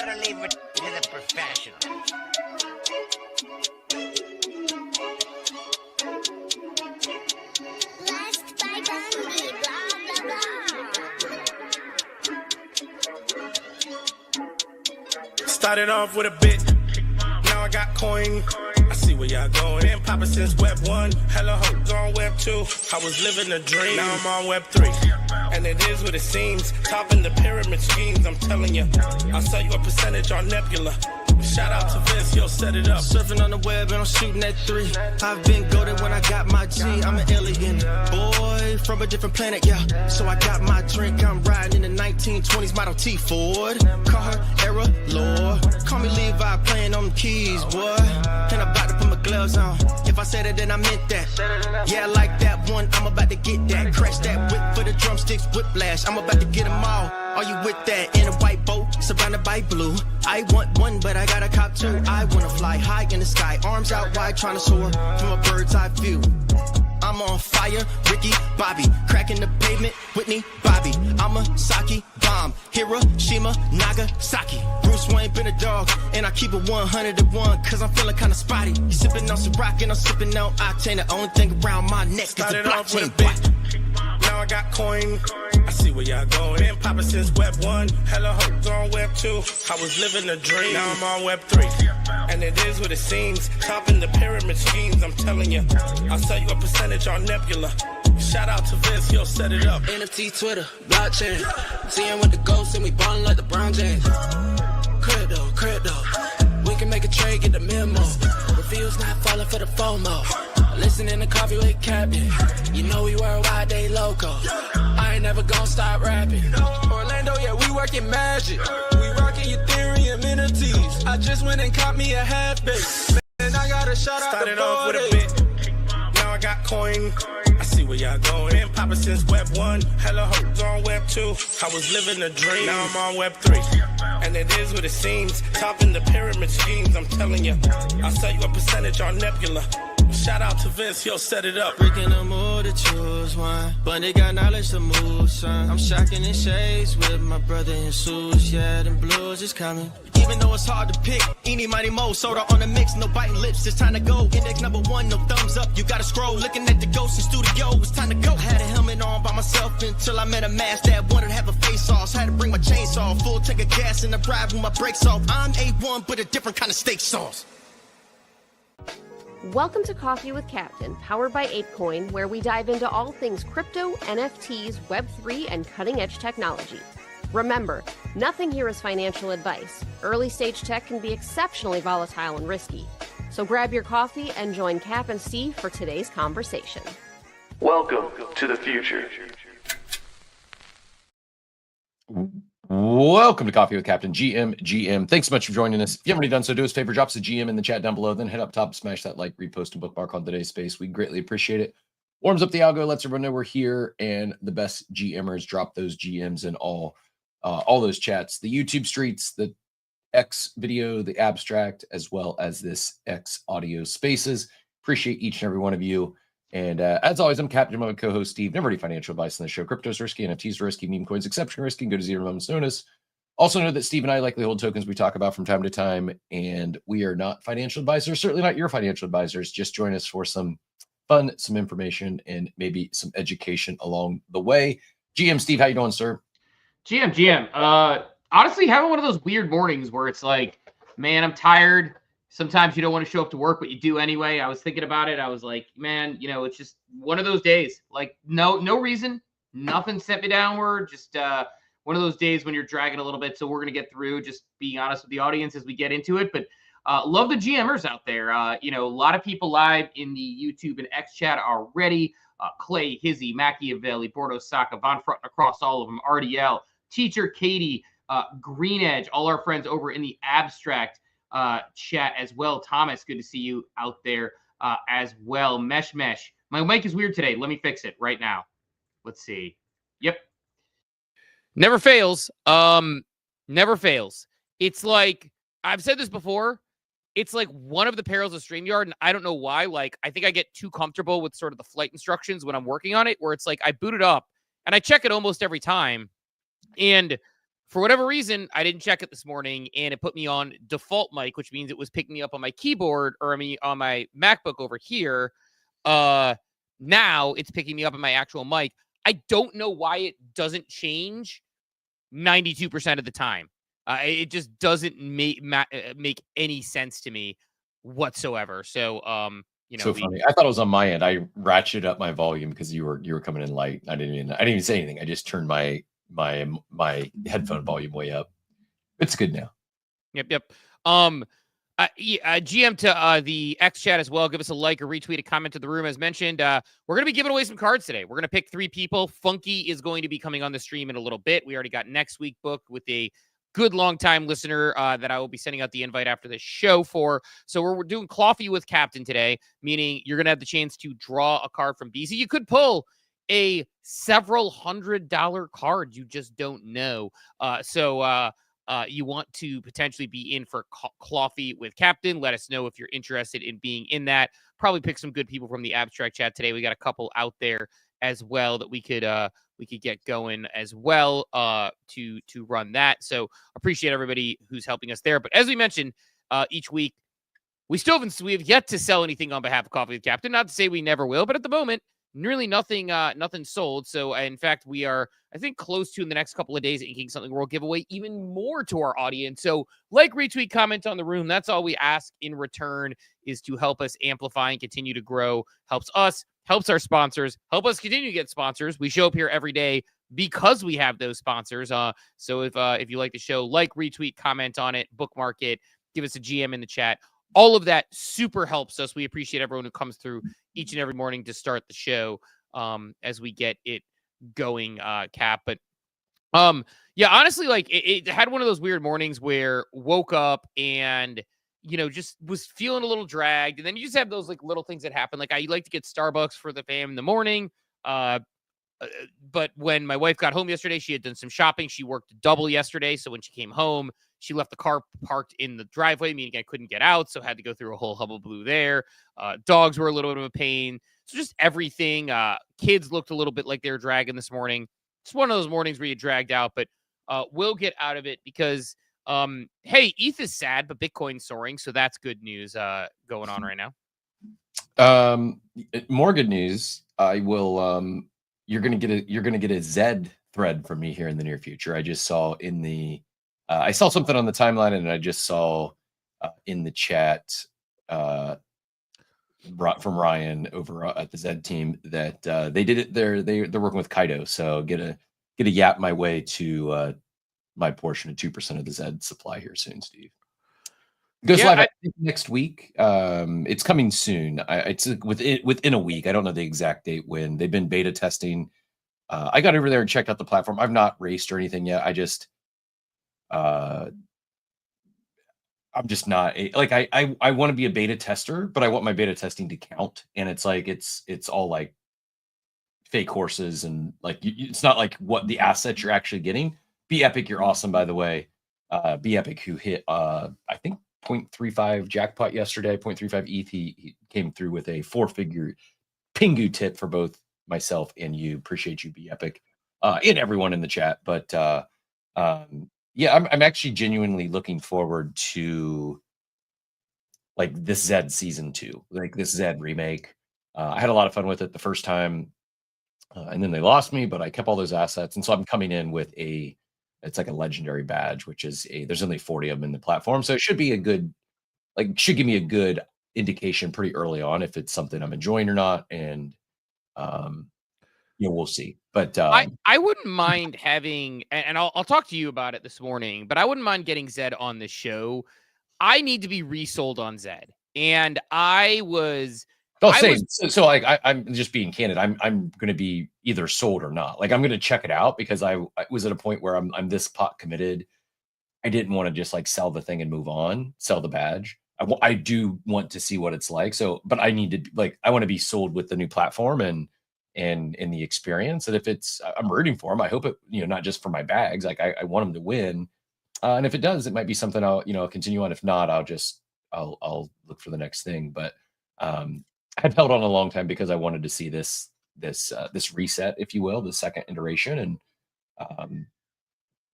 gotta leave it to the professionals. Blessed by Phunky, blah, blah, blah. Started off with a bit, now I got coin. I see where y'all going. Been poppin' since Web 1, hella hoes on Web 2. I was living a dream, now I'm on Web 3. And it is what it seems, topping the pyramid schemes, I'm telling you. I'll sell you a percentage on Nebula. Shout out to Vince, yo, set it up. Surfing on the web and I'm shooting at 3. I've been golden when I got my G. I'm an alien boy from a different planet, yeah. So I got my drink, I'm riding in the 1920s Model T Ford. Car era lore. Call me Levi playing on the keys, boy. And I'm about to put my gloves on. If I said it, then I meant that. Yeah, I like that one, I'm about to get that. Crash that whip for the drumsticks, whiplash. I'm about to get them all. Are you with that? In a white boat, surrounded by blue. I want one, but I got a cop too. I wanna fly high in the sky, arms out wide, trying to soar from a bird's eye view. I'm on fire, Ricky, Bobby, cracking the pavement, Whitney, Bobby. I'm a Saki bomb, Hiroshima, Nagasaki. Bruce Wayne been a dog, and I keep it 101, cause I'm feeling kinda spotty. You sipping on some rock, and I'm sipping on octane. The only thing around my neck is the Started off with a blockchain. bit, now I got coin. I see where y'all going. Been poppin' since Web 1, hella hoes on Web 2. I was living a dream, now I'm on Web 3. And it is what it seems, topping the pyramid schemes, I'm telling you. I'll sell you a percentage on Nebula. Shout out to Vince, yo, set it up. NFT, Twitter, blockchain. Seeing with the ghosts and we ballin' like the Brown James. Crypto. We can make a trade, get the memo. Reviews not falling for the FOMO. Listening to Coffee with Captain. You know we worldwide, they loco. I ain't never gonna stop rapping. Orlando, yeah, we working magic. We rocking Ethereum entities. I just went and caught me a half base. And I gotta shout out Started the off with a 40. bit, now I got coin. I see where y'all going. Been poppin' since Web 1, hella hoes on Web 2. I was living a dream, now I'm on Web 3. And it is what it seems, topping the pyramid schemes, I'm telling you. I'll sell you a percentage on Nebula. Shout out to Vince, yo, set it up. Breaking the mood to choose one, but they got knowledge to move, son. I'm shocking in shades with my brother in suits, yeah, them blues is coming. Even though it's hard to pick, eeny, mighty, mo, soda on the mix, no biting lips, it's time to go. Index number 1, no thumbs up, you gotta scroll. Looking at the ghost in studio, it's time to go. Had a helmet on by myself until I met a mask that wanted to have a face off. So had to bring my chainsaw, full tank of gas in the ride with my brakes off. I'm A1, but a different kind of steak sauce. Welcome to Coffee with Captain, powered by ApeCoin, where we dive into all things crypto, NFTs, Web3, and cutting-edge technology. Remember, nothing here is financial advice. Early-stage tech can be exceptionally volatile and risky. So grab your coffee and join Cap and Steve for today's conversation. Welcome to the future. Welcome to Coffee with Captain GM. Thanks so much for joining us. If you haven't already done so, do us a favor, drop us a GM in the chat down below, then head up top, smash that like, repost, and bookmark on today's space. We greatly appreciate it. Warms up the algo, lets everyone know we're here, and the best GMers drop those GMs in all those chats, the YouTube streets, the X video, the abstract, as well as this X audio spaces. Appreciate each and every one of you. And as always, I'm Captain, my co-host Steve. Never any financial advice on the show. Crypto's risky, NFTs are risky, meme coins exception risky. Go to zero moments notice. Also know that Steve and I likely hold tokens we talk about from time to time, and we are not financial advisors, certainly not your financial advisors. Just join us for some fun, some information, and maybe some education along the way. GM Steve, how you doing, sir? GM. Honestly, having one of those weird mornings where it's like, man, I'm tired. Sometimes you don't want to show up to work, but you do anyway. I was thinking about it. I was like, man, it's just one of those days. Like, no reason. Nothing sent me downward. Just one of those days when you're dragging a little bit. So we're going to get through, just being honest with the audience as we get into it. But love the GMers out there. A lot of people live in the YouTube and X chat already. Clay, Hizzy, Machiavelli, Bordeaux Saka, Von Front across all of them. RDL, Teacher Katie, Green Edge, all our friends over in the abstract chat as well. Thomas, good to see you out there as well. Mesh. My mic is weird today. Let me fix it right now. Let's see. Yep. Never fails. Never fails. It's like, I've said this before. It's like one of the perils of StreamYard, and I don't know why. Like, I think I get too comfortable with sort of the flight instructions when I'm working on it, where it's like I boot it up and I check it almost every time. And For whatever reason, I didn't check it this morning, and it put me on default mic, which means it was picking me up on my keyboard, or on my MacBook over here. Now it's picking me up on my actual mic. I don't know why it doesn't change 92% of the time. It just doesn't make any sense to me whatsoever. So, funny. I thought it was on my end. I ratcheted up my volume because you were coming in light. I didn't even say anything. I just turned my headphone volume way up. It's good now. Yep. GM to the X chat as well. Give us a like or retweet, a comment to the room. As mentioned, we're going to be giving away some cards today. We're going to pick 3 people. Phunky is going to be coming on the stream in a little bit. We already got next week booked with a good long-time listener that I will be sending out the invite after this show for. So we're doing Coffee with Captain today, meaning you're going to have the chance to draw a card from Beezie. You could pull a several $100 card. You just don't know. So you want to potentially be in for Coffee with Captain. Let us know if you're interested in being in that. Probably pick some good people from the abstract chat today. We got a couple out there as well that we could get going as well to run that. So appreciate everybody who's helping us there. But as we mentioned each week, we have yet to sell anything on behalf of Coffee with Captain. Not to say we never will, but at the moment, nearly nothing sold. So in fact, we are, I think, close to in the next couple of days inking something where we'll give away even more to our audience. So like, retweet, comment on the room. That's all we ask in return, is to help us amplify and continue to grow. Helps us, helps our sponsors, help us continue to get sponsors. We show up here every day because we have those sponsors. So if you like the show, like, retweet, comment on it, bookmark it, give us a GM in the chat. All of that super helps us. We appreciate everyone who comes through each and every morning to start the show as we get it going, Cap. But yeah, honestly, like it had one of those weird mornings where woke up and, just was feeling a little dragged. And then you just have those like little things that happen. Like I like to get Starbucks for the fam in the morning. But when my wife got home yesterday, she had done some shopping. She worked double yesterday. So when she came home, she left the car parked in the driveway, meaning I couldn't get out. So had to go through a whole hullabaloo there. Dogs were a little bit of a pain. So just everything. Kids looked a little bit like they were dragging this morning. It's one of those mornings where you dragged out, but we'll get out of it because, hey, ETH is sad, but Bitcoin's soaring. So that's good news going on right now. More good news. I will, you're going to get a Zed thread from me here in the near future. I just saw in the, I saw something on the timeline, and I just saw in the chat from Ryan over at the Zed team that they did it. They're working with Kaido, so get a yap my way to my portion of 2% of the Zed supply here soon, Steve. It goes live next week. It's coming soon. It's within a week. I don't know the exact date when. They've been beta testing. I got over there and checked out the platform. I've not raced or anything yet. I just I'm just not like I want to be a beta tester, but I want my beta testing to count. And it's like it's all like fake horses, and like it's not like what the assets you're actually getting. Be Epic, you're awesome, by the way. Be Epic, who hit I think 0.35 jackpot yesterday, 0.35 ETH. He came through with a 4-figure Pingu tip for both myself and you. Appreciate you, Be Epic, and everyone in the chat. But yeah, I'm actually genuinely looking forward to like this Zed season 2, like this Zed remake. I had a lot of fun with it the first time, and then they lost me, but I kept all those assets, and so I'm coming in with it's like a legendary badge, which is there's only 40 of them in the platform, so it should be a good, like, should give me a good indication pretty early on if it's something I'm enjoying or not, and we'll see. But I wouldn't mind having, and I'll talk to you about it this morning, but I wouldn't mind getting Zed on the show. I need to be resold on Zed, and I was. So like I'm just being candid. I'm going to be either sold or not. Like I'm going to check it out because I was at a point where I'm this pot committed. I didn't want to just like sell the thing and move on, sell the badge. I do want to see what it's like. So, but I need to I want to be sold with the new platform and the experience. And if I'm rooting for him. I hope it, not just for my bags. Like I want him to win. And if it does, it might be something I'll continue on. If not, I'll look for the next thing. But I've held on a long time because I wanted to see this reset, if you will, the second iteration. And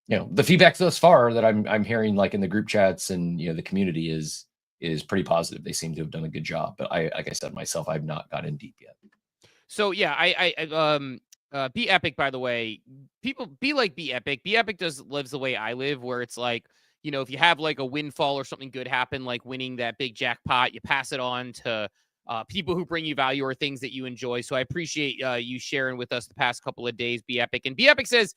the feedback thus far that I'm hearing, like in the group chats and the community is pretty positive. They seem to have done a good job. But like I said myself, I've not got in deep yet. So yeah, Be Epic, by the way, people be like Be Epic. Be Epic lives the way I live, where it's like, if you have like a windfall or something good happen, like winning that big jackpot, you pass it on to people who bring you value or things that you enjoy. So I appreciate you sharing with us the past couple of days, Be Epic. And Be Epic says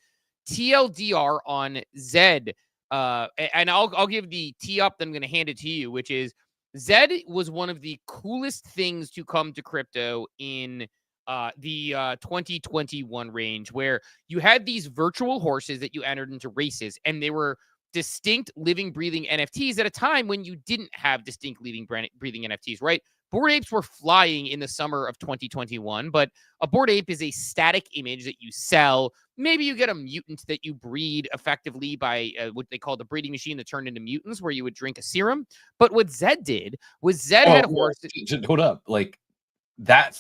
TLDR on Zed. And I'll give the tee up, then I'm going to hand it to you, which is Zed was one of the coolest things to come to crypto in the 2021 range, where you had these virtual horses that you entered into races, and they were distinct living, breathing NFTs at a time when you didn't have distinct living, breathing NFTs, right? Bored apes were flying in the summer of 2021, but a bored ape is a static image that you sell. Maybe you get a mutant that you breed effectively by what they call the breeding machine that turned into mutants, where you would drink a serum. But what Zed did was Zed had a horse. Hold up, like that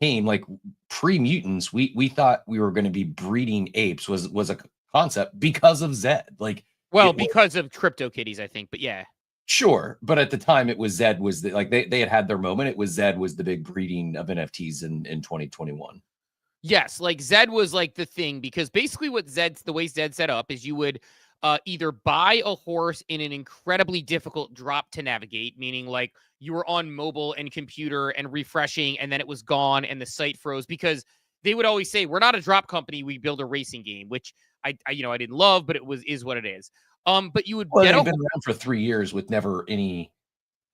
came like pre-mutants. We thought we were going to be breeding apes was a concept because of Zed. Like, well, because of CryptoKitties, I think, but yeah. Sure, but at the time it was Zed was they had their moment. It was Zed was the big breeding of NFTs in 2021. Yes, like Zed was like the thing, because basically the way Zed set up is you would either buy a horse in an incredibly difficult drop to navigate, meaning like you were on mobile and computer and refreshing, and then it was gone and the site froze, because they would always say, we're not a drop company, we build a racing game, which I didn't love, but is what it is. But you would get been around for 3 years with never any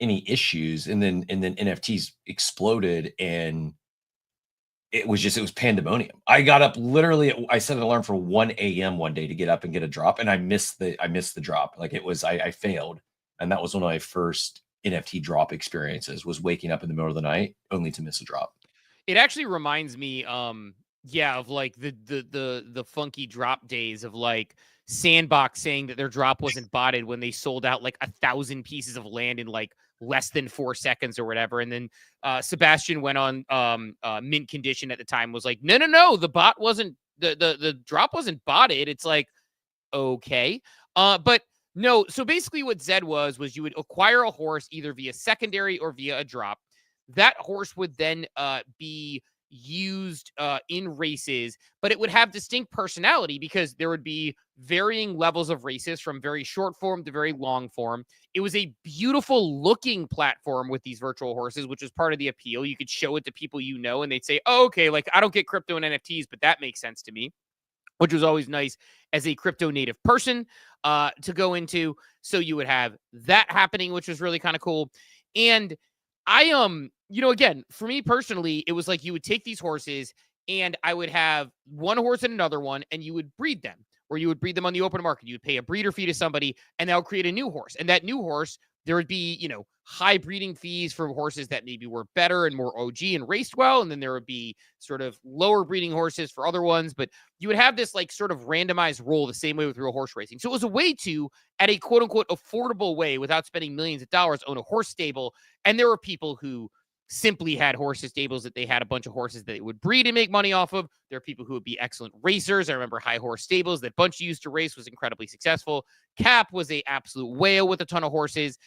issues, and then NFTs exploded, and it was pandemonium. I got up literally. I set an alarm for 1 a.m. one day to get up and get a drop, and I missed the drop. Like I failed, and that was one of my first NFT drop experiences. Was waking up in the middle of the night only to miss a drop. It actually reminds me, of like the Phunky drop days of like Sandbox saying that their drop wasn't botted when they sold out like 1,000 pieces of land in like less than 4 seconds or whatever. And then Sebastian went on mint condition at the time, was like, no, the bot wasn't the drop wasn't botted. It's like, okay. But no, so basically what Zed was you would acquire a horse either via secondary or via a drop. That horse would then be used in races, but it would have distinct personality, because there would be varying levels of races from very short form to very long form. It was a beautiful looking platform with these virtual horses, which was part of the appeal. You could show it to people, and they'd say, oh, okay, like I don't get crypto and NFTs, but that makes sense to me, which was always nice as a crypto native person to go into. So you would have that happening, which was really kind of cool. And I, again, for me personally, it was like you would take these horses, and I would have one horse and another one, and you would breed them, or you would breed them on the open market. You would pay a breeder fee to somebody, and they'll create a new horse. And that new horse, there would be, high breeding fees for horses that maybe were better and more OG and raced well. And then there would be sort of lower breeding horses for other ones. But you would have this like sort of randomized roll the same way with real horse racing. So it was a way to, at a quote unquote affordable way, without spending millions of dollars, own a horse stable. And there were people who simply had horses stables that they had a bunch of horses that they would breed and make money off of. There are people who would be excellent racers. I remember High Horse Stables that Bunch used to race was incredibly successful. Cap was a absolute whale with a ton of horses.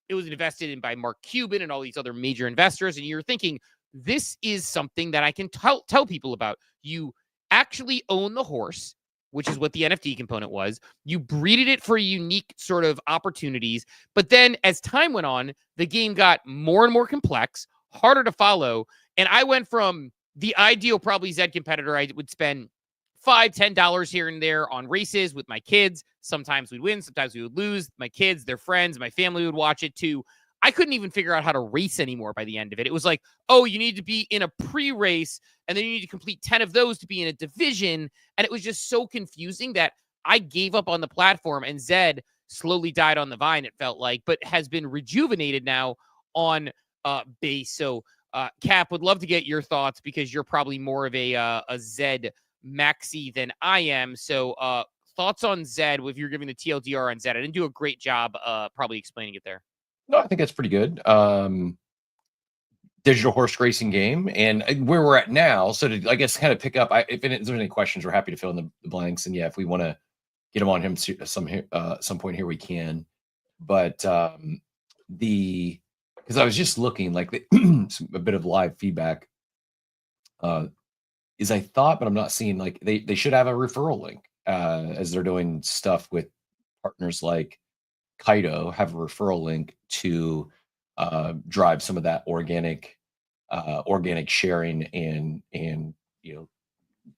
It was invested in by Mark Cuban and all these other major investors. And you're thinking, this is something that I can tell people about. You actually own the horse, which is what the NFT component was. You breeded it for unique sort of opportunities. But then as time went on, the game got more and more complex, harder to follow. And I went from the ideal probably Zed competitor. I would spend $5-10 here and there on races with my kids. Sometimes we'd win, sometimes we would lose. My kids, their friends, my family would watch it too. I couldn't even figure out how to race anymore by the end of it. It was like, oh, you need to be in a pre-race, and then you need to complete 10 of those to be in a division. And it was just so confusing that I gave up on the platform, and Zed slowly died on the vine, it felt like, but has been rejuvenated now on base. So Cap, would love to get your thoughts, because you're probably more of a Zed maxi than I am. So thoughts on Zed, if you're giving the TLDR on Zed. I didn't do a great job probably explaining it there. No, I think that's pretty good. Digital horse racing game, and where we're at now. So to, I guess, kind of pick up, if there's any questions, we're happy to fill in the blanks. And yeah, if we want to get him on him some point here we can. But because I was just looking like a bit of live feedback is I thought, but I'm not seeing like they should have a referral link as they're doing stuff with partners like Kaido, have a referral link to drive some of that organic sharing and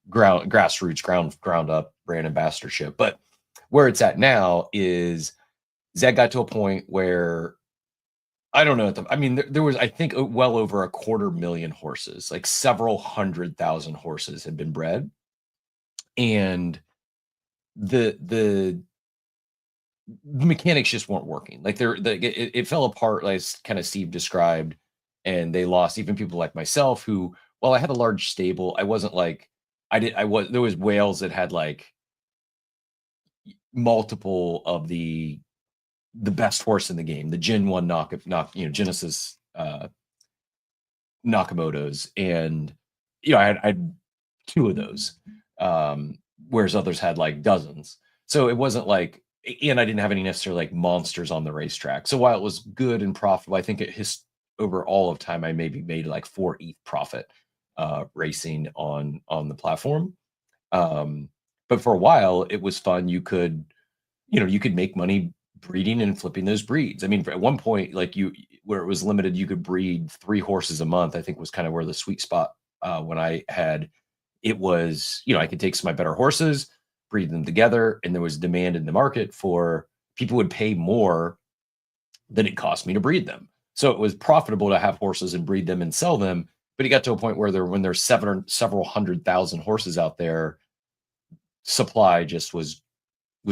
grassroots ground up brand ambassadorship. But where it's at now is Zed got to a point where I don't know. I mean, there was, I think, well over 250,000 horses, like several 100,000 horses had been bred, and the mechanics just weren't working. Like it fell apart, like kind of Steve described, and they lost even people like myself who, while I had a large stable, I wasn't like there was whales that had like multiple of the best horse in the game, the Gen 1 Genesis Nakamoto's, and I had 2 of those, whereas others had like dozens. So it wasn't like, and I didn't have any necessarily like monsters on the racetrack. So while it was good and profitable, I think over all of time I maybe made like 4 ETH profit racing on the platform. But for a while it was fun. You could make money breeding and flipping those breeds. I mean, at one point, like where it was limited, you could breed 3 horses a month, I think was kind of where the sweet spot when I had it was, I could take some of my better horses, breed them together, and there was demand in the market for people would pay more than it cost me to breed them. So it was profitable to have horses and breed them and sell them. But it got to a point where when there's several 100,000 horses out there, supply just was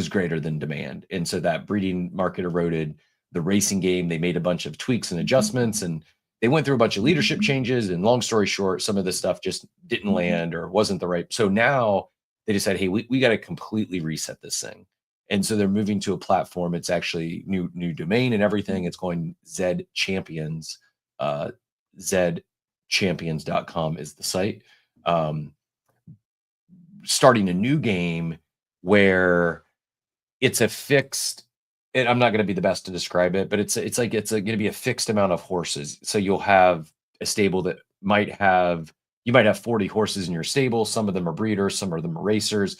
greater than demand. And so that breeding market eroded. The racing game, they made a bunch of tweaks and adjustments, and they went through a bunch of leadership changes. And long story short, some of this stuff just didn't land or wasn't the right. So now they decided, hey, we got to completely reset this thing. And so they're moving to a platform. It's actually new domain and everything. It's going Zed Champions. ZedChampions.com is the site. Starting a new game where it's a fixed, and I'm not going to be the best to describe it, but it's going to be a fixed amount of horses. So you'll have a stable that you might have 40 horses in your stable. Some of them are breeders, some of them are racers.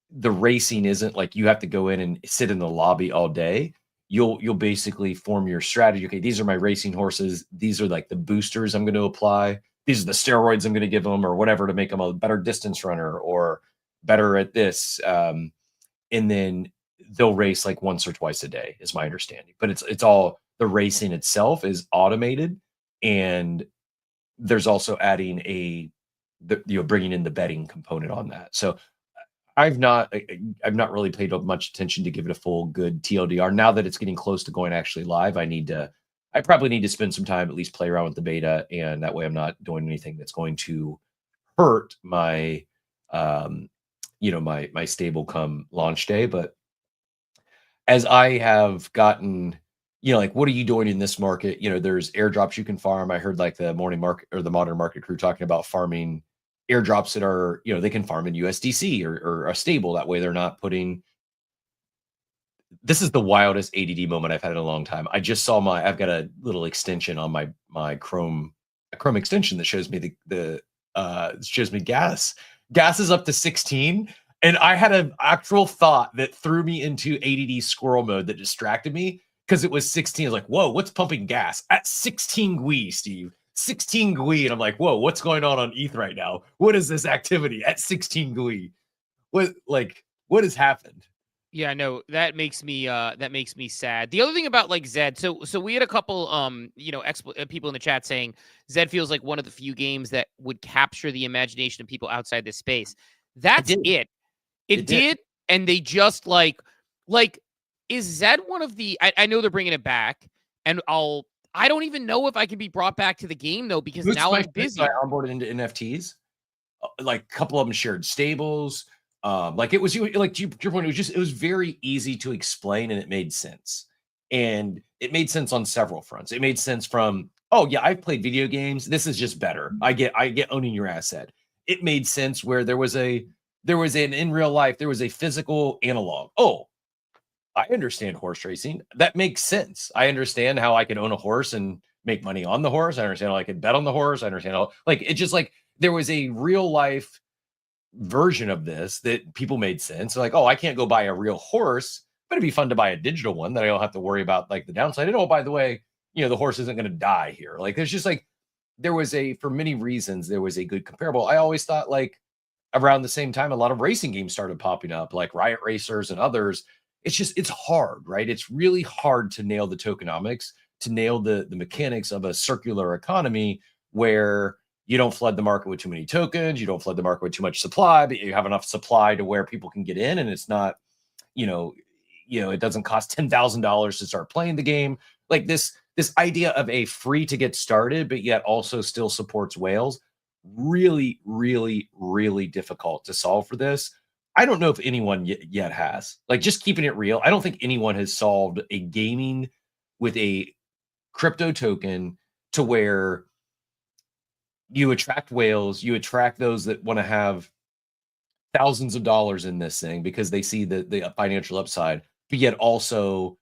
The racing isn't like you have to go in and sit in the lobby all day. You'll basically form your strategy. Okay, these are my racing horses. These are like the boosters I'm going to apply. These are the steroids I'm going to give them or whatever to make them a better distance runner or better at this. And then they'll race like once or twice a day is my understanding. But it's all, the racing itself is automated, and there's also adding bringing in the betting component on that. So I've not really paid much attention to give it a full good TLDR. Now that it's getting close to going actually live, I probably need to spend some time, at least play around with the beta, and that way I'm not doing anything that's going to hurt my my stable come launch day. But as I have gotten, like, what are you doing in this market? There's airdrops you can farm. I heard like the morning market or the modern market crew talking about farming airdrops that are, they can farm in USDC or a stable. That way they're not putting. This is the wildest ADD moment I've had in a long time. I just saw I've got a little extension on my Chrome, a Chrome extension that shows me shows me gas. Gas is up to 16. And I had an actual thought that threw me into ADD squirrel mode that distracted me because it was 16. I was like, whoa, what's pumping gas? At 16 GUI, Steve. 16 GUI. And I'm like, whoa, what's going on ETH right now? What is this activity at 16 GUI? What has happened? Yeah, no, that makes me sad. The other thing about like Zed, so we had a couple people in the chat saying Zed feels like one of the few games that would capture the imagination of people outside this space. That's it. It did, and they just like is Zed one of the? I know they're bringing it back, and I don't even know if I can be brought back to the game though because now I'm busy. I onboarded into NFTs. Like a couple of them shared stables. Like it was like to your point, it was very easy to explain and it made sense. And it made sense on several fronts. It made sense from, oh yeah, I've played video games. This is just better. I get owning your asset. It made sense where there was there was in real life, there was a physical analog. Oh, I understand horse racing. That makes sense. I understand how I can own a horse and make money on the horse. I understand how I can bet on the horse. I understand how, like, it just like there was a real life version of this that people made sense. Like, oh, I can't go buy a real horse, but it'd be fun to buy a digital one that I don't have to worry about like the downside. And oh, by the way, the horse isn't going to die here. Like, there's just like, there was for many reasons, there was a good comparable. I always thought like around the same time, a lot of racing games started popping up, like Riot Racers and others. It's hard, right? It's really hard to nail the tokenomics, to nail the mechanics of a circular economy where you don't flood the market with too many tokens, you don't flood the market with too much supply, but you have enough supply to where people can get in, and it's not, it doesn't cost $10,000 to start playing the game. Like this idea of a free to get started, but yet also still supports whales, really, really, really difficult to solve for this. I don't know if anyone yet has. Like, just keeping it real, I don't think anyone has solved a gaming with a crypto token to where you attract whales, you attract those that want to have thousands of dollars in this thing because they see the financial upside, but yet also,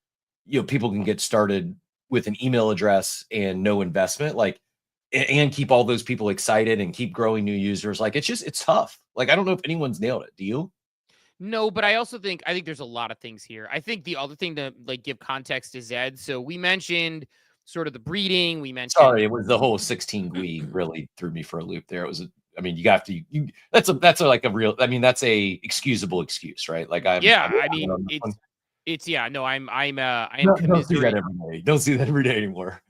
people can get started with an email address and no investment, like, and keep all those people excited and keep growing new users. Like, it's tough. Like, I don't know if anyone's nailed it. Do you? No, but I think there's a lot of things here. I think the other thing to like give context to Zed. So we mentioned sort of the breeding. We mentioned. Sorry, it was the whole 16 Gui really threw me for a loop there. It was, you have to. That's a excusable excuse, right? Like I am commiserating. Don't see that every day. Don't see that every day anymore.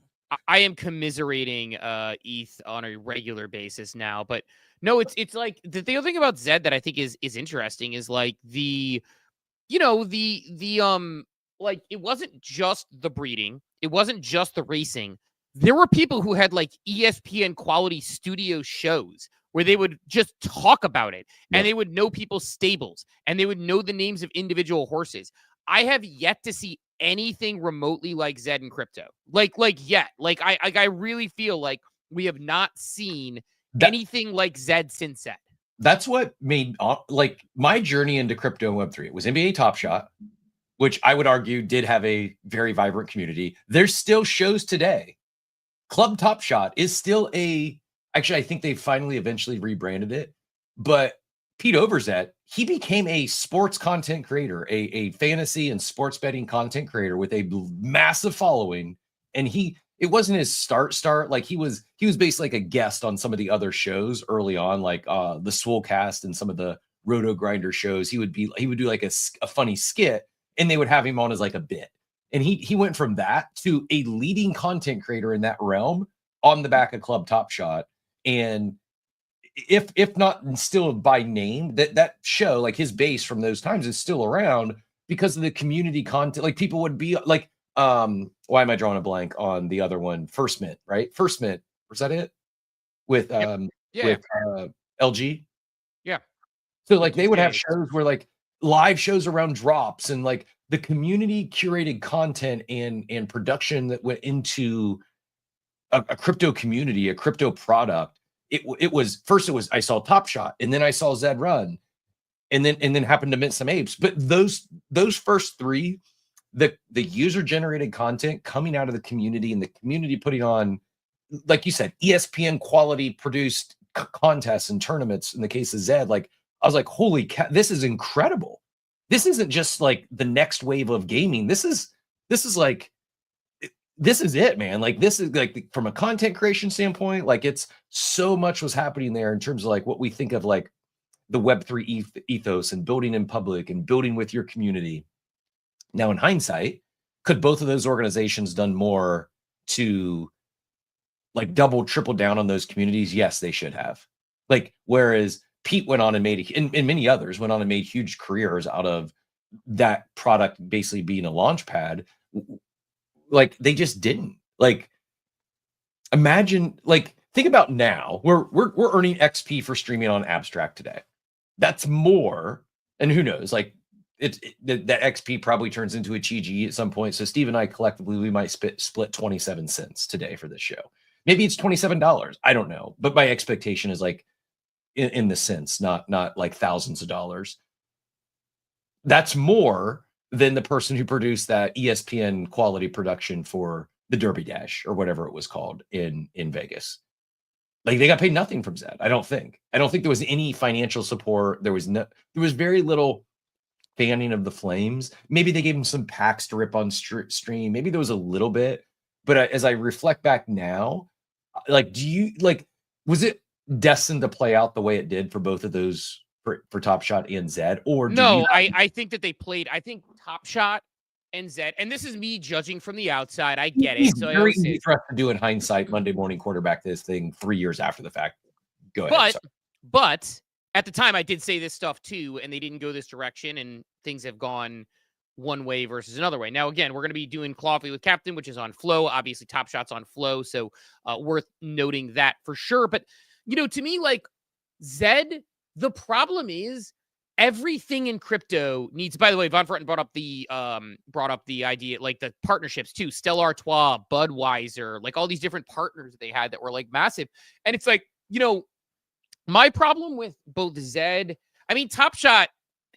I am commiserating ETH on a regular basis now, but no, it's like the other thing about Zed that I think is interesting is like like it wasn't just the breeding, it wasn't just the racing. There were people who had like ESPN quality studio shows where they would just talk about it, and they would know people's stables, and they would know the names of individual horses. I have yet to see anything remotely like Zed in crypto. I really feel like we have not seen anything like Zed since Zed. That's what made like my journey into crypto and Web3. It was NBA Top Shot, which I would argue did have a very vibrant community. There's still shows today. Club Top Shot is still actually, I think they finally eventually rebranded it, but Pete Overzet, he became a sports content creator, a fantasy and sports betting content creator with a massive following. And it wasn't his start. Like he was basically like a guest on some of the other shows early on, like the Swolecast and some of the Roto Grinder shows. He would do like a funny skit, and they would have him on as like a bit. And he went from that to a leading content creator in that realm on the back of Club Top Shot. And if not still by name, that show, like his base from those times is still around because of the community content. Like people would be like, why am I drawing a blank on the other one? First Mint, right? First Mint, was that it? With LG? Yeah. So like they would have shows where like live shows around drops, and like the community curated content and production that went into a crypto community, a crypto product. It was I saw Top Shot, and then I saw Zed Run, and then happened to mint some apes. But those first three, the user generated content coming out of the community, and the community putting on, like you said, ESPN quality produced contests and tournaments. In the case of Zed, like I was like, holy cow, this is incredible. This isn't just like the next wave of gaming. This is it, man. Like this is like from a content creation standpoint, like it's so much was happening there in terms of like what we think of like the Web3 ethos and building in public and building with your community. Now, in hindsight, could both of those organizations done more to like double, triple down on those communities? Yes, they should have. Like, whereas Pete went on and and many others went on and made huge careers out of that product basically being a launch pad. Like they just didn't. Like imagine, like think about now. We're earning XP for streaming on Abstract today. That's more, and who knows? Like that XP probably turns into a GG at some point. So Steve and I collectively we might split 27 cents today for this show. Maybe it's $27. I don't know, but my expectation is like in the sense, not like thousands of dollars. That's more than the person who produced that ESPN quality production for the Derby Dash or whatever it was called in Vegas. Like they got paid nothing from Zed. I don't think there was any financial support. There was very little fanning of the flames. Maybe they gave him some packs to rip on stream. Maybe there was a little bit, but as I reflect back now, like, was it destined to play out the way it did for both of those for Top Shot and Zed? Or no, I think that they played. I think Top Shot and Zed, and this is me judging from the outside. I get it. So very easy for us to do in hindsight. Monday morning quarterback this thing 3 years after the fact. Go ahead. But at the time, I did say this stuff too, and they didn't go this direction, and things have gone one way versus another way. Now, again, we're going to be doing Coffee with Captain, which is on Flow. Obviously, Top Shot's on Flow, so worth noting that for sure. But to me, like Zed, the problem is everything in crypto needs. By the way, Von Fritten brought up the idea, like the partnerships too. Stella Artois, Budweiser, like all these different partners they had that were like massive. And it's like, my problem with both Zed, Top Shot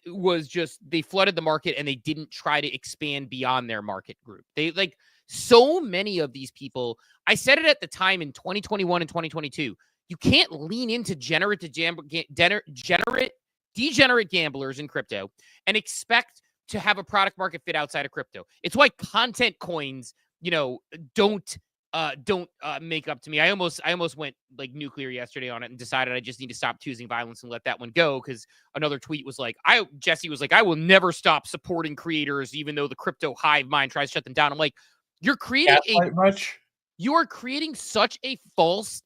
was just they flooded the market and they didn't try to expand beyond their market group. They like so many of these people. I said it at the time in 2021 and 2022. You can't lean into degenerate gamblers in crypto and expect to have a product market fit outside of crypto. It's why content coins, don't make up to me. I almost went like nuclear yesterday on it and decided I just need to stop choosing violence and let that one go. Because another tweet was like, Jesse was like, I will never stop supporting creators, even though the crypto hive mind tries to shut them down. I'm like, you are creating such a false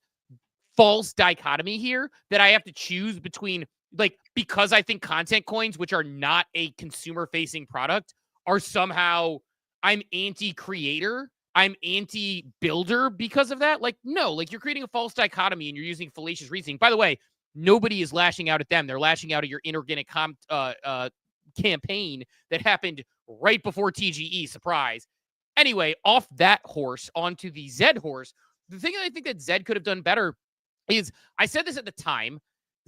dichotomy here that I have to choose between, like, because I think content coins, which are not a consumer facing product, are somehow I'm anti-creator, I'm anti-builder because of that. Like, no, like you're creating a false dichotomy and you're using fallacious reasoning. By the way, nobody is lashing out at them. They're lashing out at your inorganic campaign that happened right before TGE. Surprise. Anyway, off that horse onto the Zed horse. The thing that I think that Zed could have done better is, I said this at the time,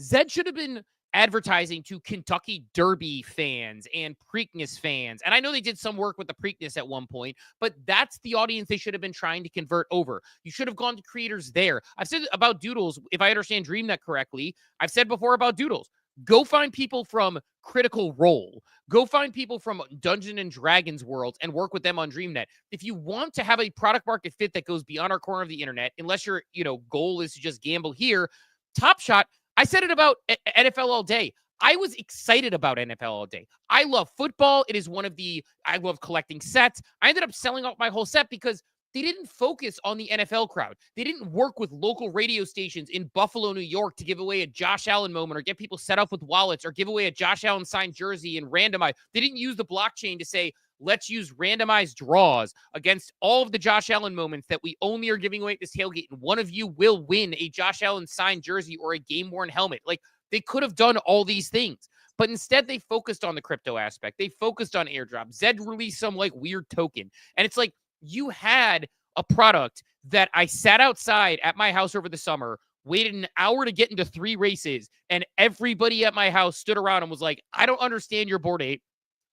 Zed should have been advertising to Kentucky Derby fans and Preakness fans. And I know they did some work with the Preakness at one point, but that's the audience they should have been trying to convert over. You should have gone to creators there. I've said about Doodles, if I understand DreamNet correctly, I've said before about Doodles, go find people from Critical Role. Go find people from Dungeons and Dragons worlds and work with them on DreamNet. If you want to have a product market fit that goes beyond our corner of the internet, unless your goal is to just gamble here, Top Shot, I said it about NFL all day. I was excited about NFL all day. I love football. It is I love collecting sets. I ended up selling out my whole set because they didn't focus on the NFL crowd. They didn't work with local radio stations in Buffalo, New York to give away a Josh Allen moment or get people set up with wallets or give away a Josh Allen signed jersey and randomize. They didn't use the blockchain to say, let's use randomized draws against all of the Josh Allen moments that we only are giving away at this tailgate. And one of you will win a Josh Allen signed jersey or a game-worn helmet. Like, they could have done all these things. But instead, they focused on the crypto aspect. They focused on airdrop. Zed released some, like, weird token. And it's like, you had a product that I sat outside at my house over the summer, waited an hour to get into 3 races, and everybody at my house stood around and was like, I don't understand your Bored Ape.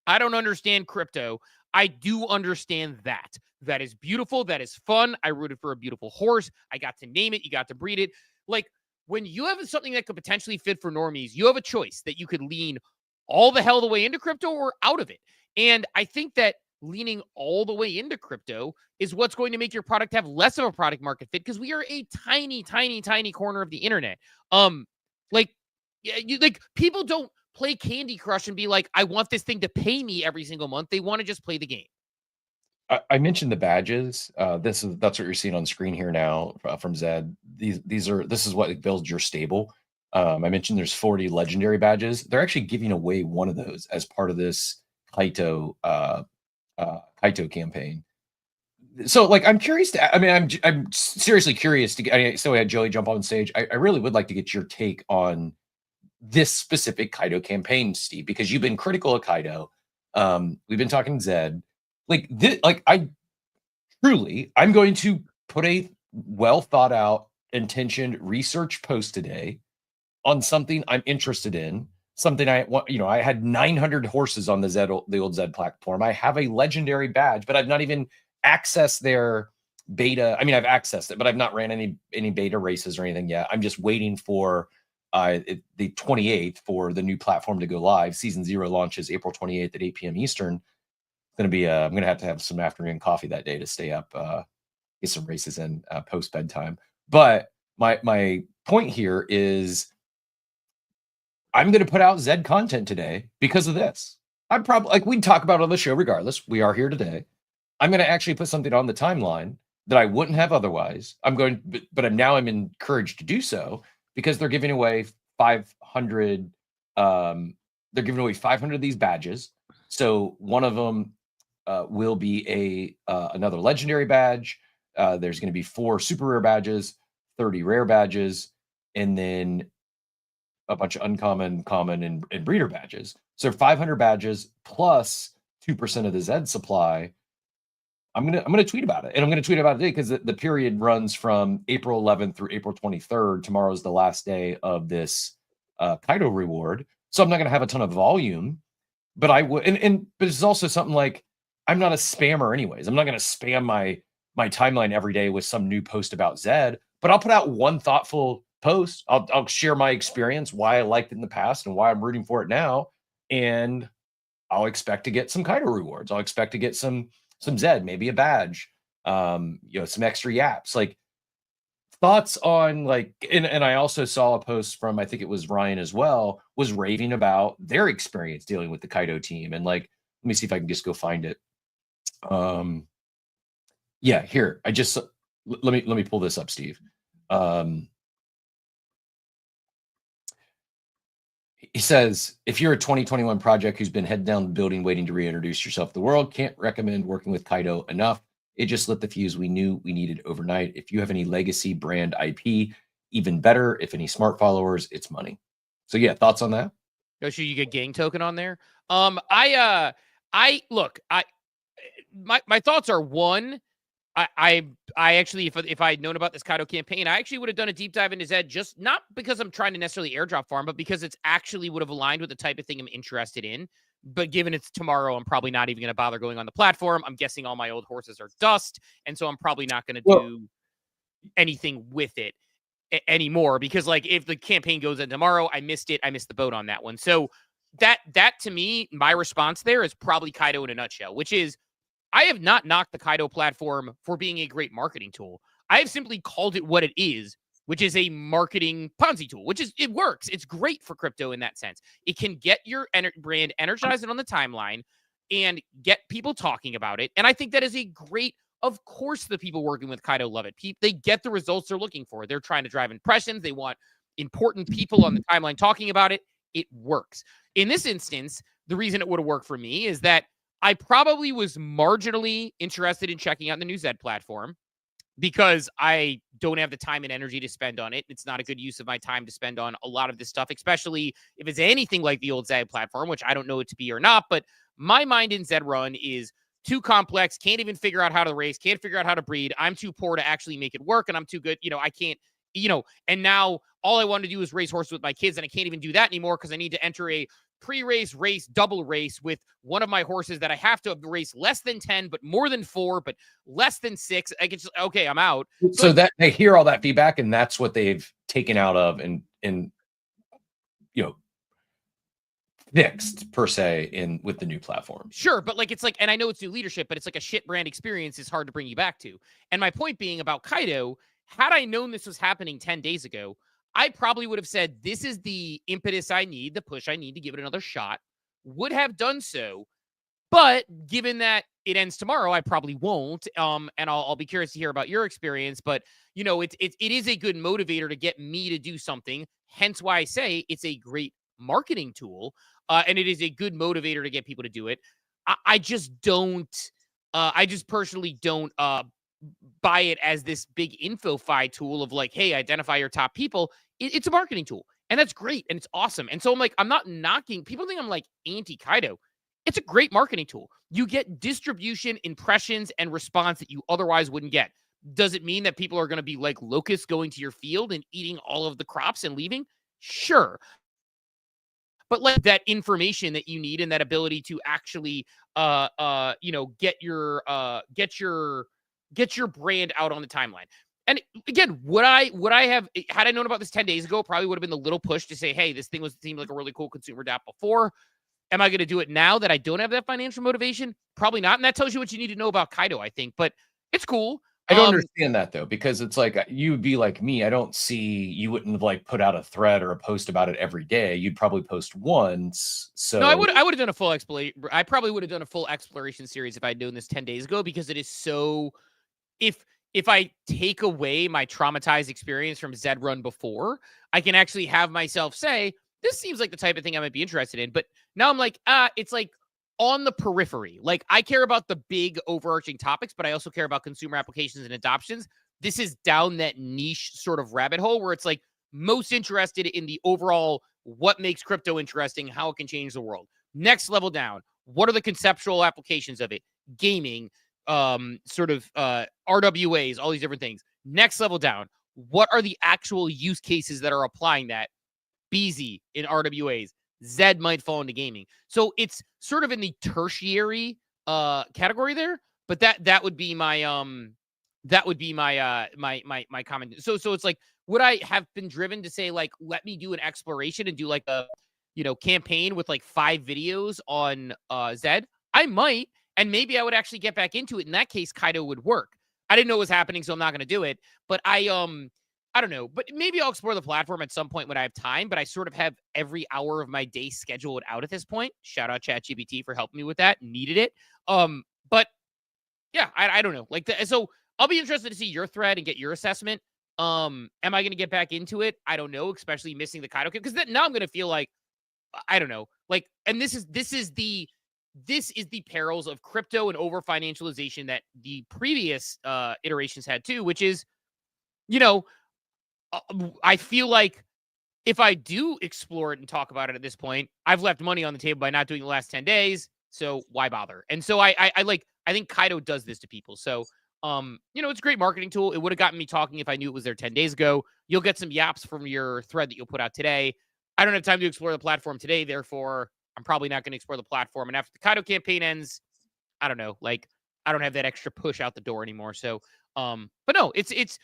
I don't understand crypto. I do understand that. That is beautiful. That is fun. I rooted for a beautiful horse. I got to name it. You got to breed it. Like, when you have something that could potentially fit for normies, you have a choice that you could lean all the hell the way into crypto or out of it. And I think that leaning all the way into crypto is what's going to make your product have less of a product market fit, because we are a tiny, tiny, tiny corner of the internet. People don't play Candy Crush and be like, I want this thing to pay me every single month. They want to just play the game. I mentioned the badges. That's what you're seeing on screen here now from Zed. This is what builds your stable. I mentioned there's 40 legendary badges. They're actually giving away one of those as part of this Kaito campaign. So, like, I'm curious I'm seriously curious to get. So we had Joey jump on stage. I really would like to get your take on this specific Kaito campaign, Steve, because you've been critical of Kaito. We've been talking Zed. I'm going to put a well thought out, intentioned research post today on something I'm interested in, something I want, I had 900 horses on the old Zed platform. I have a legendary badge, but I've not even accessed their beta. I mean, I've accessed it, but I've not ran any beta races or anything yet. I'm just waiting for the 28th for the new platform to go live. Season 0 launches April 28th at 8 p.m. Eastern. It's going to be, I'm going to have some afternoon coffee that day to stay up, get some races in post bedtime. But my point here is I'm going to put out Zed content today because of this. I'm probably, like, we'd talk about it on the show regardless. We are here today. I'm going to actually put something on the timeline that I wouldn't have otherwise. I'm encouraged to do so because they're giving away 500. They're giving away 500 of these badges. So one of them will be another legendary badge. There's going to be 4 super rare badges, 30 rare badges, and then a bunch of uncommon, common, and breeder badges. So 500 badges plus 2% of the Zed supply. I'm gonna tweet about it, and I'm gonna tweet about it today because the period runs from April 11th through April 23rd. Tomorrow's the last day of this Kaido reward, so I'm not gonna have a ton of volume, but I would. But it's also something like I'm not a spammer, anyways. I'm not gonna spam my timeline every day with some new post about Zed, but I'll put out one thoughtful post. I'll share my experience, why I liked it in the past, and why I'm rooting for it now, and I'll expect to get some Kaido rewards. I'll expect to get some Zed, maybe a badge, some extra yaps. Like, thoughts on, like, and I also saw a post from, I think it was Ryan as well, was raving about their experience dealing with the Kaido team. And, like, let me see if I can just go find it. Yeah, here. Let me pull this up, Steve. He says, if you're a 2021 project who's been head down the building waiting to reintroduce yourself to the world, can't recommend working with Kaido enough. It just lit the fuse we knew we needed overnight. If you have any legacy brand IP, even better. If any smart followers, it's money. So yeah, thoughts on that? Oh, should you get gang token on there? My thoughts are, one, I actually, if I had known about this Kaido campaign, I actually would have done a deep dive into Zed, just not because I'm trying to necessarily airdrop farm, but because it's actually would have aligned with the type of thing I'm interested in. But given it's tomorrow, I'm probably not even going to bother going on the platform. I'm guessing all my old horses are dust, and so I'm probably not going to do anything with it anymore, because, like, if the campaign goes in tomorrow, I missed it. I missed the boat on that one. So that to me, my response there is probably Kaido in a nutshell, which is, I have not knocked the Kaido platform for being a great marketing tool. I have simply called it what it is, which is a marketing Ponzi tool, it works. It's great for crypto in that sense. It can get your brand energized and on the timeline and get people talking about it. And I think that is a great, of course, the people working with Kaido love it. They get the results they're looking for. They're trying to drive impressions. They want important people on the timeline talking about it. It works. In this instance, the reason it would have worked for me is that I probably was marginally interested in checking out the new Zed platform because I don't have the time and energy to spend on it. It's not a good use of my time to spend on a lot of this stuff, especially if it's anything like the old Zed platform, which I don't know it to be or not. But my mind in Zed Run is too complex, can't even figure out how to race, can't figure out how to breed. I'm too poor to actually make it work, and I'm too good. I can't, and now all I want to do is race horses with my kids, and I can't even do that anymore because I need to enter a pre-race race, double race with one of my horses that I have to race less than 10, but more than 4, but less than 6. I get just, okay, I'm out. So that they hear all that feedback, and that's what they've taken out of and fixed per se with the new platform. Sure, but it's like, and I know it's new leadership, but it's like a shit brand experience is hard to bring you back to. And my point being about Kaido, had I known this was happening 10 days ago, I probably would have said, this is the impetus I need, the push I need to give it another shot, would have done so. But given that it ends tomorrow, I probably won't. And I'll be curious to hear about your experience. But, it is a good motivator to get me to do something. Hence why I say it's a great marketing tool. And it is a good motivator to get people to do it. I just personally don't buy it as this big info-fi tool of like, hey, identify your top people. It's a marketing tool, and that's great, and it's awesome. And so I'm like, I'm not knocking. People think I'm like anti-Kaido. It's a great marketing tool. You get distribution, impressions, and response that you otherwise wouldn't get. Does it mean that people are going to be like locusts going to your field and eating all of the crops and leaving? Sure. But like that information that you need and that ability to actually get your brand out on the timeline. And again, would I have, had I known about this 10 days ago, probably would have been the little push to say, hey, this thing seemed like a really cool consumer app before. Am I going to do it now that I don't have that financial motivation? Probably not. And that tells you what you need to know about Kaido, I think. But it's cool. I don't understand that though, because it's like you'd be like me. I don't see, you wouldn't have like put out a thread or a post about it every day. You'd probably post once. So no, I would have done a full explanation. I probably would have done a full exploration series if I'd known this 10 days ago, because it is so, if I take away my traumatized experience from Zed Run before, I can actually have myself say, this seems like the type of thing I might be interested in. But now I'm like, it's like on the periphery. Like I care about the big overarching topics, but I also care about consumer applications and adoptions. This is down that niche sort of rabbit hole where it's like most interested in the overall, what makes crypto interesting, how it can change the world. Next level down, what are the conceptual applications of it? Gaming, RWAs, all these different things. Next level down, what are the actual use cases that are applying that? Beezie in RWAs. Zed might fall into gaming. So it's sort of in the tertiary category there, but that would be my my comment. So it's like, would I have been driven to say like, let me do an exploration and do like a campaign with like 5 videos on Zed? I might, and maybe I would actually get back into it. In that case, Kaido would work. I didn't know it was happening, so I'm not going to do it. But I don't know, but maybe I'll explore the platform at some point when I have time, but I sort of have every hour of my day scheduled out at this point. Shout out ChatGPT for helping me with that. Needed it. But yeah, I don't know. So I'll be interested to see your thread and get your assessment. Am I going to get back into it? I don't know, especially missing the Kaido kid, because now I'm going to feel like, I don't know, like, and this is the perils of crypto and over financialization that the previous iterations had too, which is, I feel like if I do explore it and talk about it at this point, I've left money on the table by not doing the last 10 days. So why bother? And so I think Kaido does this to people. So, it's a great marketing tool. It would have gotten me talking if I knew it was there 10 days ago. You'll get some yaps from your thread that you'll put out today. I don't have time to explore the platform today. Therefore, I'm probably not going to explore the platform. And after the Kaido campaign ends, I don't know, like I don't have that extra push out the door anymore. So, but no, it's,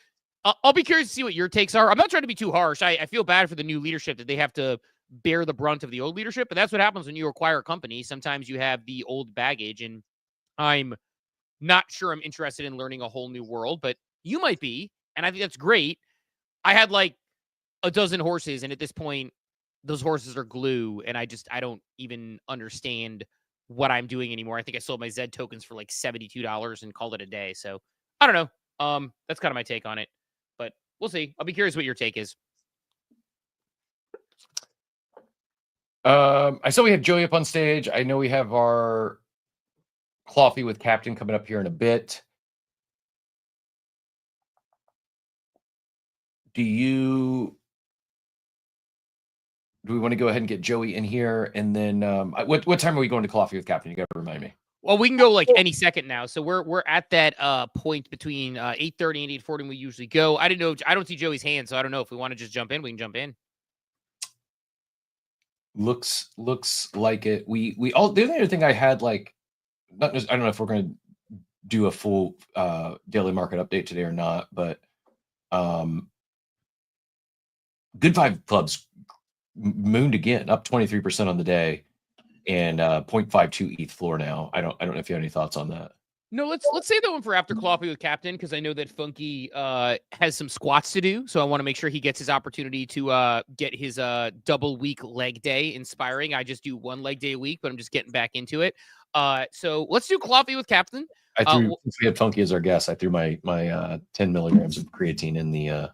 I'll be curious to see what your takes are. I'm not trying to be too harsh. I feel bad for the new leadership that they have to bear the brunt of the old leadership, but that's what happens when you acquire a company. Sometimes you have the old baggage, and I'm not sure I'm interested in learning a whole new world, but you might be, and I think that's great. I had like a dozen horses, and at this point, those horses are glue, and I don't even understand what I'm doing anymore. I think I sold my Zed tokens for like $72 and called it a day. So I don't know. That's kind of my take on it. We'll see. I'll be curious what your take is. I saw we have Joey up on stage. I know we have our coffee with Captain coming up here in a bit. Do we want to go ahead and get Joey in here? And then what time are we going to coffee with Captain? You got to remind me. Well, we can go like any second now. So we're at that point between 8:30 and 8:40 we usually go. I didn't know. I don't see Joey's hand, so I don't know if we want to just jump in. We can jump in. Looks like it. We all, the other thing I had, like, not just, I don't know if we're going to do a full daily market update today or not, but Good Vibe Club's mooned again, up 23% on the day. And 0.52 ETH floor now. I don't know if you have any thoughts on that. No, let's save that one for after coffee with Captain, because I know that Phunky has some squats to do, so I want to make sure he gets his opportunity to get his double week leg day inspiring. I just do 1 leg day a week, but I'm just getting back into it. So let's do coffee with Captain. Since we had Phunky as our guest, I threw my 10 milligrams of creatine in the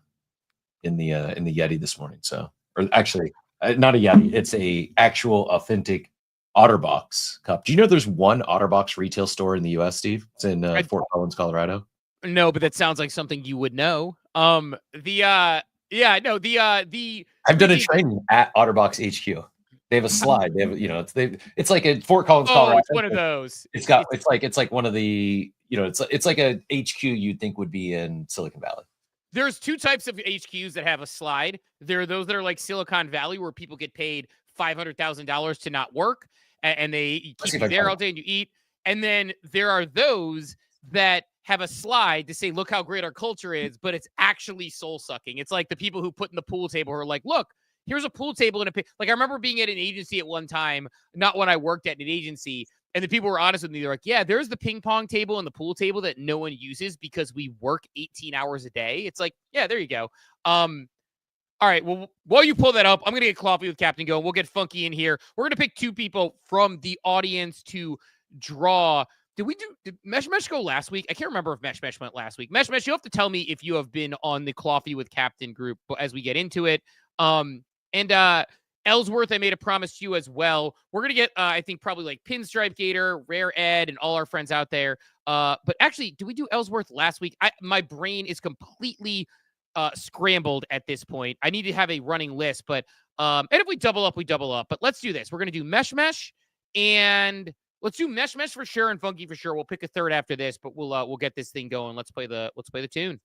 Yeti this morning. So, or actually, not a Yeti. It's a actual authentic OtterBox cup. Do you know there's one OtterBox retail store in the U.S., Steve? It's in Fort Collins, Colorado. No, but that sounds like something you would know. I've done a training at OtterBox HQ. They have a slide. They have, it's like a Fort Collins, Colorado. It's one of those. It's like one of the, it's like a HQ you'd think would be in Silicon Valley. there's two types of HQs that have a slide. There are those that are like Silicon Valley, where people get paid $500,000 to not work, and they keep you there all day and you eat. And then there are those that have a slide to say, look how great our culture is, but it's actually soul sucking. It's like the people who put in the pool table who are like, look, here's a pool table and like, I remember being at an agency at one time, not when I worked at an agency, and the people were honest with me. They're like, yeah, there's the ping pong table and the pool table that no one uses because we work 18 hours a day. It's like, yeah, there you go. All right. Well, while you pull that up, I'm going to get coffee with Captain going. We'll get Phunky in here. We're going to pick two people from the audience to draw. Did Mesh go last week? I can't remember if Mesh went last week. Mesh, you have to tell me if you have been on the Coffee with Captain group as we get into it. And Ellsworth, I made a promise to you as well. We're going to get, I think, probably like Pinstripe Gator, Rare Ed, and all our friends out there. But actually, did we do Ellsworth last week? My brain is completely scrambled at this point. I need to have a running list, but and if we double up, we double up. But let's do this. We're going to do Mesh, and let's do Mesh for sure, and Phunky for sure. We'll pick a third after this, but we'll get this thing going. Let's play the tune.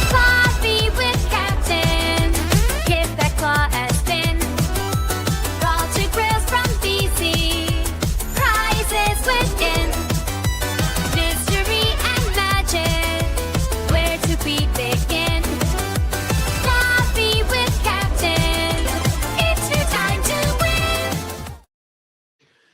Coffee with Captain. Give that claw a spin. Raw to grills from Beezie. Prizes within. Mystery and magic. Where to we begin? Coffee with Captain. It's your time to win.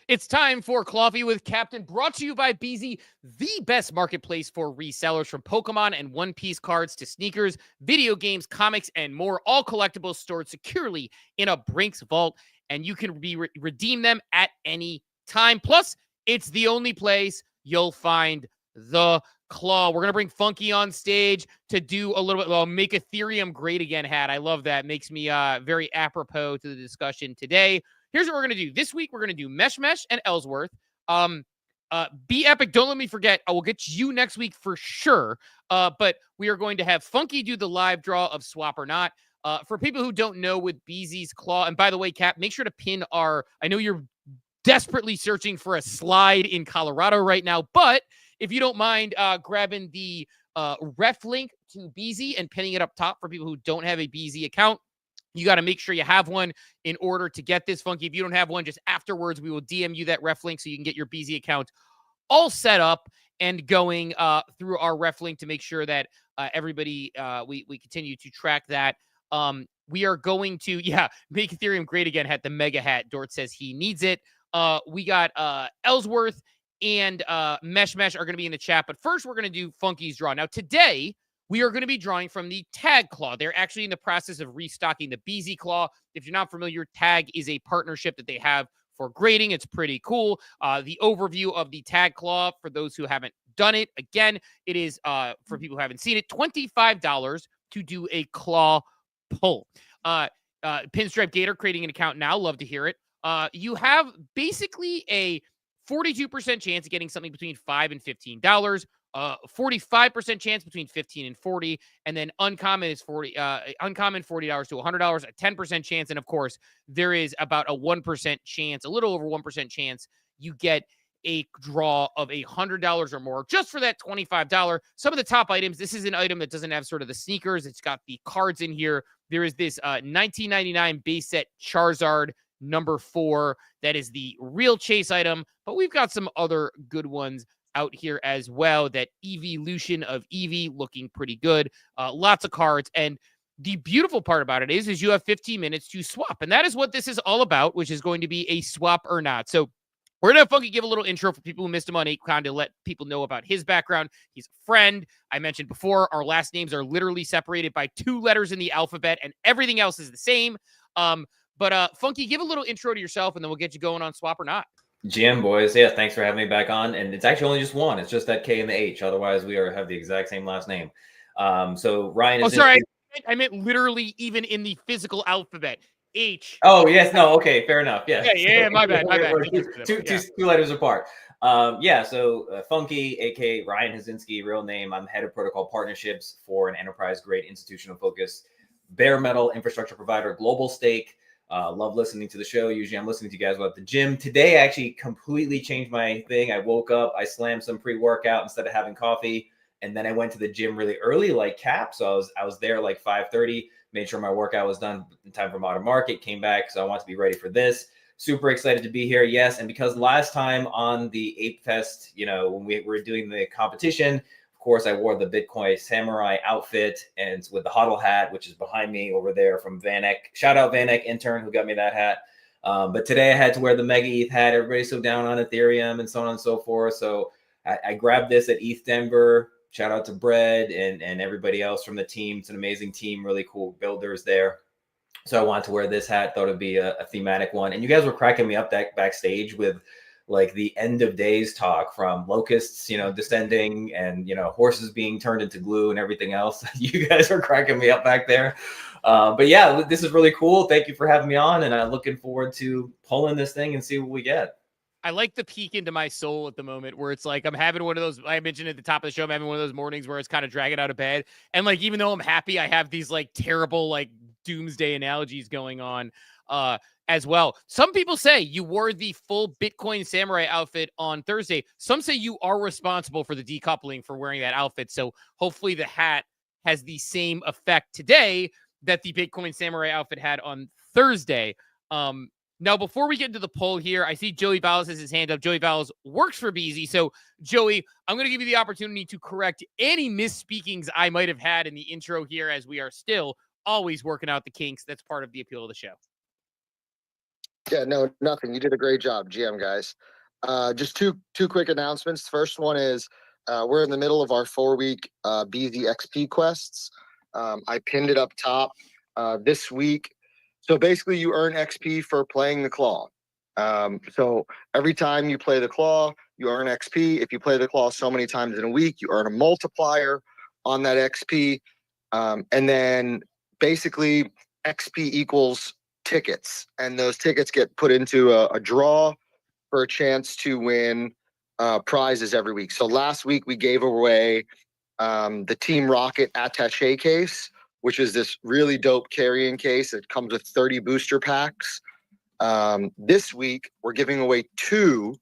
It's time for Coffee with Captain, brought to you by Beezie, the best marketplace for resellers, from Pokemon and One Piece cards to sneakers, video games, comics, and more. All collectibles stored securely in a Brinks vault, and you can redeem them at any time. Plus, it's the only place you'll find the claw. We're going to bring Phunky on stage to do a little bit, make Ethereum great again hat. I love that. Makes me very apropos to the discussion today. Here's what we're going to do. This week, we're going to do Mesh and Ellsworth. Be epic. Don't let me forget. I will get you next week for sure. But we are going to have Phunky do the live draw of Swap or Not. For people who don't know, with Beezie's Claw, and by the way, Cap, make sure to pin I know you're desperately searching for a slide in Colorado right now, but if you don't mind grabbing the ref link to Beezie and pinning it up top for people who don't have a Beezie account. You got to make sure you have one in order to get this, Phunky. If you don't have one, just afterwards, we will DM you that ref link so you can get your Beezie account all set up and going through our ref link to make sure that everybody, we continue to track that. We are going to, make Ethereum great again. Hat the mega hat. Dort says he needs it. We got Ellsworth and Mesh are going to be in the chat. But first, we're going to do Phunky's draw. Now, today, we are going to be drawing from the Tag Claw. They're actually in the process of restocking the Beezie Claw. If you're not familiar, Tag is a partnership that they have for grading. It's pretty cool. The overview of the Tag Claw, for those who haven't done it, again, it is, for people who haven't seen it, $25 to do a claw pull. Pinstripe Gator creating an account now. Love to hear it. You have basically a 42% chance of getting something between $5 and $15. 45% chance between 15 and 40, and then uncommon is uncommon $40 to $100, a 10% chance, and of course there is about a 1% chance, a little over 1% chance you get a draw of $100 or more just for that $25. Some of the top items, this is an item that doesn't have sort of the sneakers, it's got the cards in here. There is this 1999 base set Charizard number 4 that is the real chase item, but we've got some other good ones out here as well. That evolution of Eevee looking pretty good. Lots of cards. And the beautiful part about it is you have 15 minutes to swap. And that is what this is all about, which is going to be a swap or not. So we're going to have Phunky give a little intro for people who missed him on 8con to let people know about his background. He's a friend. I mentioned before, our last names are literally separated by 2 letters in the alphabet and everything else is the same. But Phunky, give a little intro to yourself and then we'll get you going on swap or not. GM boys, yeah, thanks for having me back on. And it's actually only just one. It's just that K and the H. Otherwise, we have the exact same last name. So Ryan is. Oh, sorry, I meant literally even in the physical alphabet. H. Oh yes, no, okay, fair enough. Yeah, yeah, my bad. Two letters apart. So Phunky, aka Ryan Hazinski, real name. I'm head of protocol partnerships for an enterprise-grade institutional focus bare metal infrastructure provider, Global Stake. Love listening to the show. Usually I'm listening to you guys while at the gym. Today, I actually completely changed my thing. I woke up, I slammed some pre-workout instead of having coffee, And then I went to the gym really early, like Cap. So I was there like 5:30, made sure my workout was done in time for Modern Market, came back. So I want to be ready for this. Super excited to be here. Yes. And because last time on the Ape Fest, when we were doing the competition, of course, I wore the Bitcoin Samurai outfit and with the huddle hat, which is behind me over there from Vanek. Shout out Vanek intern who got me that hat. But today I had to wear the Mega ETH hat. Everybody's so down on Ethereum and so on and so forth. So I grabbed this at ETH Denver. Shout out to Bread and everybody else from the team. It's an amazing team, really cool builders there. So I wanted to wear this hat, thought it'd be a thematic one. And you guys were cracking me up backstage with like the end of days talk from locusts, descending and, horses being turned into glue and everything else. You guys are cracking me up back there. But yeah, this is really cool. Thank you for having me on. And I'm looking forward to pulling this thing and see what we get. I like the peek into my soul at the moment where it's like I'm having one of those, I mentioned at the top of the show, I'm having one of those mornings where it's kind of dragging out of bed. And like, even though I'm happy, I have these like terrible, like doomsday analogies going on as well. Some people say you wore the full Bitcoin Samurai outfit on Thursday. Some say you are responsible for the decoupling for wearing that outfit. So hopefully the hat has the same effect today that the Bitcoin Samurai outfit had on Thursday. Now, before we get into the poll here, I see Joey Valles has his hand up. Joey Valles works for Beezie. So, Joey, I'm going to give you the opportunity to correct any misspeakings I might have had in the intro here, as we are still always working out the kinks. That's part of the appeal of the show. Yeah, no, nothing. You did a great job, GM guys. Just two quick announcements. First one is we're in the middle of our 4-week Beezie XP quests. I pinned it up top this week. So basically, you earn XP for playing the claw. So every time you play the claw, you earn XP. If you play the claw so many times in a week, you earn a multiplier on that XP. And then basically, XP equals tickets. And those tickets get put into a draw for a chance to win prizes every week. So last week, we gave away the Team Rocket attaché case, which is this really dope carrying case. It comes with 30 booster packs. This week, we're giving away 2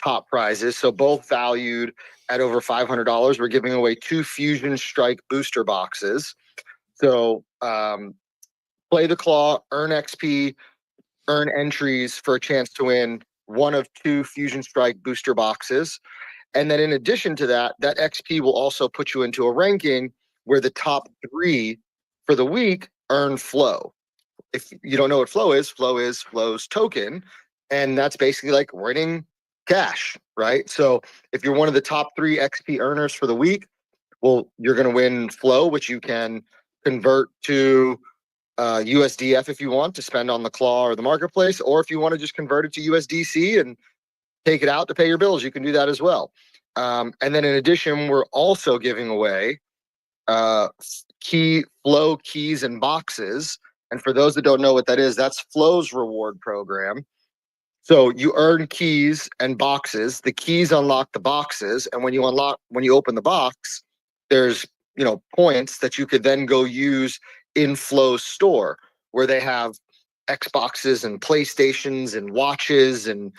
top prizes, so both valued at over $500. We're giving away 2 Fusion Strike booster boxes. So play the claw, earn XP, earn entries for a chance to win one of 2 Fusion Strike booster boxes. And then in addition to that, that XP will also put you into a ranking where the top 3 for the week earn flow. If you don't know what flow is flow's token. And that's basically like winning cash, right? So if you're one of the top 3 XP earners for the week, well, you're going to win flow, which you can convert to USDF if you want to spend on the claw or the marketplace, or if you want to just convert it to USDC and take it out to pay your bills, you can do that as well. And then in addition, we're also giving away flow keys and boxes. And for those that don't know what that is, that's Flow's reward program. So you earn keys and boxes. The keys unlock the boxes, and when you open the box, there's points that you could then go use in Flow's store, where they have Xboxes and PlayStations and watches and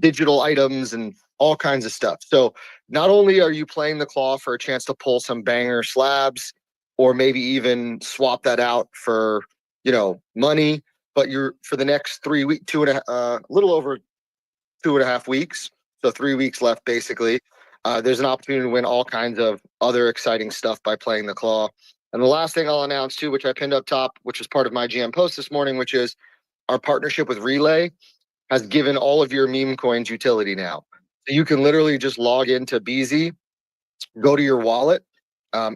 digital items and all kinds of stuff. So not only are you playing the claw for a chance to pull some banger slabs, or maybe even swap that out for money, but you're for the next 3 weeks, little over 2.5 weeks, so 3 weeks left basically. There's an opportunity to win all kinds of other exciting stuff by playing the claw. And the last thing I'll announce too, which I pinned up top, which was part of my GM post this morning, which is our partnership with Relay has given all of your meme coins utility now. So you can literally just log into Beezie, go to your wallet.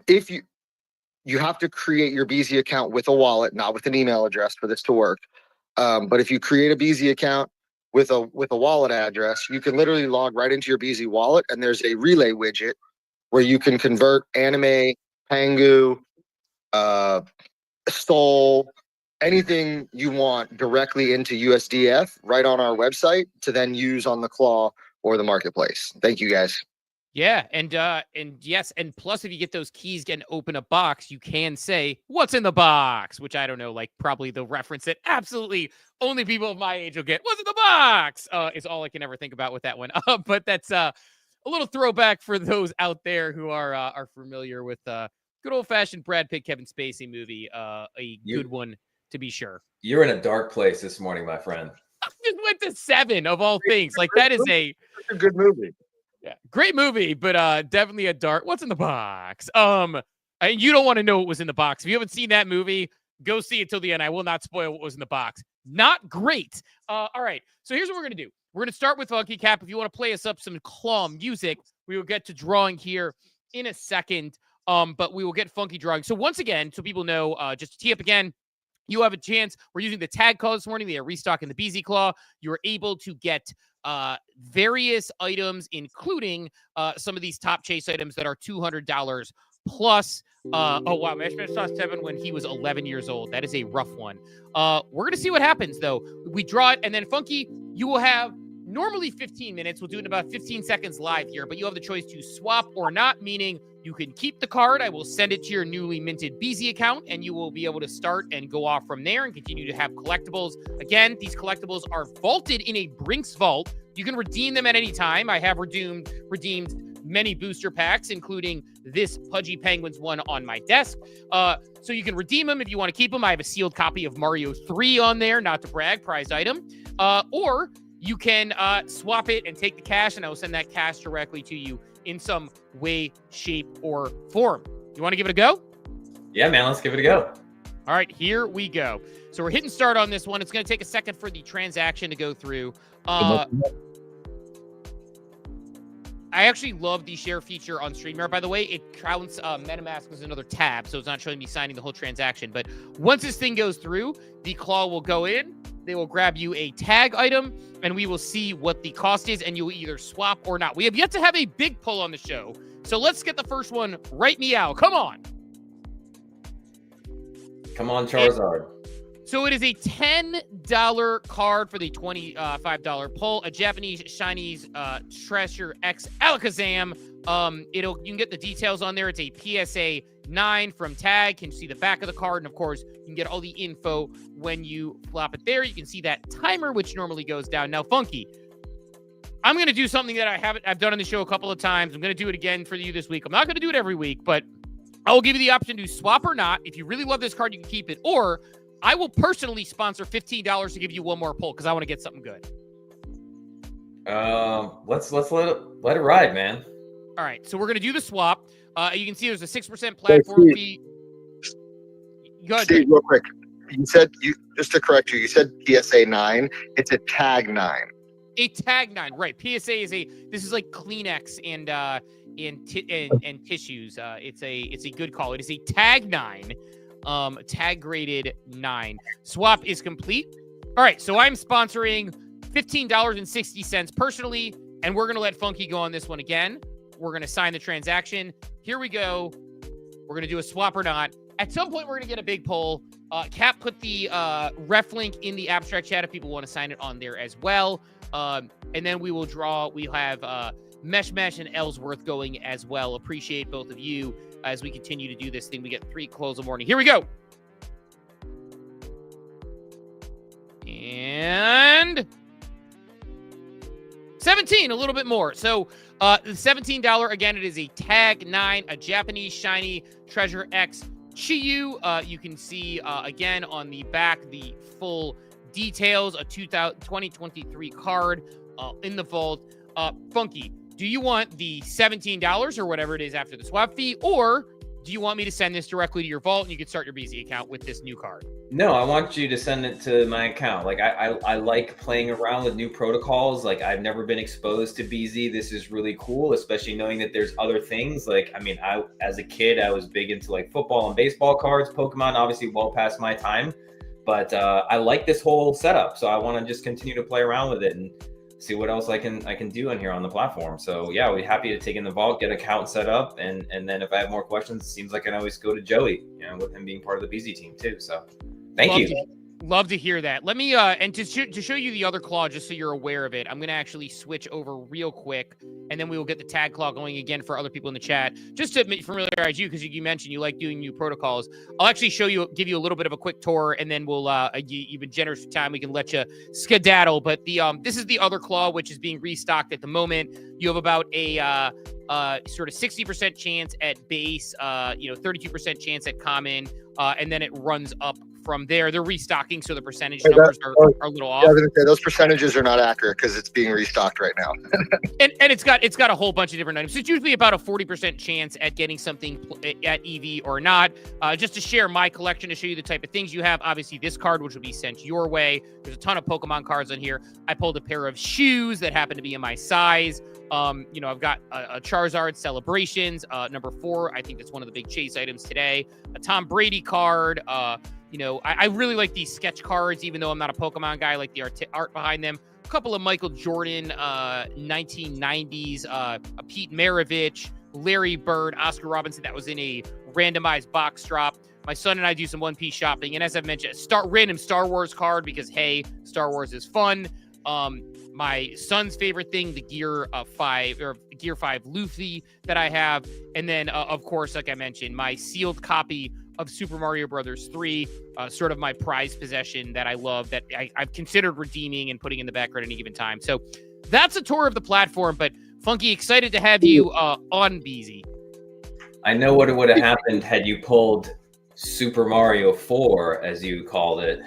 If you have to create your Beezie account with a wallet, not with an email address for this to work. But if you create a Beezie account with a wallet address, you can literally log right into your Beezie wallet, and there's a Relay widget where you can convert Anime, Pangu, Sol, anything you want directly into USDF right on our website to then use on the claw or the marketplace. Thank you guys. Yeah, and yes, and plus if you get those keys and open a box, you can say, "What's in the box?" Which I don't know, like probably the reference that absolutely only people of my age will get. "What's in the box?" Is all I can ever think about with that one. But that's a little throwback for those out there who are familiar with good old-fashioned Brad Pitt, Kevin Spacey movie. Good one, to be sure. You're in a dark place this morning, my friend. I just went to 7 of all things. Like, that is a good movie. Yeah, great movie, but definitely a dark. What's in the box? And you don't want to know what was in the box. If you haven't seen that movie, go see it till the end. I will not spoil what was in the box. Not great. All right, so here's what we're gonna do. We're gonna start with Phunky. Cap. If you want to play us up some claw music, we will get to drawing here in a second. But we will get Phunky drawing. So once again, so people know, just to tee up again, you have a chance. We're using the tag claw this morning. They are restocking the Beezie claw. You're able to get various items, including some of these top chase items that are $200 plus. Oh, wow. Mash saw 7 when he was 11 years old. That is a rough one. We're going to see what happens, though. We draw it, and then Phunky, you will have normally 15 minutes. We'll do it in about 15 seconds live here, but you have the choice to swap or not, meaning you can keep the card. I will send it to your newly minted Beezie account, and you will be able to start and go off from there and continue to have collectibles. Again, these collectibles are vaulted in a Brinks vault. You can redeem them at any time. I have redeemed many booster packs, including this Pudgy Penguins one on my desk. So you can redeem them if you want to keep them. I have a sealed copy of Mario 3 on there, not to brag, prized item. Or you can swap it and take the cash, and I will send that cash directly to you in some way, shape, or form. You want to give it a go? Yeah, man, let's give it a go. All right, here we go. So we're hitting start on this one. It's going to take a second for the transaction to go through. I actually love the share feature on StreamYard, by the way. It counts MetaMask as another tab, so it's not showing me signing the whole transaction. But once this thing goes through, the claw will go in. They will grab you a tag item, and we will see what the cost is, and you will either swap or not. We have yet to have a big pull on the show, so let's get the first one right meow. Come on. Come on, Charizard. So it is a $10 card for the $25 pull. A Japanese Shinies Treasure X Alakazam. You can get the details on there. It's a PSA 9 from Tag. Can see the back of the card, and of course, you can get all the info when you flop it there. You can see that timer, which normally goes down. Now, Phunky, I'm going to do something that I've done on the show a couple of times. I'm going to do it again for you this week. I'm not going to do it every week, but I will give you the option to swap or not. If you really love this card, you can keep it, or I will personally sponsor $15 to give you one more pull because I want to get something good. Let's let it ride, man. All right, so we're gonna do the swap. You can see there's a 6% platform fee. Go ahead, Steve, real quick. Just to correct you, you said PSA 9. It's a tag 9. A tag 9, right? PSA this is like Kleenex and tissues. It's a good call. It is a tag 9. Tag graded 9. Swap is complete. All right, so I'm sponsoring $15.60 personally, and we're gonna let Phunky go on this one again. We're gonna sign the transaction. Here we go. We're gonna do a swap or not. At some point, we're gonna get a big poll. Cap put the ref link in the abstract chat if people want to sign it on there as well. And then we will draw. We'll have Mesh and Ellsworth going as well. Appreciate both of you as we continue to do this thing. We get 3 close of morning. Here we go. And 17, a little bit more. So the $17, again, it is a tag 9, a Japanese Shiny Treasure X Chiyu. You can see, again, on the back, the full details, a 2023 card in the vault. Phunky, do you want the $17 or whatever it is after the swap fee, or do you want me to send this directly to your vault and you can start your Beezie account with this new card? No, I want you to send it to my account. Like I like playing around with new protocols. Like I've never been exposed to Beezie. This is really cool, especially knowing that there's other things. Like, I mean, as a kid, I was big into like football and baseball cards. Pokemon, obviously well past my time, but I like this whole setup. So I want to just continue to play around with it and see what else I can do in here on the platform. So yeah, we're happy to take in the vault, get account set up, and then if I have more questions, it seems like I can always go to Joey, with him being part of the Beezie team too. So thank you. Love to hear that. Let me and to show you the other claw, just so you're aware of it, I'm gonna actually switch over real quick, and then we will get the tag claw going again for other people in the chat, just to familiarize you, because you mentioned you like doing new protocols. I'll actually give you a little bit of a quick tour, and then we'll you've been generous with time, we can let you skedaddle. But the this is the other claw, which is being restocked at the moment. You have about a sort of 60% chance at base, 32% chance at common, and then it runs up from there. They're restocking, so the percentage numbers are a little off. I was gonna say, those percentages are not accurate because it's being restocked right now. and it's got a whole bunch of different items. So it's usually about a 40% chance at getting something at EV or not. Just to share my collection, to show you the type of things you have. Obviously, this card, which will be sent your way. There's a ton of Pokemon cards on here. I pulled a pair of shoes that happen to be in my size. I've got a Charizard Celebrations, number 4. I think that's one of the big chase items today. A Tom Brady card. I really like these sketch cards, even though I'm not a Pokemon guy. I like the art behind them. A couple of Michael Jordan 1990s, a Pete Maravich, Larry Bird, Oscar Robinson. That was in a randomized box drop. My son and I do some One Piece shopping, and as I've mentioned, random Star Wars card because, hey, Star Wars is fun. My son's favorite thing, the Gear 5 Luffy that I have. And then, of course, like I mentioned, my sealed copy of Super Mario Brothers 3, sort of my prized possession that I love, that I've considered redeeming and putting in the background at any given time. So that's a tour of the platform. But Phunky, excited to have you on Beezie. I know what would have happened had you pulled Super Mario 4, as you called it.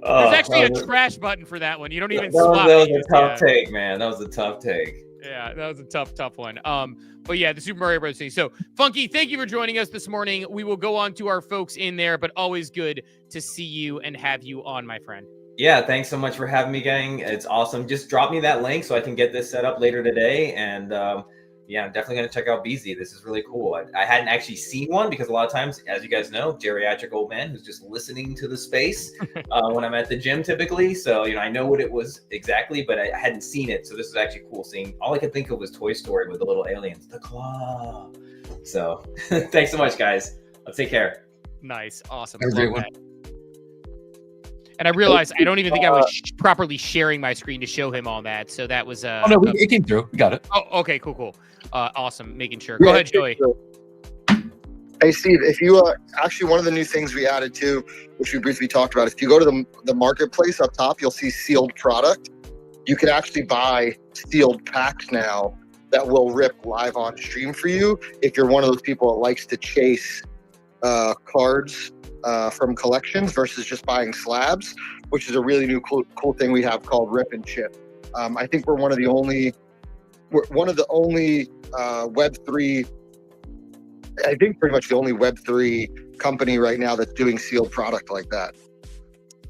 There's actually a trash button for that one. You don't even swap. That was a tough take, man. That was a tough take. Yeah, that was a tough one. But yeah, the Super Mario Bros. Thing. So, Phunky, thank you for joining us this morning. We will go on to our folks in there, but always good to see you and have you on, my friend. Yeah, thanks so much for having me, gang. It's awesome. Just drop me that link so I can get this set up later today. And yeah, I'm definitely going to check out Beezie. This is really cool. I hadn't actually seen one because a lot of times, as you guys know, geriatric old man who's just listening to the space when I'm at the gym typically. So, I know what it was exactly, but I hadn't seen it. So this is actually cool seeing. All I could think of was Toy Story with the little aliens, the claw. So thanks so much, guys. Let's take care. Nice. Awesome. Have a great one. And I realized I don't even think I was properly sharing my screen to show him all that. So that was oh no, it came through. We got it. Oh, okay, cool. Awesome. Making sure. Go ahead, Joey. Hey, Steve, if you actually, one of the new things we added too, which we briefly talked about, if you go to the marketplace up top, you'll see sealed product. You can actually buy sealed packs now that will rip live on stream for you if you're one of those people that likes to chase cards from collections versus just buying slabs, which is a really new cool thing we have called Rip and Chip. I think we're one of the only Web3, I think pretty much the only Web3 company right now that's doing sealed product like that.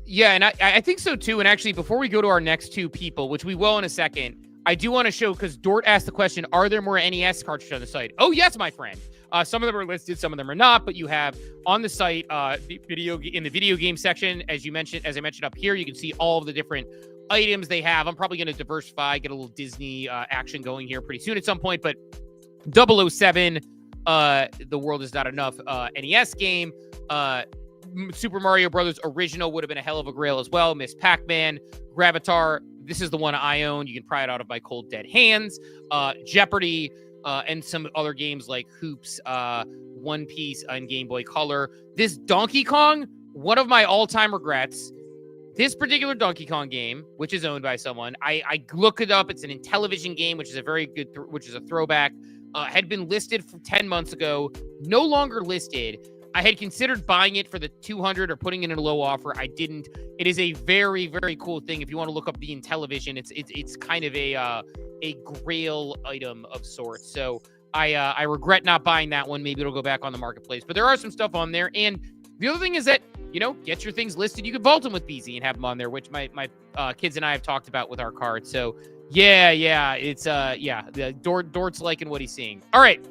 Yeah, and I think so too. And actually, before we go to our next two people, which we will in a second, I do want to show, because Dort asked the question, are there more NES cartridges on the site? Oh, yes, my friend. Some of them are listed, some of them are not, but you have on the site, in the video game section, as I mentioned up here, you can see all of the different items they have. I'm probably going to diversify, get a little Disney action going here pretty soon at some point, but 007, The World Is Not Enough NES game, Super Mario Brothers original would have been a hell of a grail as well. Miss Pac-Man, Gravatar, this is the one I own. You can pry it out of my cold dead hands. Jeopardy, and some other games like Hoops, One Piece, and Game Boy Color. This Donkey Kong, one of my all-time regrets. This particular Donkey Kong game, which is owned by someone, I looked it up. It's an Intellivision game, which is a very good, which is a throwback. Had been listed for 10 months ago, no longer listed. I had considered buying it for the 200 or putting it in a low offer. I didn't. It is a very, very cool thing. If you want to look up the Intellivision, it's kind of a grail item of sorts. So I regret not buying that one. Maybe it'll go back on the marketplace. But there are some stuff on there. And the other thing is that, get your things listed. You can vault them with Beezie and have them on there, which my kids and I have talked about with our cards. So yeah, it's the Dort's liking what he's seeing. All right,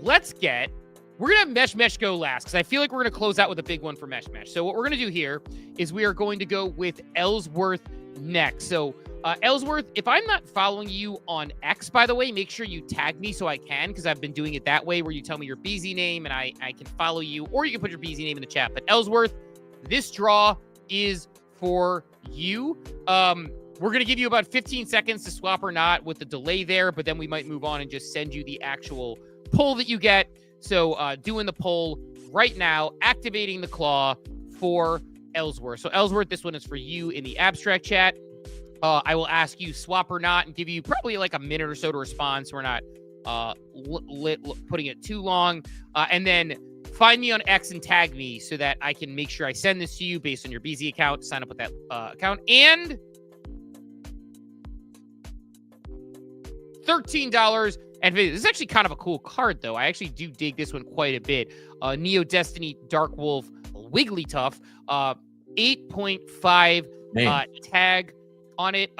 we're going to have Mesh go last because I feel like we're going to close out with a big one for Mesh. So what we're going to do here is we are going to go with Ellsworth next. So Ellsworth, if I'm not following you on X, by the way, make sure you tag me so I can, because I've been doing it that way where you tell me your Beezie name and I can follow you, or you can put your Beezie name in the chat. But Ellsworth, this draw is for you. We're going to give you about 15 seconds to swap or not with the delay there, but then we might move on and just send you the actual pull that you get. So doing the pull right now, activating the claw for Ellsworth. So Ellsworth, this one is for you in the abstract chat. I will ask you swap or not and give you probably like a minute or so to respond, so we're not putting it too long. And then find me on X and tag me so that I can make sure I send this to you based on your Beezie account. Sign up with that account. And $13. And this is actually kind of a cool card, though. I actually do dig this one quite a bit. Neo Destiny Dark Wolf Wigglytuff, 8.5 tag on it.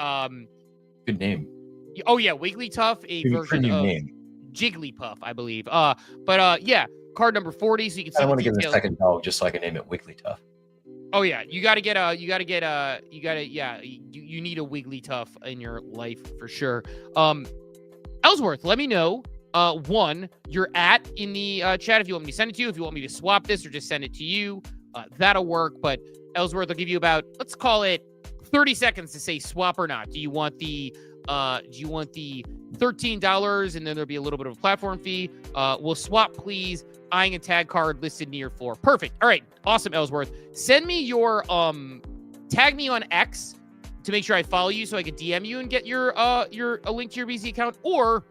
Good name. Oh yeah, Wigglytuff, a version of Jigglypuff, I believe. Yeah, card number 40. So you can see. I want to give it a second dog just so I can name it Wigglytuff. Oh yeah, you need a Wigglytuff in your life for sure. Ellsworth, let me know. One, you're in the chat if you want me to send it to you. If you want me to swap this or just send it to you, that'll work. But Ellsworth will give you about, let's call it 30 seconds to say swap or not. Do you want the $13 and then there'll be a little bit of a platform fee? We'll swap, please. Eyeing a tag card listed near 4. Perfect. All right. Awesome, Ellsworth. Send me your tag me on X to make sure I follow you so I can DM you and get a link to your Beezie account, or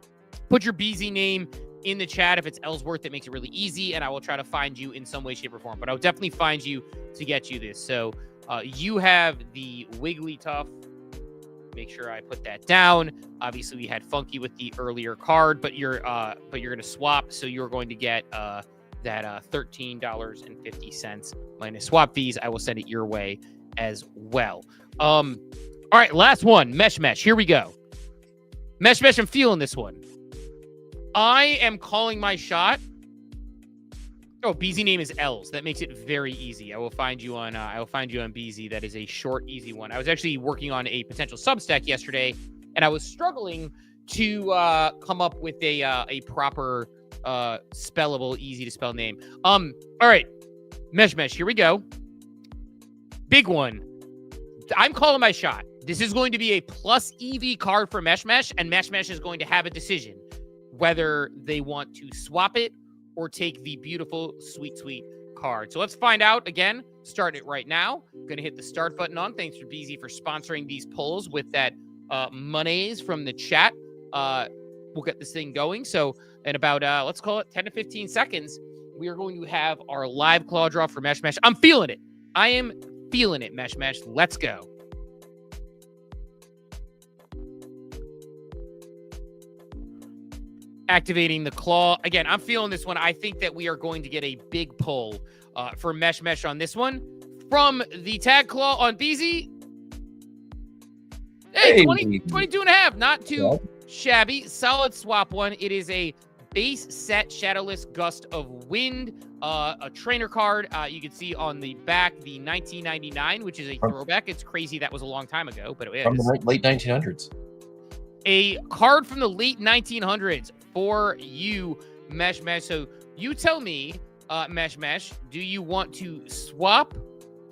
put your Beezie name in the chat if it's Ellsworth. That makes it really easy, and I will try to find you in some way, shape, or form. But I'll definitely find you to get you this. So you have the Wigglytuff. Make sure I put that down. Obviously, we had Phunky with the earlier card, but you're going to swap, so you're going to get that $13.50 minus swap fees. I will send it your way as well. All right, last one, Mesh. Here we go. Mesh, I'm feeling this one. I am calling my shot. Oh, Beezie name is Els. That makes it very easy. I will find you on Beezie. That is a short, easy one. I was actually working on a potential Substack yesterday, and I was struggling to come up with a proper spellable, easy to spell name. All right, Mesh. Here we go. Big one. I'm calling my shot. This is going to be a plus EV card for Mesh, and Mesh is going to have a decision whether they want to swap it or take the beautiful, sweet card. So let's find out. Again, start it right now. Going to hit the start button on. Thanks for Beezie for sponsoring these polls with that monies from the chat. We'll get this thing going. So in about, let's call it 10 to 15 seconds, we are going to have our live claw draw for Mesh. I'm feeling it. I am feeling it, Mesh. Let's go. Activating the claw. Again, I'm feeling this one. I think that we are going to get a big pull for Mesh on this one. From the tag claw on Beezie. Hey, 22 and a half. Not too shabby. Solid swap one. It is a base set Shadowless Gust of Wind, a trainer card. You can see on the back the 1999, which is a throwback. It's crazy that was a long time ago, but it is. From the late 1900s. A card from the late 1900s for you, Mesh. So you tell me, Mesh, do you want to swap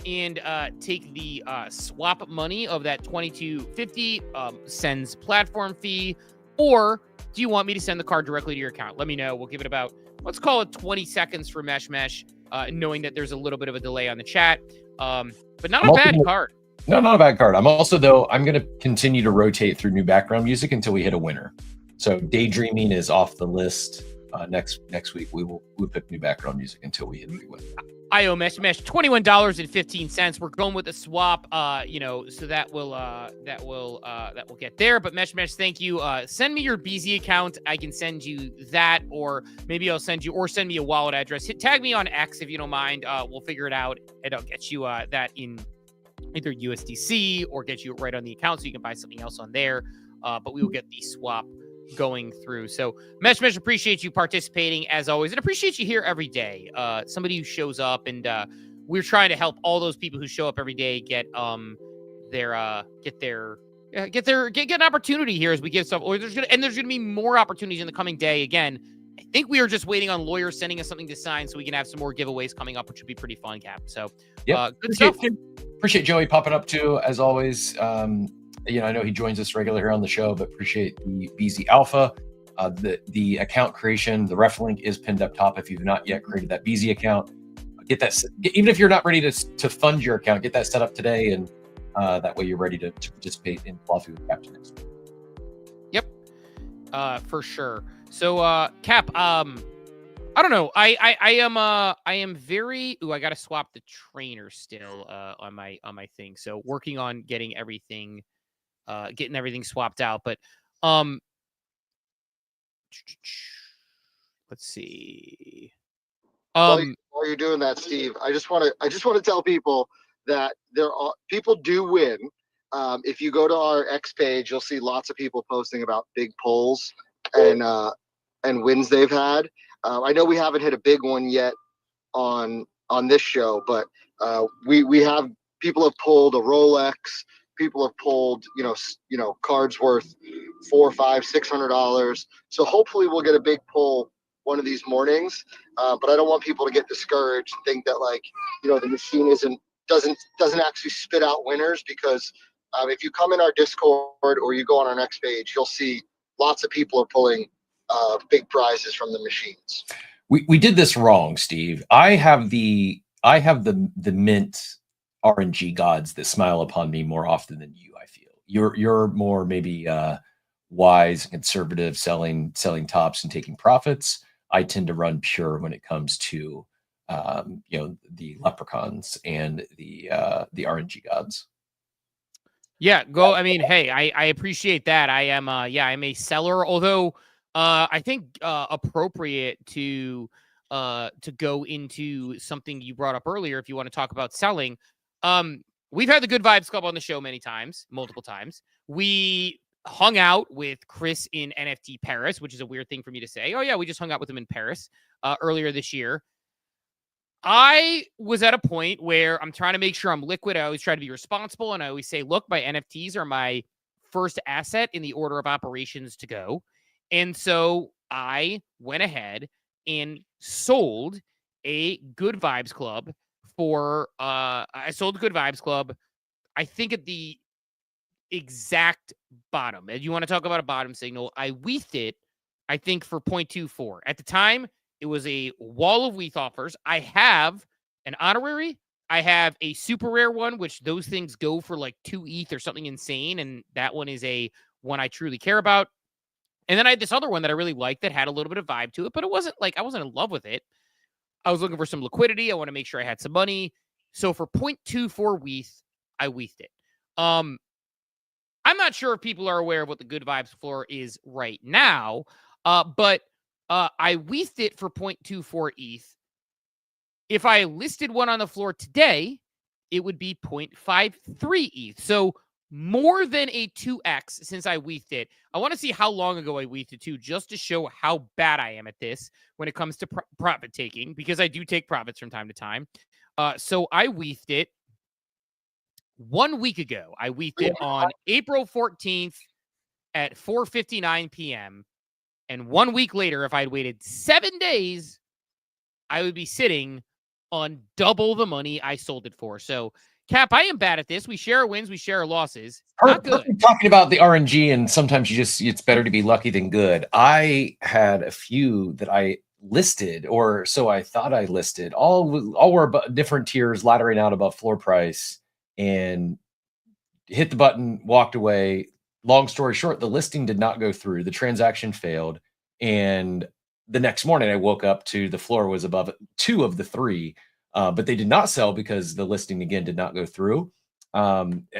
and take the swap money of that $22.50 sends platform fee, or do you want me to send the card directly to your account? Let me know. We'll give it about, let's call it 20 seconds for Mesh, knowing that there's a little bit of a delay on the chat, but not a bad card. No, not a bad card. I'm going to continue to rotate through new background music until we hit a winner. So Daydreaming is off the list. Next week we'll pick new background music until we hit a big winner. IO Mesh, $21.15. We're going with a swap, so that will get there. But Mesh, thank you. Send me your Beezie account. I can send you that, or maybe I'll send me a wallet address. Tag me on X if you don't mind. We'll figure it out, and I'll get you that in either USDC or get you right on the account so you can buy something else on there. But we will get the swap going through. So Mesh, appreciate you participating as always, and appreciate you here every day. Somebody who shows up, and we're trying to help all those people who show up every day get their get an opportunity here as we give stuff. Or there's gonna be more opportunities in the coming day. Again, I think we are just waiting on lawyers sending us something to sign so we can have some more giveaways coming up, which would be pretty fun, Cap. So good stuff. Appreciate Joey popping up too, as always. I know he joins us regularly here on the show, but appreciate the Beezie Alpha. The account creation, the ref link is pinned up top. If you've not yet created that Beezie account, get that. Even if you're not ready to fund your account, get that set up today, and that way you're ready to participate in Fluffy with Captain next week. Yep, for sure. So, Cap, I don't know. I am very. Ooh, I got to swap the trainer still on my thing. So working on getting everything swapped out. But let's see. While you're doing that, Steve, I just want to tell people that people do win. If you go to our X page, you'll see lots of people posting about big polls and wins they've had. I know we haven't hit a big one yet on this show, but we have people have pulled a Rolex. People have pulled cards worth $400, $500, $600. So hopefully we'll get a big pull one of these mornings. But I don't want people to get discouraged and think that the machine doesn't actually spit out winners, because if you come in our Discord or you go on our next page, you'll see lots of people are pulling big prizes from the machines. We did this wrong, Steve. I have the mint RNG gods that smile upon me more often than you. I feel you're more maybe wise and conservative, selling tops and taking profits. I tend to run pure when it comes to the leprechauns and the RNG gods. Yeah, go. I mean, hey, I appreciate that. I am I'm a seller, although I think appropriate to go into something you brought up earlier if you want to talk about selling. We've had the Good Vibes Club on the show multiple times. We hung out with Chris in NFT Paris, which is a weird thing for me to say. Oh yeah, we just hung out with him in Paris earlier this year. I was at a point where I'm trying to make sure I'm liquid. I always try to be responsible, and I always say, look, my NFTs are my first asset in the order of operations to go. And so I went ahead and sold a Good Vibes Club I sold the Good Vibes Club, I think at the exact bottom. And you want to talk about a bottom signal? I WETH'd it, I think, for 0.24. At the time, it was a wall of WETH offers. I have an honorary. I have a super rare one, which those things go for like 2 ETH or something insane. And that one is a one I truly care about. And then I had this other one that I really liked that had a little bit of vibe to it, but it wasn't like I wasn't in love with it. I was looking for some liquidity. I want to make sure I had some money. So for 0.24 WETH, I WETH'd it. I'm not sure if people are aware of what the Good Vibes floor is right now, but I WETH'd it for 0.24 ETH. If I listed one on the floor today, it would be 0.53 ETH. So more than a 2x since I WETH'd it. I want to see how long ago I WETH'd it too, just to show how bad I am at this when it comes to profit taking, because I do take profits from time to time. So I WETH'd it 1 week ago. I WETH'd it on April 14th at 4:59 p.m. And 1 week later, if I'd waited 7 days, I would be sitting on double the money I sold it for. So, Cap, I am bad at this. We share our wins, we share our losses. Not good. Talking about the RNG, and sometimes it's better to be lucky than good. I had a few that I listed, or so I thought I listed. All were different tiers, laddering out above floor price, and hit the button, walked away. Long story short, the listing did not go through. The transaction failed. And the next morning I woke up to the floor was above 2 of the 3, but they did not sell because the listing again did not go through.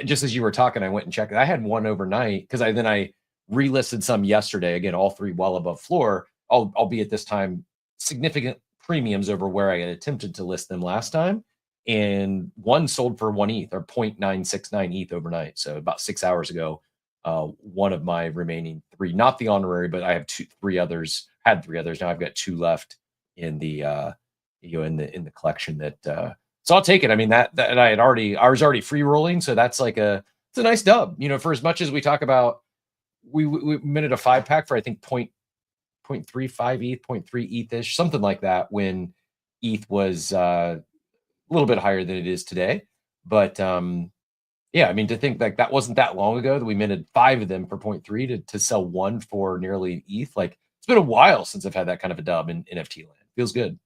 Just as you were talking, I went and checked. I had one overnight because I relisted some yesterday. Again, all 3 well above floor, albeit this time significant premiums over where I had attempted to list them last time. And one sold for 1 ETH or 0.969 ETH overnight. So about 6 hours ago. One of my remaining 3, not the honorary, but I have 3 others. Had 3 others. Now I've got 2 left in the in the collection. That so I'll take it. I mean that I was already free rolling, so that's like a it's a nice dub. You know, for as much as we talk about, we minted a 5-pack for I think 0.35 ETH, 0.3 ETH-ish, something like that, when ETH was a little bit higher than it is today. But yeah, I mean, to think like that wasn't that long ago that we minted 5 of them for 0.3 to sell 1 for nearly ETH. Like, it's been a while since I've had that kind of a dub in NFT land. Feels good.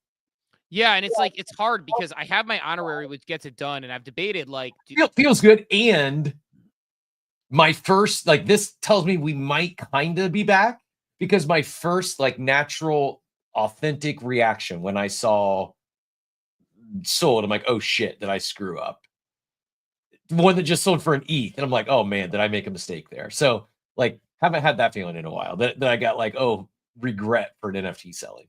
Yeah, and it's like it's hard because I have my honorary, which gets it done, and I've debated like Feels good. And my first, like, this tells me we might kind of be back, because my first like natural authentic reaction when I saw sold, I'm like, oh shit, did I screw up? One that just sold for an ETH, and I'm like, oh man, did I make a mistake there? So like, haven't had that feeling in a while, that I got like, oh, regret for an NFT selling.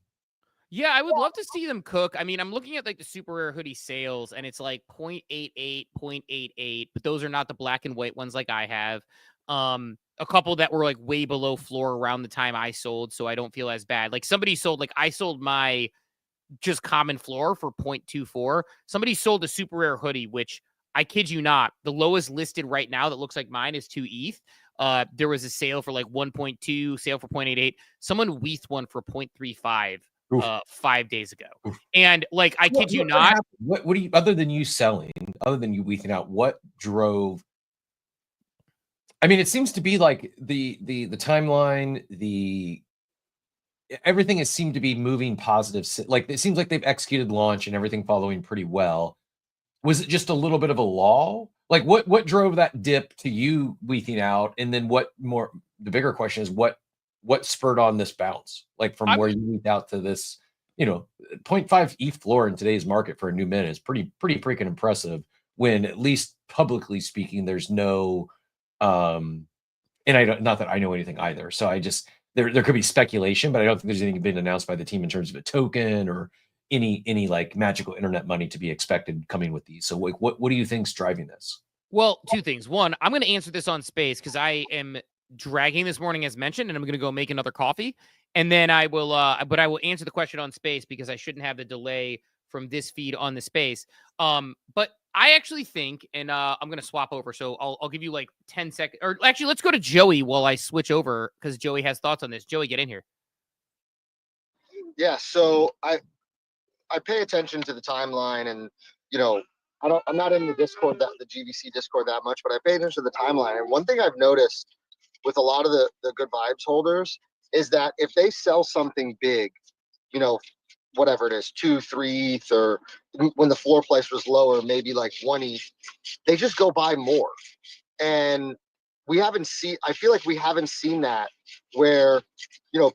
Yeah, I would love to see them cook. I mean, I'm looking at like the super rare hoodie sales, and it's like 0.88, 0.88, but those are not the black and white ones like I have. A couple that were like way below floor around the time I sold, so I don't feel as bad. Like somebody sold, like I sold my just common floor for 0.24. Somebody sold a super rare hoodie, which I kid you not, the lowest listed right now that looks like mine is 2 ETH. There was a sale for like 1.2, sale for 0.88. Someone weethed one for 0.35 5 days ago. Oof. And like, I kid you not. What do you, other than you selling, other than you weething out, what drove? I mean, it seems to be like the timeline, everything has seemed to be moving positive. Like, it seems like they've executed launch and everything following pretty well. Was it just a little bit of a lull? Like, what drove that dip to you weething out? And then the bigger question is what spurred on this bounce? Like, from where you weethed out to this, 0.5 ETH floor in today's market for a new mint is pretty freaking impressive, when at least publicly speaking, there's no, and not that I know anything either. So I just, there could be speculation, but I don't think there's anything been announced by the team in terms of a token or any like magical internet money to be expected coming with these. So like, what do you think's driving this? Well, 2 things. One, I'm going to answer this on Space because I am dragging this morning as mentioned, and I'm going to go make another coffee, and then I will but I will answer the question on Space because I shouldn't have the delay from this feed on the Space. But I actually think, and I'm going to swap over, so I'll give you like 10 seconds, or actually let's go to Joey while I switch over, because Joey has thoughts on this. Joey, get in here. Yeah, so I pay attention to the timeline, and I'm not in the Discord, the GVC Discord, that much, but I pay attention to the timeline. And one thing I've noticed with a lot of the good vibes holders is that if they sell something big, whatever it is, 2, 3 ETH, or when the floor price was lower, maybe like 1 ETH, they just go buy more. And I feel like we haven't seen that, where,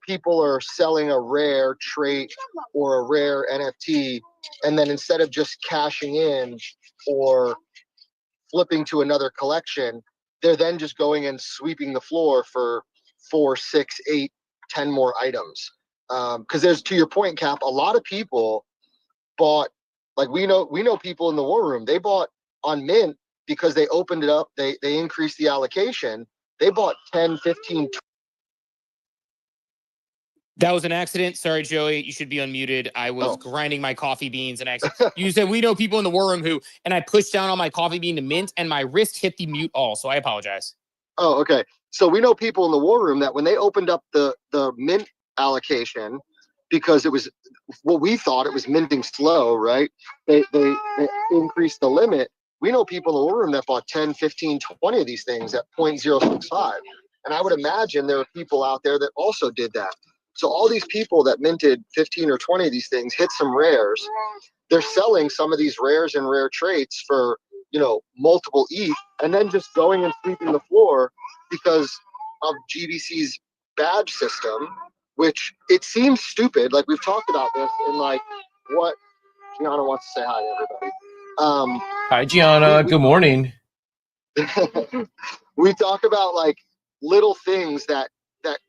people are selling a rare trait or a rare NFT, and then instead of just cashing in or flipping to another collection, they're then just going and sweeping the floor for 4, 6, 8, 10 more items. Because there's, to your point, Cap, a lot of people bought, like we know people in the war room, they bought on Mint because they opened it up, they increased the allocation, they bought 10, 15, 20. That was an accident. Sorry, Joey. You should be unmuted. I was grinding my coffee beans, and you said we know people in the war room who, and I pushed down on my coffee bean to mint, and my wrist hit the mute all. So I apologize. Oh, okay. So we know people in the war room that when they opened up the mint allocation, because it was what we thought it was minting slow, right? They increased the limit. We know people in the war room that bought 10, 15, 20 of these things at 0.065. And I would imagine there are people out there that also did that. So all these people that minted 15 or 20 of these things, hit some rares, they're selling some of these rares and rare traits for, multiple ETH, and then just going and sweeping the floor because of GVC's badge system, which it seems stupid. Like, we've talked about this in like what Gianna wants to say hi to everybody. Hi, Gianna. Good morning. We talk about like little things that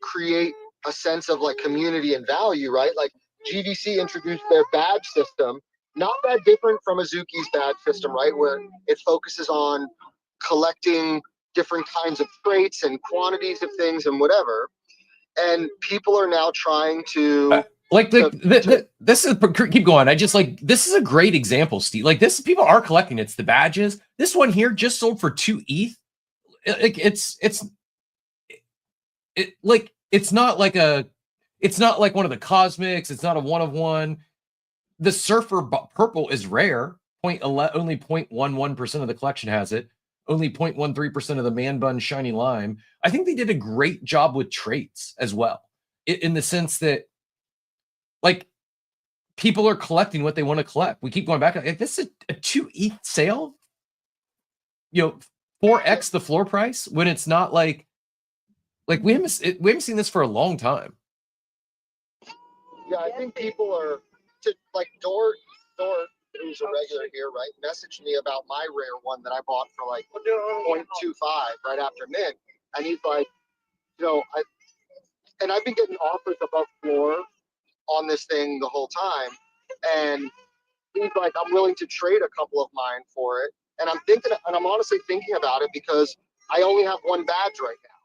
create a sense of like community and value, right? Like, GVC introduced their badge system, not that different from Azuki's badge system, right? Where it focuses on collecting different kinds of traits and quantities of things and whatever. And people are now trying to this is, keep going. This is a great example, Steve. Like, this, people are collecting. It's the badges. This one here just sold for 2 ETH it's not like one of the cosmics. It's not a one of one. The Surfer Purple is rare. Only 0.11% of the collection has it. Only 0.13% of the Man Bun Shiny Lime. I think they did a great job with traits as well, in the sense that, like, people are collecting what they want to collect. We keep going back. Like, this is a 2 ETH sale. 4x the floor price when it's not like we haven't seen this for a long time. Yeah, I think people are Dort, who's a regular here, right? Messaged me about my rare one that I bought for like 0.25 right after mint, and he's like, I've been getting offers above floor on this thing the whole time, and he's like, I'm willing to trade a couple of mine for it, and I'm honestly thinking about it because I only have one badge right now.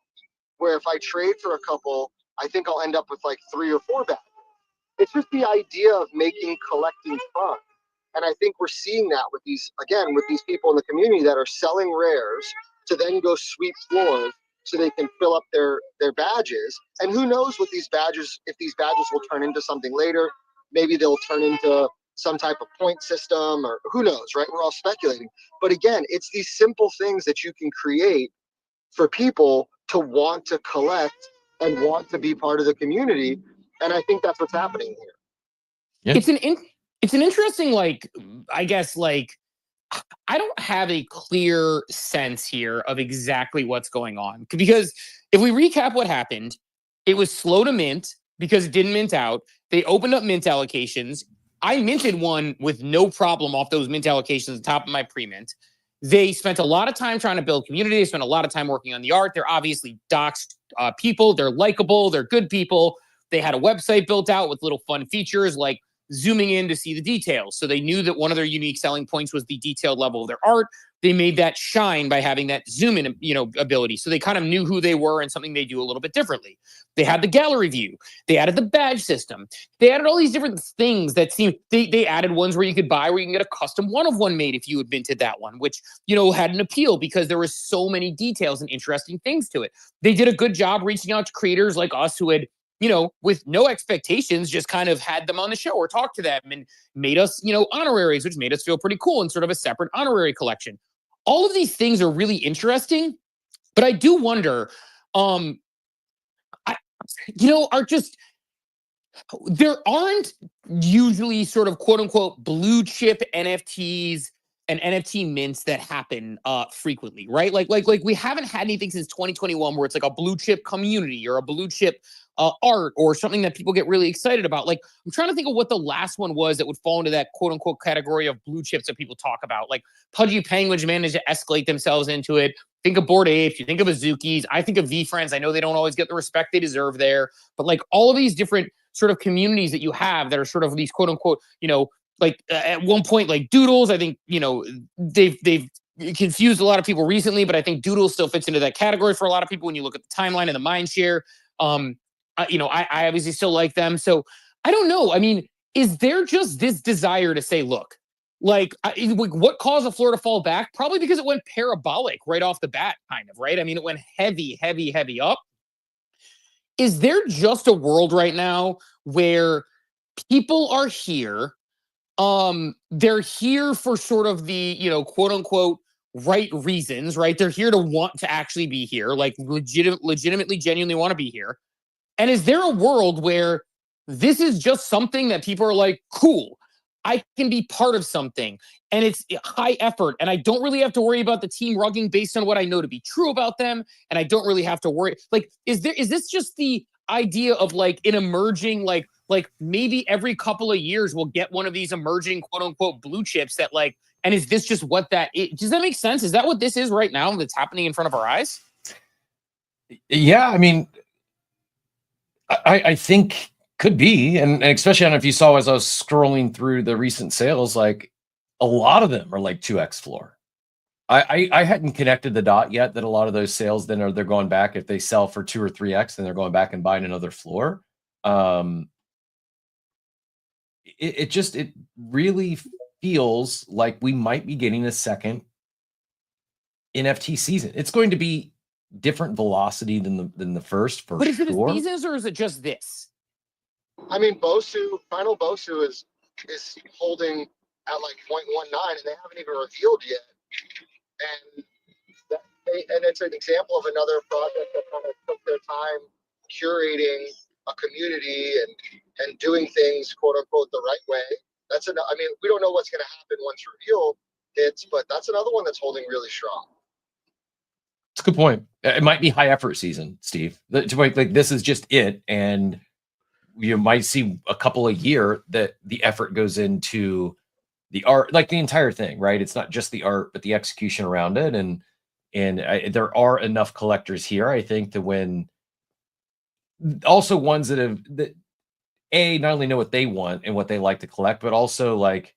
Where if I trade for a couple, I think I'll end up with like 3 or 4 badges. It's just the idea of making collecting fun. And I think we're seeing that with these people in the community that are selling rares to then go sweep floors so they can fill up their badges. And who knows if these badges will turn into something later. Maybe they'll turn into some type of point system, or who knows, right? We're all speculating. But again, it's these simple things that you can create for people to want to collect and want to be part of the community. And I think that's what's happening here. Yeah. It's an interesting, like, I guess, like, I don't have a clear sense here of exactly what's going on. Because if we recap what happened, it was slow to mint because it didn't mint out. They opened up mint allocations. I minted one with no problem off those mint allocations at the top of my pre-mint. They spent a lot of time trying to build community. They spent a lot of time working on the art. They're obviously doxed people. They're likable. They're good people. They had a website built out with little fun features like zooming in to see the details. So they knew that one of their unique selling points was the detailed level of their art. They made that shine by having that zoom in, ability. So they kind of knew who they were and something they do a little bit differently. They had the gallery view. They added the badge system. They added all these different things that seemed, they added ones where you could buy, where you can get a custom one of one made if you had minted that one, which, had an appeal because there were so many details and interesting things to it. They did a good job reaching out to creators like us who had, with no expectations, just kind of had them on the show or talked to them and made us, honoraries, which made us feel pretty cool and sort of a separate honorary collection. All of these things are really interesting, but I do wonder, there aren't usually sort of quote unquote blue chip NFTs and NFT mints that happen frequently, right? Like we haven't had anything since 2021 where it's like a blue chip community or a blue chip art or something that people get really excited about. Like, I'm trying to think of what the last one was that would fall into that quote unquote category of blue chips that people talk about. Like Pudgy Penguins managed to escalate themselves into it. Think of Bored Apes, you think of Azukis, I think of V-Friends. I know they don't always get the respect they deserve there, but like all of these different sort of communities that you have that are sort of these quote unquote, at one point, like Doodles, I think, they've confused a lot of people recently, but I think Doodles still fits into that category for a lot of people when you look at the timeline and the mind share. I obviously still like them. So I don't know. I mean, is there just this desire to say, look, what caused the floor to fall back? Probably because it went parabolic right off the bat, kind of, right? I mean, it went heavy up. Is there just a world right now where people are here? They're here for sort of the, quote unquote, right reasons, right? They're here to want to actually be here, like legitimately, genuinely want to be here. And is there a world where this is just something that people are like, cool, I can be part of something, and it's high effort, and I don't really have to worry about the team rugging based on what I know to be true about them, and I don't really have to worry. Like, is this just the idea of like an emerging, like maybe every couple of years we'll get one of these emerging quote unquote blue chips that like, and is this just what that is? Does that make sense? Is that what this is right now that's happening in front of our eyes? Yeah, I mean, I think could be, and especially I don't know if you saw as I was scrolling through the recent sales, like a lot of them are like 2x floor. I hadn't connected the dot yet that a lot of those sales then they're going back if they sell for 2 or 3x, then they're going back and buying another floor. It really feels like we might be getting a second NFT season. It's going to be different velocity than the first, for But is it sure. a seasons or is it just this? I mean, final Bosu is holding at like 0.19, and they haven't even revealed yet. And and it's an example of another project that kind of took their time curating a community and doing things quote unquote the right way. I mean, we don't know what's going to happen once reveal hits, but that's another one that's holding really strong. It's a good point. It might be high effort season, Steve. Like this is just it, and you might see a couple a year that the effort goes into the art, like the entire thing, right? It's not just the art, but the execution around it, and there are enough collectors here, I think, to win. Also, ones that not only know what they want and what they like to collect, but also like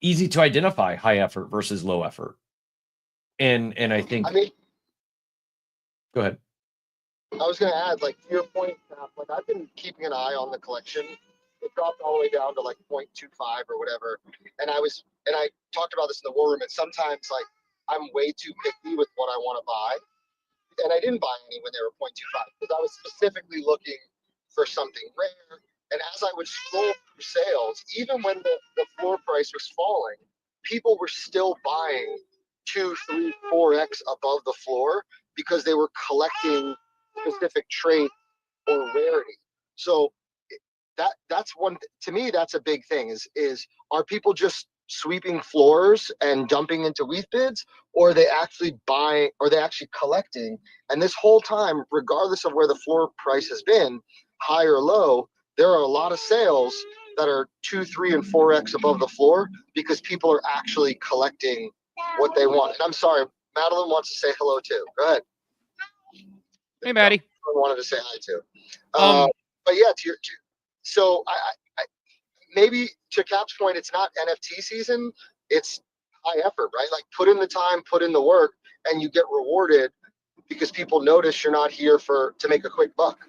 easy to identify high effort versus low effort. And I think, I mean, go ahead. I was going to add, like, to your point, like, I've been keeping an eye on the collection. It dropped all the way down to like 0.25 or whatever. And I talked about this in the war room. And sometimes, like, I'm way too picky with what I want to buy. And I didn't buy any when they were 0.25 because I was specifically looking for something rare. And as I would scroll through sales, even when the floor price was falling, people were still buying 2, 3, 4x above the floor because they were collecting specific traits or rarity. So that's one, to me, that's a big thing is are people just sweeping floors and dumping into WETH bids, or are they actually buying, or are they actually collecting? And this whole time, regardless of where the floor price has been, high or low, there are a lot of sales that are 2, 3, and 4x above the floor because people are actually collecting what they want. And I'm sorry, Madeline wants to say hello too. Go ahead. Hey, Maddie. I wanted to say hi too. But yeah, so I maybe to Cap's point, it's not NFT season. It's high effort, right? Like put in the time, put in the work, and you get rewarded because people notice you're not here to make a quick buck.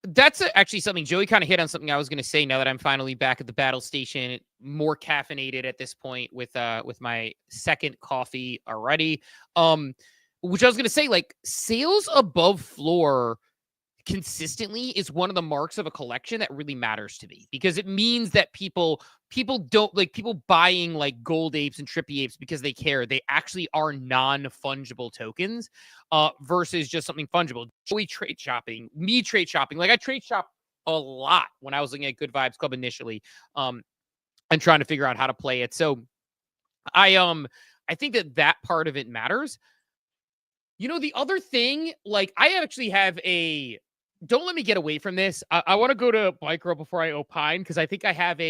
That's actually something Joey kind of hit on, something I was going to say now that I'm finally back at the battle station, more caffeinated at this point with my second coffee already. Which I was going to say, like, sales above floor consistently is one of the marks of a collection that really matters to me, because it means that people don't like people buying like gold apes and trippy apes because they care. They actually are non-fungible tokens versus just something fungible. Joey trade shopping, me trade shopping. Like I trade shop a lot when I was looking at Good Vibes Club initially and trying to figure out how to play it. So I think that part of it matters. You know, the other thing, like I actually have don't let me get away from this. I want to go to Micro before I opine, because I think I have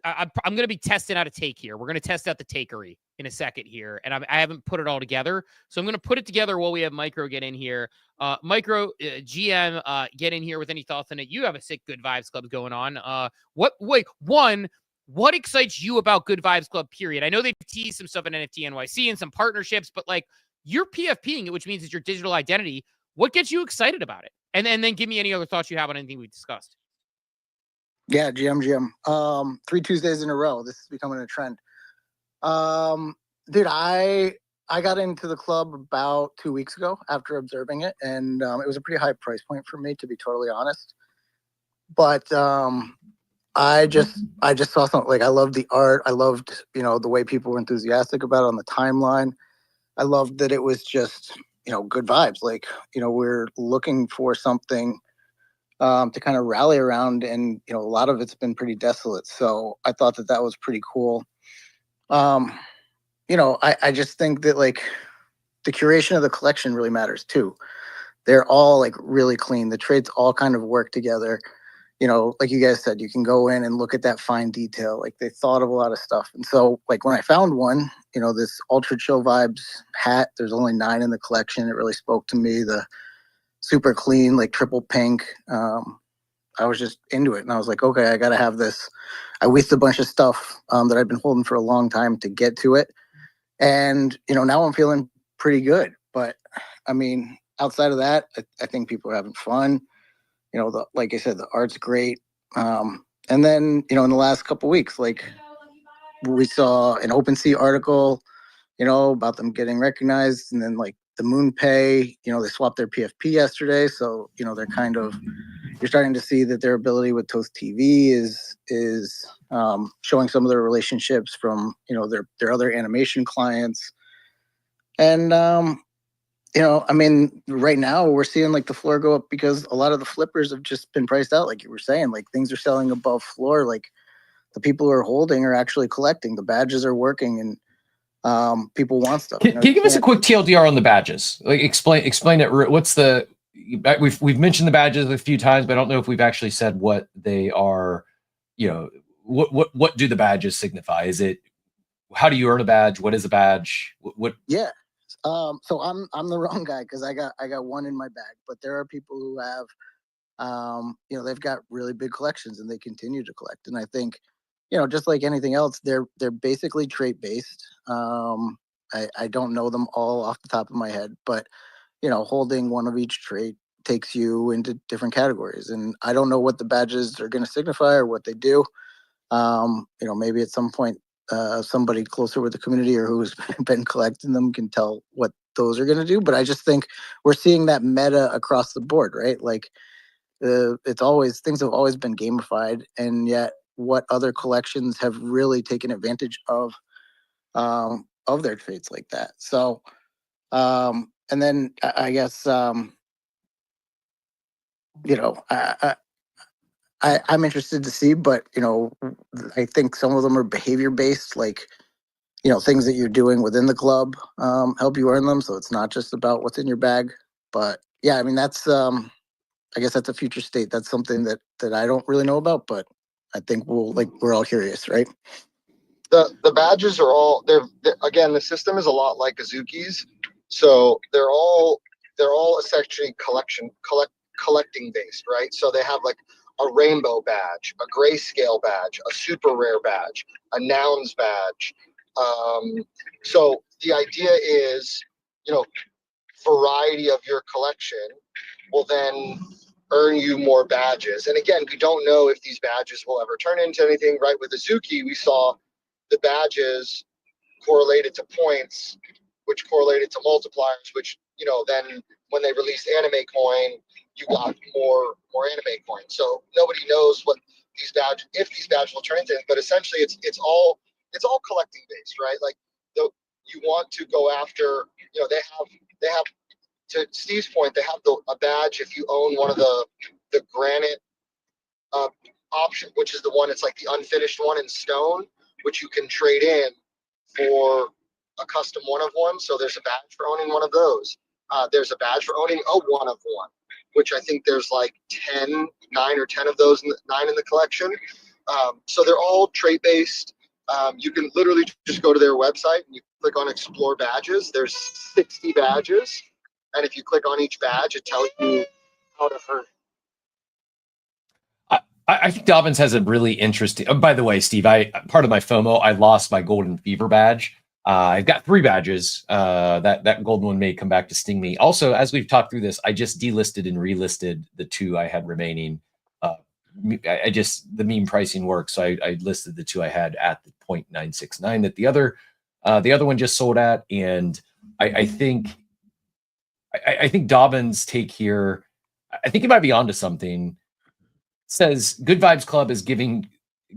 I'm going to be testing out a take here. We're going to test out the takery in a second here, and I haven't put it all together. So I'm going to put it together while we have Micro get in here. Micro, GM, get in here with any thoughts on it. You have a sick Good Vibes Club going on. What excites you about Good Vibes Club, period? I know they've teased some stuff in NFT NYC and some partnerships, but like you're PFPing it, which means it's your digital identity. What gets you excited about it? And then give me any other thoughts you have on anything we discussed. Yeah, GM. 3 Tuesdays in a row. This is becoming a trend. Dude, I got into the club about 2 weeks ago after observing it, and it was a pretty high price point for me, to be totally honest. But I just saw something, like I loved the art. I loved, the way people were enthusiastic about it on the timeline. I loved that it was just, good vibes. Like, we're looking for something to kind of rally around, and a lot of it's been pretty desolate. So I thought that was pretty cool. I just think that like the curation of the collection really matters too. They're all like really clean. The trades all kind of work together. Like you guys said, you can go in and look at that fine detail. Like they thought of a lot of stuff. And so like when I found one, this Ultra Chill Vibes hat, there's only 9 in the collection. It really spoke to me. The super clean, like triple pink. I was just into it, and I was like, okay, I got to have this. I wasted a bunch of stuff that I've been holding for a long time to get to it. And, now I'm feeling pretty good. But I mean, outside of that, I think people are having fun. Like I said, the art's great. And then, in the last couple of weeks, like we saw an OpenSea article, about them getting recognized, and then like the MoonPay, they swapped their PFP yesterday, so they're kind of, you're starting to see that their ability with Toast TV is showing some of their relationships from their other animation clients, and I mean, right now we're seeing like the floor go up because a lot of the flippers have just been priced out, like you were saying, like things are selling above floor, like the people who are holding are actually collecting, the badges are working, and people want stuff. Can you give us a quick TLDR on the badges? Like explain it. What's the, we've mentioned the badges a few times, but I don't know if we've actually said what they are. What do the badges signify? Is it, how do you earn a badge? What is a badge? What? Yeah. So I'm the wrong guy because I got one in my bag, but there are people who have, they've got really big collections and they continue to collect. And I think, just like anything else, they're basically trait based. I don't know them all off the top of my head, but holding one of each trait takes you into different categories. And I don't know what the badges are going to signify or what they do. Maybe at some point, somebody closer with the community or who's been collecting them can tell what those are going to do. But I just think we're seeing that meta across the board, right? Like things have always been gamified, and yet what other collections have really taken advantage of their traits like that. So, and then I guess, I'm interested to see, but I think some of them are behavior based, like things that you're doing within the club help you earn them. So it's not just about what's in your bag. But yeah, I mean that's I guess that's a future state. That's something that I don't really know about, but I think we're all curious, right? The badges are all again, the system is a lot like Azuki's, so they're all essentially collecting based, right? So they have like a rainbow badge, a grayscale badge, a super rare badge, a nouns badge. So the idea is, variety of your collection will then earn you more badges. And again, we don't know if these badges will ever turn into anything, right? With Azuki, we saw the badges correlated to points, which correlated to multipliers, which, then when they released Anime Coin, you got more Anime Coin. So nobody knows what if these badges will turn into, but essentially it's all collecting based, right? Like you want to go after, they have to Steve's point, they have a badge if you own one of the granite option, which is the one, it's like the unfinished one in stone, which you can trade in for a custom one of one. So there's a badge for owning one of those. There's a badge for owning a one of one, which I think there's like 9 or 10 of those, 9 in the collection. So they're all trait based. You can literally just go to their website and you click on explore badges. There's 60 badges. And if you click on each badge, it tells you how to earn it. I think Dobbins has a really interesting. Oh, by the way, Steve, part of my FOMO, I lost my Golden Fever badge. I've got 3 badges. That golden one may come back to sting me. Also, as we've talked through this, I just delisted and relisted the 2 I had remaining. The meme pricing works, so I listed the 2 I had at the 0.969 that the other one just sold at, and I think Dobbins' take here, I think he might be onto something. Says Good Vibes Club is giving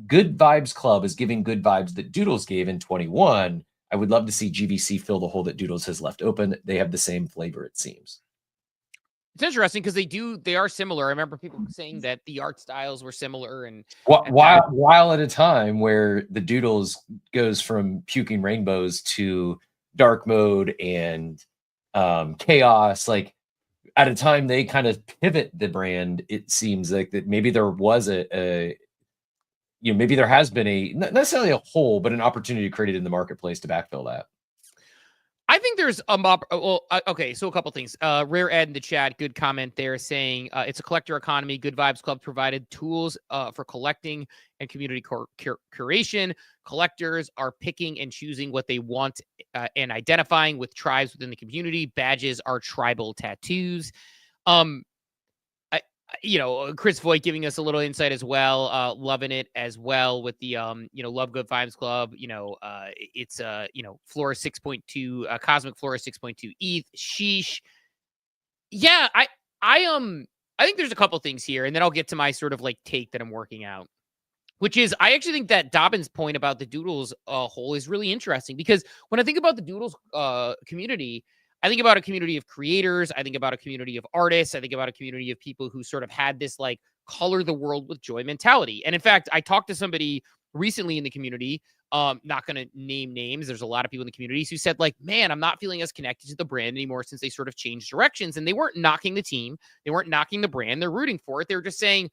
good vibes that Doodles gave in 21. I would love to see GVC fill the hole that Doodles has left open. They have the same flavor, it seems. It's interesting because they are similar. I remember people saying that the art styles were similar, and while at a time where the Doodles goes from puking rainbows to dark mode and chaos, like at a time they kind of pivot the brand. It seems like that maybe there was maybe there has been not necessarily a hole, but an opportunity created in the marketplace to backfill that. I think there's okay, so a couple things. Rare Ed in the chat, good comment there, saying it's a collector economy. Good Vibes Club provided tools for collecting and community curation. Collectors are picking and choosing what they want and identifying with tribes within the community. Badges are tribal tattoos. Chris Voigt giving us a little insight as well. Loving it as well with the, Love Good Vibes Club. It's, Flora 6.2, Cosmic Flora 6.2 ETH. Sheesh. Yeah, I think there's a couple things here, and then I'll get to my sort of like take that I'm working out, which is I actually think that Dobbins' point about the Doodles whole is really interesting, because when I think about the Doodles community, I think about a community of creators. I think about a community of artists. I think about a community of people who sort of had this like color the world with joy mentality. And in fact, I talked to somebody recently in the community, not going to name names. There's a lot of people in the communities who said like, man, I'm not feeling as connected to the brand anymore since they sort of changed directions. And they weren't knocking the team. They weren't knocking the brand. They're rooting for it. They were just saying,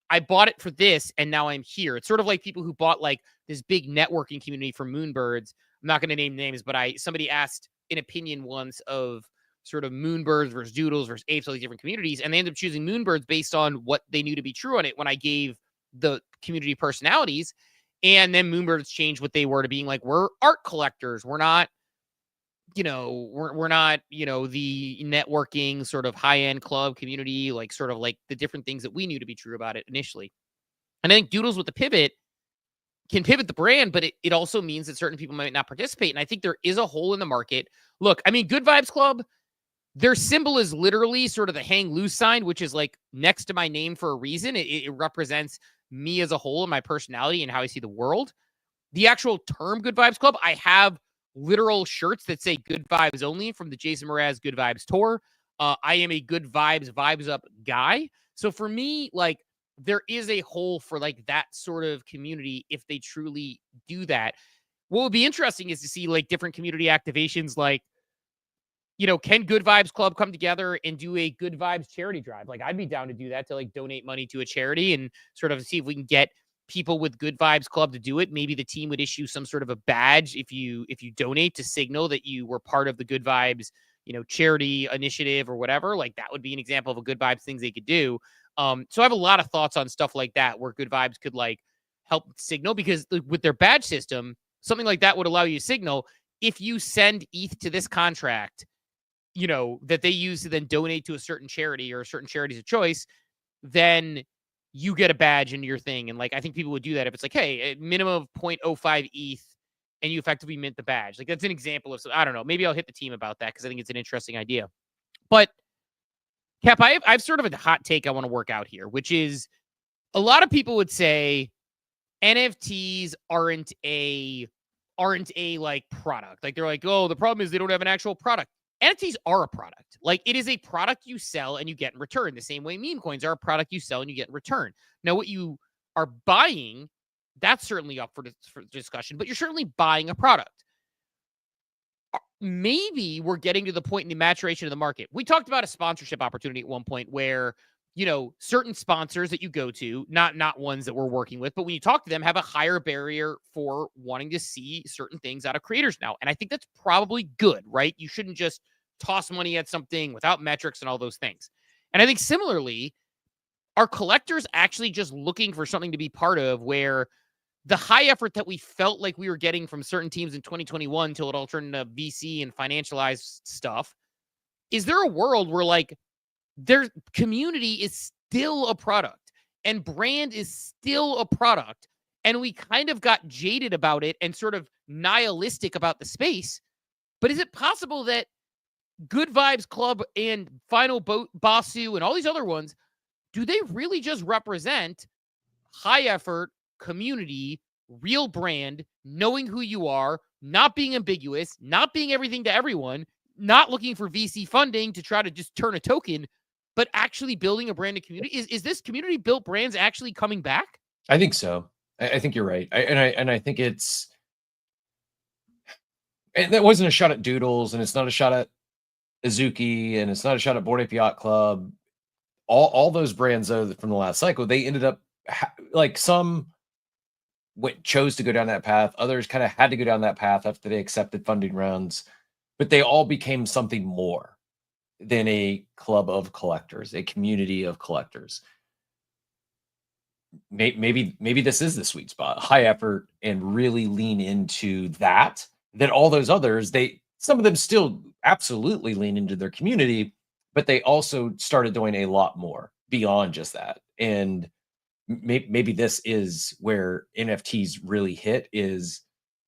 I bought it for this, and now I'm here. It's sort of like people who bought like this big networking community for Moonbirds. I'm not going to name names, but somebody asked an opinion once of sort of Moonbirds versus Doodles versus Apes, all these different communities, and they ended up choosing Moonbirds based on what they knew to be true on it when I gave the community personalities. And then Moonbirds changed what they were to being like, we're art collectors. We're not, we're not, the networking sort of high-end club community, like sort of like the different things that we knew to be true about it initially. And I think Doodles with the pivot can pivot the brand, but it also means that certain people might not participate. And I think there is a hole in the market. Look, I mean, Good Vibes Club, their symbol is literally sort of the hang loose sign, which is like next to my name for a reason. It represents me as a whole and my personality and how I see the world. The actual term Good Vibes Club, I have literal shirts that say Good Vibes Only from the Jason Mraz Good Vibes tour. I am a Good Vibes up guy. So for me, like, there is a hole for like that sort of community if they truly do that. What would be interesting is to see like different community activations, like, can Good Vibes Club come together and do a Good Vibes charity drive? Like, I'd be down to do that, to like donate money to a charity and sort of see if we can get people with Good Vibes Club to do it. Maybe the team would issue some sort of a badge if you donate to signal that you were part of the Good Vibes, charity initiative or whatever. Like, that would be an example of a Good Vibes things they could do. So I have a lot of thoughts on stuff like that where Good Vibes could like help signal, because with their badge system, something like that would allow you to signal if you send ETH to this contract, that they use to then donate to a certain charity or a certain charity's of choice, then you get a badge into your thing. And like, I think people would do that if it's like, hey, a minimum of 0.05 ETH and you effectively mint the badge. Like, that's an example of, I don't know, maybe I'll hit the team about that because I think it's an interesting idea. But Cap, I've sort of a hot take I want to work out here, which is a lot of people would say NFTs aren't a like product. Like, they're like, oh, the problem is they don't have an actual product. NFTs are a product. Like, it is a product you sell and you get in return. The same way meme coins are a product you sell and you get in return. Now, what you are buying, that's certainly up for discussion, but you're certainly buying a product. Maybe we're getting to the point in the maturation of the market. We talked about a sponsorship opportunity at one point where, certain sponsors that you go to, not ones that we're working with, but when you talk to them, have a higher barrier for wanting to see certain things out of creators now. And I think that's probably good, right? You shouldn't just toss money at something without metrics and all those things. And I think similarly, are collectors actually just looking for something to be part of where the high effort that we felt like we were getting from certain teams in 2021 till it all turned into VC and financialized stuff? Is there a world where like their community is still a product and brand is still a product, and we kind of got jaded about it and sort of nihilistic about the space? But is it possible that Good Vibes Club and Final Basu and all these other ones, do they really just represent high effort community, real brand, knowing who you are, not being ambiguous, not being everything to everyone, not looking for VC funding to try to just turn a token, but actually building a brand new community? Is this community built brands actually coming back? I think so. I think you're right. I think it's, and that wasn't a shot at Doodles, and it's not a shot at Azuki, and it's not a shot at Bored Ape Yacht Club. All those brands, though, from the last cycle, they ended up like some chose to go down that path. Others kind of had to go down that path after they accepted funding rounds, but they all became something more than a club of collectors, a community of collectors. Maybe this is the sweet spot, high effort, and really lean into that. That all those others, some of them still absolutely lean into their community, but they also started doing a lot more. beyond just that. And maybe this is where NFTs really hit is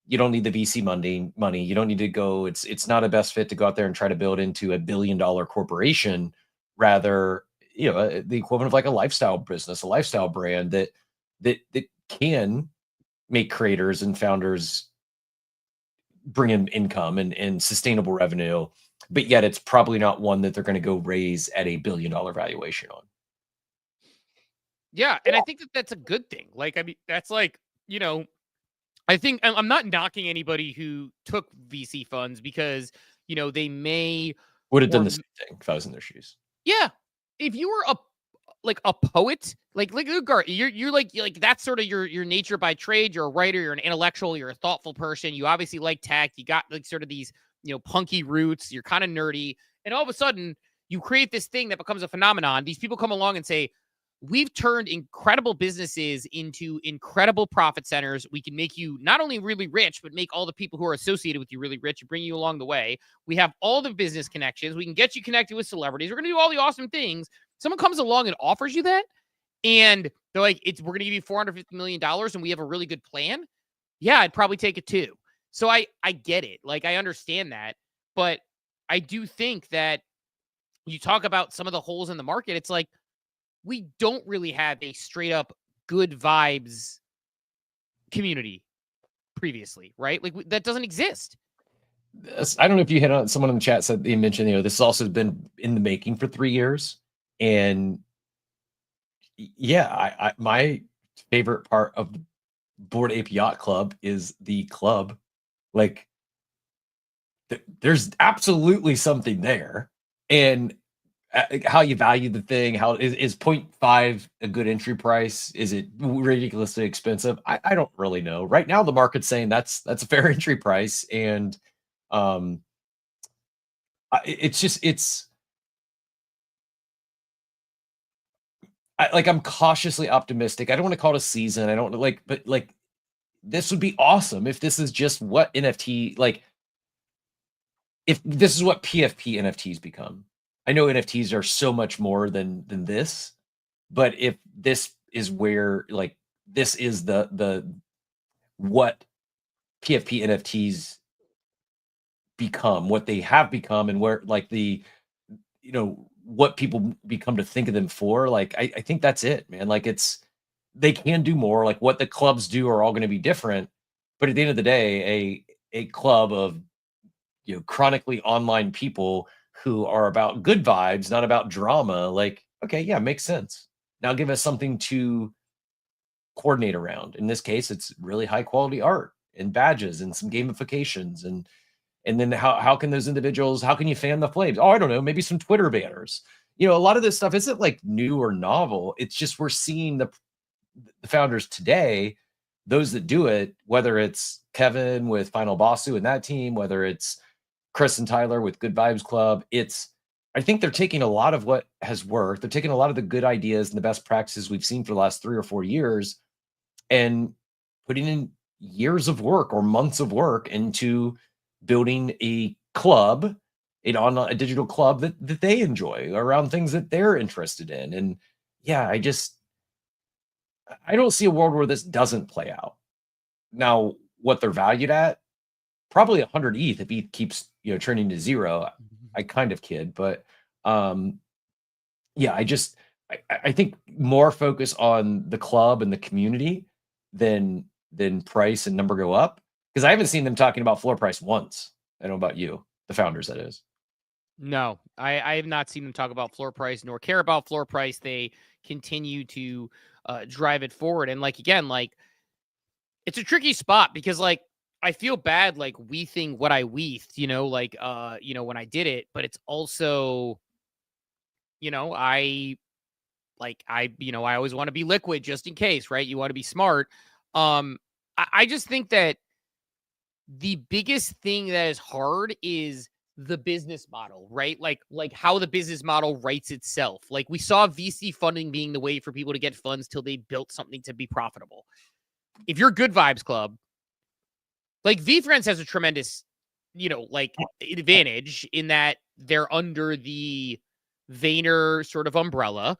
you don't need the VC money. You don't need to go. It's not a best fit to go out there and try to build into $1 billion corporation. Rather, the equivalent of like a lifestyle business, a lifestyle brand that can make creators and founders bring in income and sustainable revenue, but yet it's probably not one that they're going to go raise at $1 billion valuation on. Yeah, and I think that that's a good thing. Like, I mean, that's like, I think I'm not knocking anybody who took VC funds because, they may would have done the same thing if I was in their shoes. Yeah. If you were a poet, like you're like that's sort of your nature by trade. You're a writer, you're an intellectual, you're a thoughtful person. You obviously like tech. You got like sort of these, punky roots. You're kind of nerdy. And all of a sudden you create this thing that becomes a phenomenon. These people come along and say, we've turned incredible businesses into incredible profit centers. We can make you not only really rich, but make all the people who are associated with you really rich and bring you along the way. We have all the business connections. We can get you connected with celebrities. We're going to do all the awesome things. Someone comes along and offers you that, and they're like, we're going to give you $450 million and we have a really good plan. Yeah, I'd probably take it too. So I get it. Like, I understand that, but I do think that you talk about some of the holes in the market. It's like, we don't really have a straight up good vibes community previously, right? Like that doesn't exist. I don't know if you hit on someone in the chat said they mentioned, this has also been in the making for 3 years. And yeah, I my favorite part of the Bored Ape Yacht Club is the club. Like there's absolutely something there. And how you value the thing, how is 0.5 a good entry price? Is it ridiculously expensive? I don't really know. Right now, the market's saying that's a fair entry price, and I'm cautiously optimistic. I don't want to call it a season. I don't like, but like this would be awesome if this is just what NFT like. If this is what PFP NFTs become. I know NFTs are so much more than this, but if this is where like this is the what PFP NFTs become, what they have become, and where like the what people become to think of them for, like I think that's it, man. Like they can do more. Like what the clubs do are all going to be different, but at the end of the day, a club of chronically online people who are about good vibes, not about drama, like, okay, yeah, makes sense. Now give us something to coordinate around. In this case, it's really high quality art and badges and some gamifications. And then how can those individuals, how can you fan the flames? Oh, I don't know, maybe some Twitter banners. A lot of this stuff isn't like new or novel. It's just we're seeing the founders today, those that do it, whether it's Kevin with Final Bossu and that team, whether it's Chris and Tyler with Good Vibes Club. I think they're taking a lot of what has worked. They're taking a lot of the good ideas and the best practices we've seen for the last 3 or 4 years and putting in years of work or months of work into building a club, a digital club that they enjoy around things that they're interested in. And yeah, I don't see a world where this doesn't play out. Now, what they're valued at, probably 100 ETH if ETH keeps turning to zero. I kind of kid, but yeah, I think more focus on the club and the community than price and number go up, because I haven't seen them talking about floor price once. I don't know about you, the founders, that is. No, I have not seen them talk about floor price nor care about floor price. They continue to drive it forward, and like again, like it's a tricky spot because like I feel bad like weething what I weethed, when I did it, but it's also, I always want to be liquid just in case, right? You want to be smart. I just think that the biggest thing that is hard is the business model, right? Like how the business model writes itself. Like we saw VC funding being the way for people to get funds till they built something to be profitable. If you're Good Vibes Club, like VFriends has a tremendous, advantage in that they're under the Vayner sort of umbrella.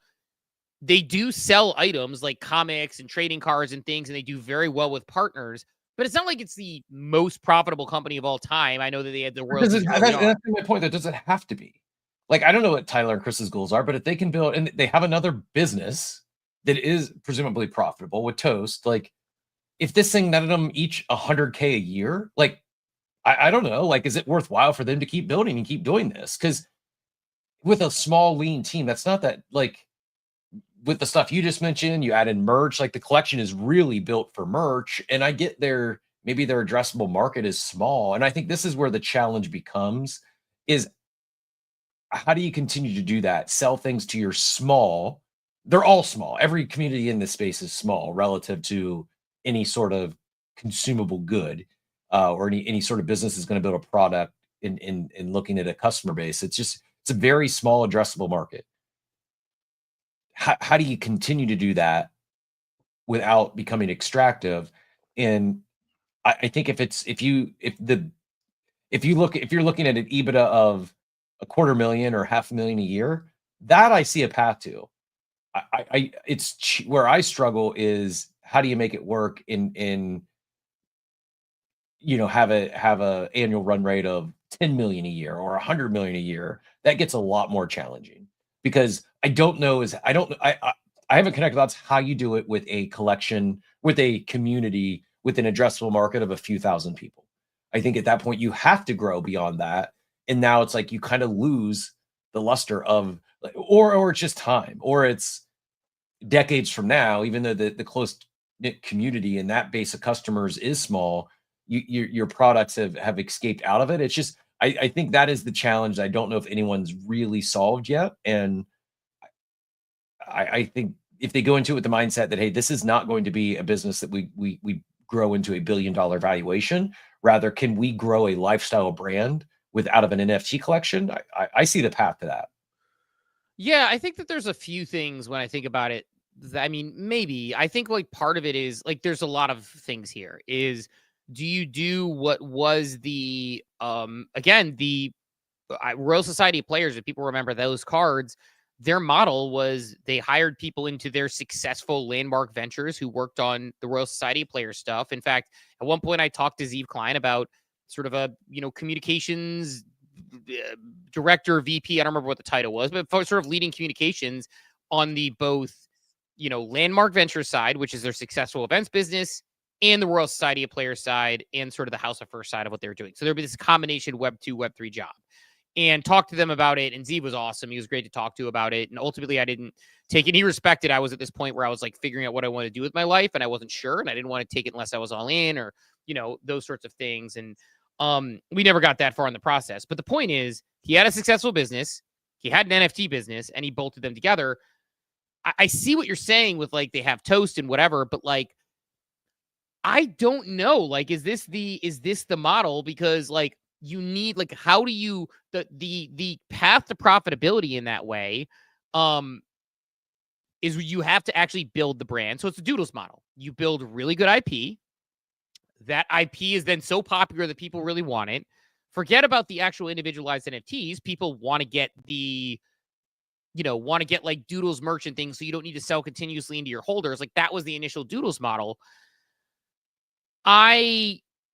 they do sell items like comics and trading cards and things, and they do very well with partners. But it's not like it's the most profitable company of all time. I know that they had the world's That's my point. That doesn't have to be. Like, I don't know what Tyler and Chris's goals are, but if they can build, and they have another business that is presumably profitable with Toast, like, if this thing netted them each $100K a year, like, I don't know, like, is it worthwhile for them to keep building and keep doing this? Because with a small, lean team, that's not that, like, with the stuff you just mentioned, you add in merch, like the collection is really built for merch. And I get maybe their addressable market is small. And I think this is where the challenge becomes is how do you continue to do that? Sell things to your small, they're all small. Every community in this space is small relative to any sort of consumable good or any sort of business is going to build a product in looking at a customer base. It's a very small addressable market. How do you continue to do that without becoming extractive? And I think if you're looking at an EBITDA of $250,000 or $500,000 a year, that I see a path to. Where I struggle is how do you make it work in have a annual run rate of 10 million a year or 100 million a year. That gets a lot more challenging because I haven't connected dots how you do it with a collection, with a community, with an addressable market of a few thousand people. I think at that point you have to grow beyond that. And now it's like you kind of lose the luster of, or it's just time, or it's decades from now, even though the close knit community and that base of customers is small, your products have escaped out of it. It's just, I think that is the challenge. I don't know if anyone's really solved yet. And I think if they go into it with the mindset that, hey, this is not going to be a business that we grow into $1 billion valuation, rather, can we grow a lifestyle brand out of an NFT collection? I see the path to that. Yeah, I think that there's a few things when I think about it. I mean, maybe I think like part of it is like there's a lot of things here. Is do you do what was the again the Royal Society of Players? If people remember those cards, their model was they hired people into their successful landmark ventures who worked on the Royal Society of Players stuff. In fact, at one point I talked to Zeve Klein about sort of a communications director, VP. I don't remember what the title was, but sort of leading communications on the both landmark venture side, which is their successful events business, and the Royal Society of Players side, and sort of the House of First side of what they were doing. So there'd be this combination Web 2, Web 3 job. And talked to them about it. And Zeve was awesome. He was great to talk to about it. And ultimately, I didn't take it. He respected I was at this point where I was like figuring out what I wanted to do with my life. And I wasn't sure. And I didn't want to take it unless I was all in or, those sorts of things. And we never got that far in the process. But the point is, he had a successful business. He had an NFT business and he bolted them together. I see what you're saying with like they have Toast and whatever. But like, I don't know. Like, is this the model? Because like, you need like how do you the path to profitability in that way is you have to actually build the brand. So it's a Doodles model. You build really good IP. That IP is then so popular that people really want it. Forget about the actual individualized NFTs. People want to get like Doodles merch and things, so you don't need to sell continuously into your holders. Like that was the initial Doodles model.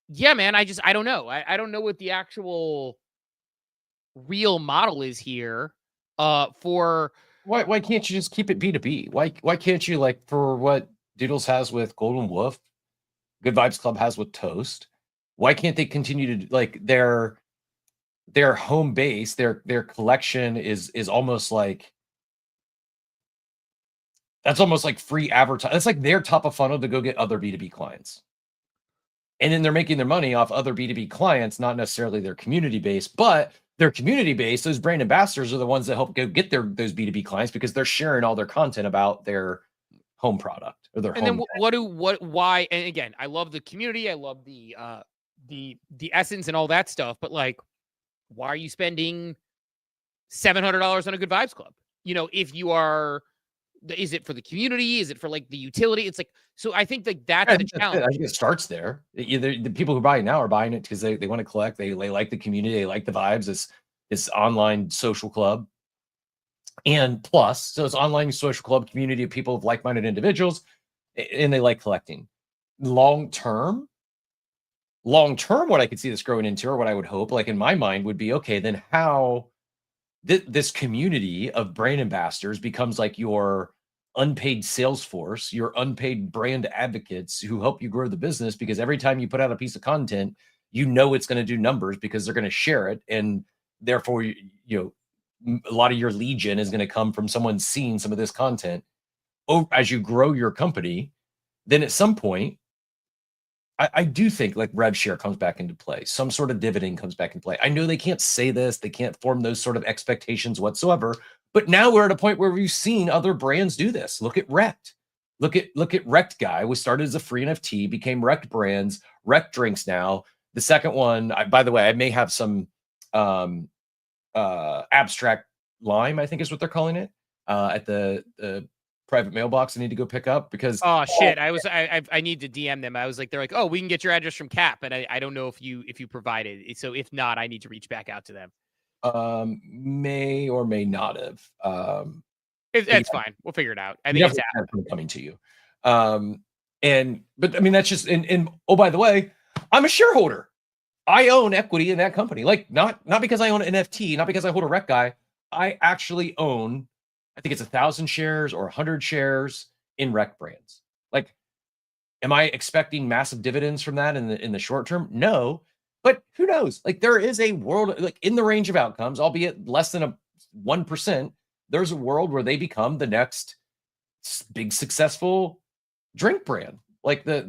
Yeah, man, I don't know. I don't know what the actual real model is here for... Why can't you just keep it B2B? Why can't you, like, for what Doodles has with Golden Wolf, Good Vibes Club has with Toast, why can't they continue to, like, their home base, their collection is almost like... That's almost like free advertising. That's like their top of funnel to go get other B2B clients. And then they're making their money off other B2B clients, not necessarily their community base, but their community base, those brand ambassadors are the ones that help go get those B2B clients because they're sharing all their content about their home product or their and home. And then why? And again, I love the community. I love the essence and all that stuff. But like, why are you spending $700 on a Good Vibes Club? If you are, is it for the community? Is it for like the utility? It's like, so I think like that's the challenge. I think it starts there. Either the people who buy it now are buying it because they want to collect. They like the community. They like the vibes. It's online social club. And plus, so it's online social club community of people of like-minded individuals, and they like collecting. Long term, what I could see this growing into, or what I would hope, like in my mind, would be okay. Then how this community of brand ambassadors becomes like your unpaid sales force, your unpaid brand advocates who help you grow the business, because every time you put out a piece of content, you know it's going to do numbers because they're going to share it, and therefore a lot of your lead gen is going to come from someone seeing some of this content. As you grow your company, then at some point, I do think like rev share comes back into play. Some sort of dividend comes back into play. I know they can't say this, they can't form those sort of expectations whatsoever. But now we're at a point where we've seen other brands do this. Look at Wrecked. Look at Wrecked Guy, was started as a free NFT, became Wrecked Brands, Wrecked Drinks now. The second one, by the way, I may have some abstract lime, I think is what they're calling it, at the private mailbox I need to go pick up, because I need to DM them. I was like, they're like, oh, we can get your address from Cap, and I don't know if you provided it. So if not, I need to reach back out to them. May or may not have. That's fine. We'll figure it out. I think it's coming to you. But I mean, that's just, and oh, by the way, I'm a shareholder. I own equity in that company. Like not because I own an NFT, not because I hold a Rec Guy. I actually own, I think it's 1,000 shares or 100 shares in Rec Brands. Like, am I expecting massive dividends from that in the short term? No, but who knows? Like, there is a world, like in the range of outcomes, albeit less than 1%. There's a world where they become the next big successful drink brand. Like the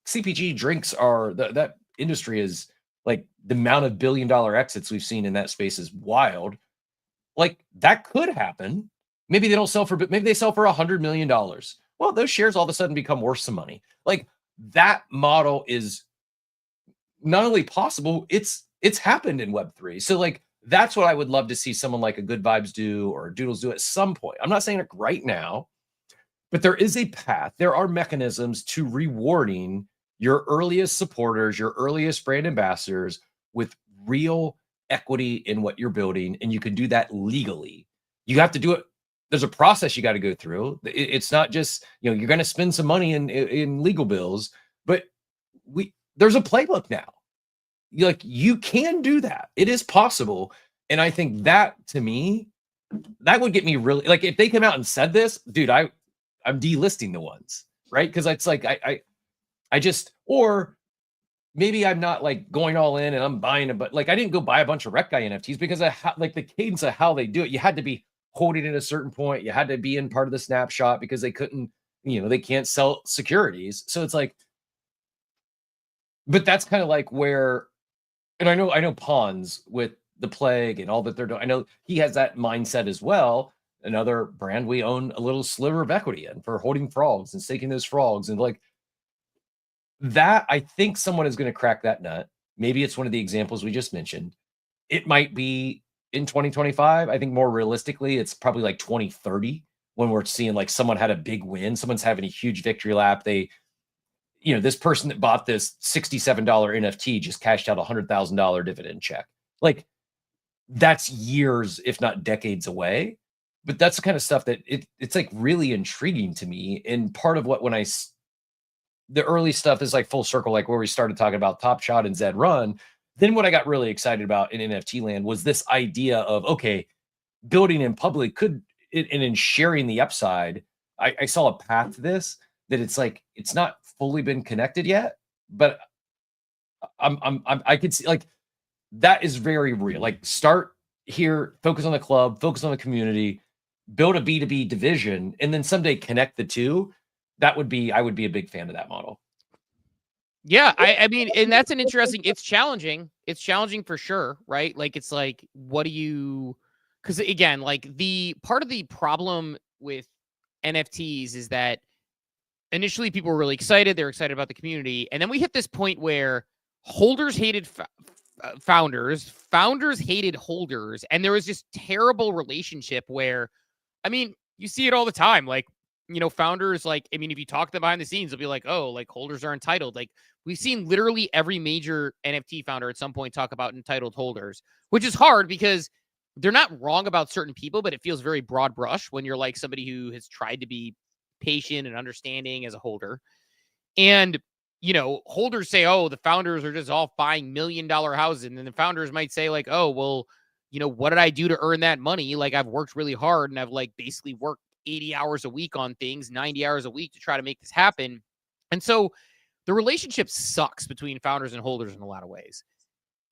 CPG drinks are that industry is like the amount of billion-dollar exits we've seen in that space is wild. Like that could happen. Maybe they don't sell for, but maybe they sell for $100 million. Well, those shares all of a sudden become worth some money. Like that model is not only possible, it's happened in Web3. So like, that's what I would love to see someone like a Good Vibes do or Doodles do at some point. I'm not saying it right now, but there is a path. There are mechanisms to rewarding your earliest supporters, your earliest brand ambassadors with real equity in what you're building. And you can do that legally. You have to do it. There's a process you got to go through. It's not just, you're going to spend some money in legal bills, but there's a playbook now. You can do that. It is possible. And I think that, to me, that would get me really, like, if they come out and said this, dude, I'm delisting the ones, right? Because it's like, I just, or maybe I'm not like going all in and I'm buying it, but like, I didn't go buy a bunch of Rec Guy NFTs because of like the cadence of how they do it. You had to be holding at a certain point. You had to be in part of the snapshot because they couldn't, they can't sell securities. So it's like, but that's kind of like where, and I know Pawns with the plague and all that they're doing. I know he has that mindset as well. Another brand we own a little sliver of equity in for holding frogs and staking those frogs. And like that, I think someone is going to crack that nut. Maybe it's one of the examples we just mentioned. It might be in 2025. I think more realistically, it's probably like 2030 when we're seeing like someone had a big win. Someone's having a huge victory lap. This person that bought this $67 NFT just cashed out $100,000 dividend check. Like that's years, if not decades away. But that's the kind of stuff that it's like really intriguing to me. And part of what, the early stuff is like full circle, like where we started talking about Top Shot and Zed Run. Then what I got really excited about in NFT land was this idea of, okay, building in public and in sharing the upside. I saw a path to this that it's like, it's not fully been connected yet, but I could see like that is very real. Like start here, focus on the club, focus on the community, build a B2B division, and then someday connect the two. I would be a big fan of that model. Yeah, I mean, and that's an interesting, it's challenging. It's challenging for sure, right? Like, it's like, because again, like the part of the problem with NFTs is that initially people were really excited. They're excited about the community. And then we hit this point where holders hated founders, founders hated holders. And there was this terrible relationship where, I mean, you see it all the time. Like, founders, like, I mean, if you talk to them behind the scenes, they'll be like, oh, like holders are entitled. Like we've seen literally every major NFT founder at some point talk about entitled holders, which is hard because they're not wrong about certain people, but it feels very broad brush when you're like somebody who has tried to be patient and understanding as a holder. And, holders say, oh, the founders are just all buying $1 million houses. And then the founders might say like, oh, well, what did I do to earn that money? Like I've worked really hard and I've like basically worked 80 hours a week on things, 90 hours a week to try to make this happen. And so the relationship sucks between founders and holders in a lot of ways.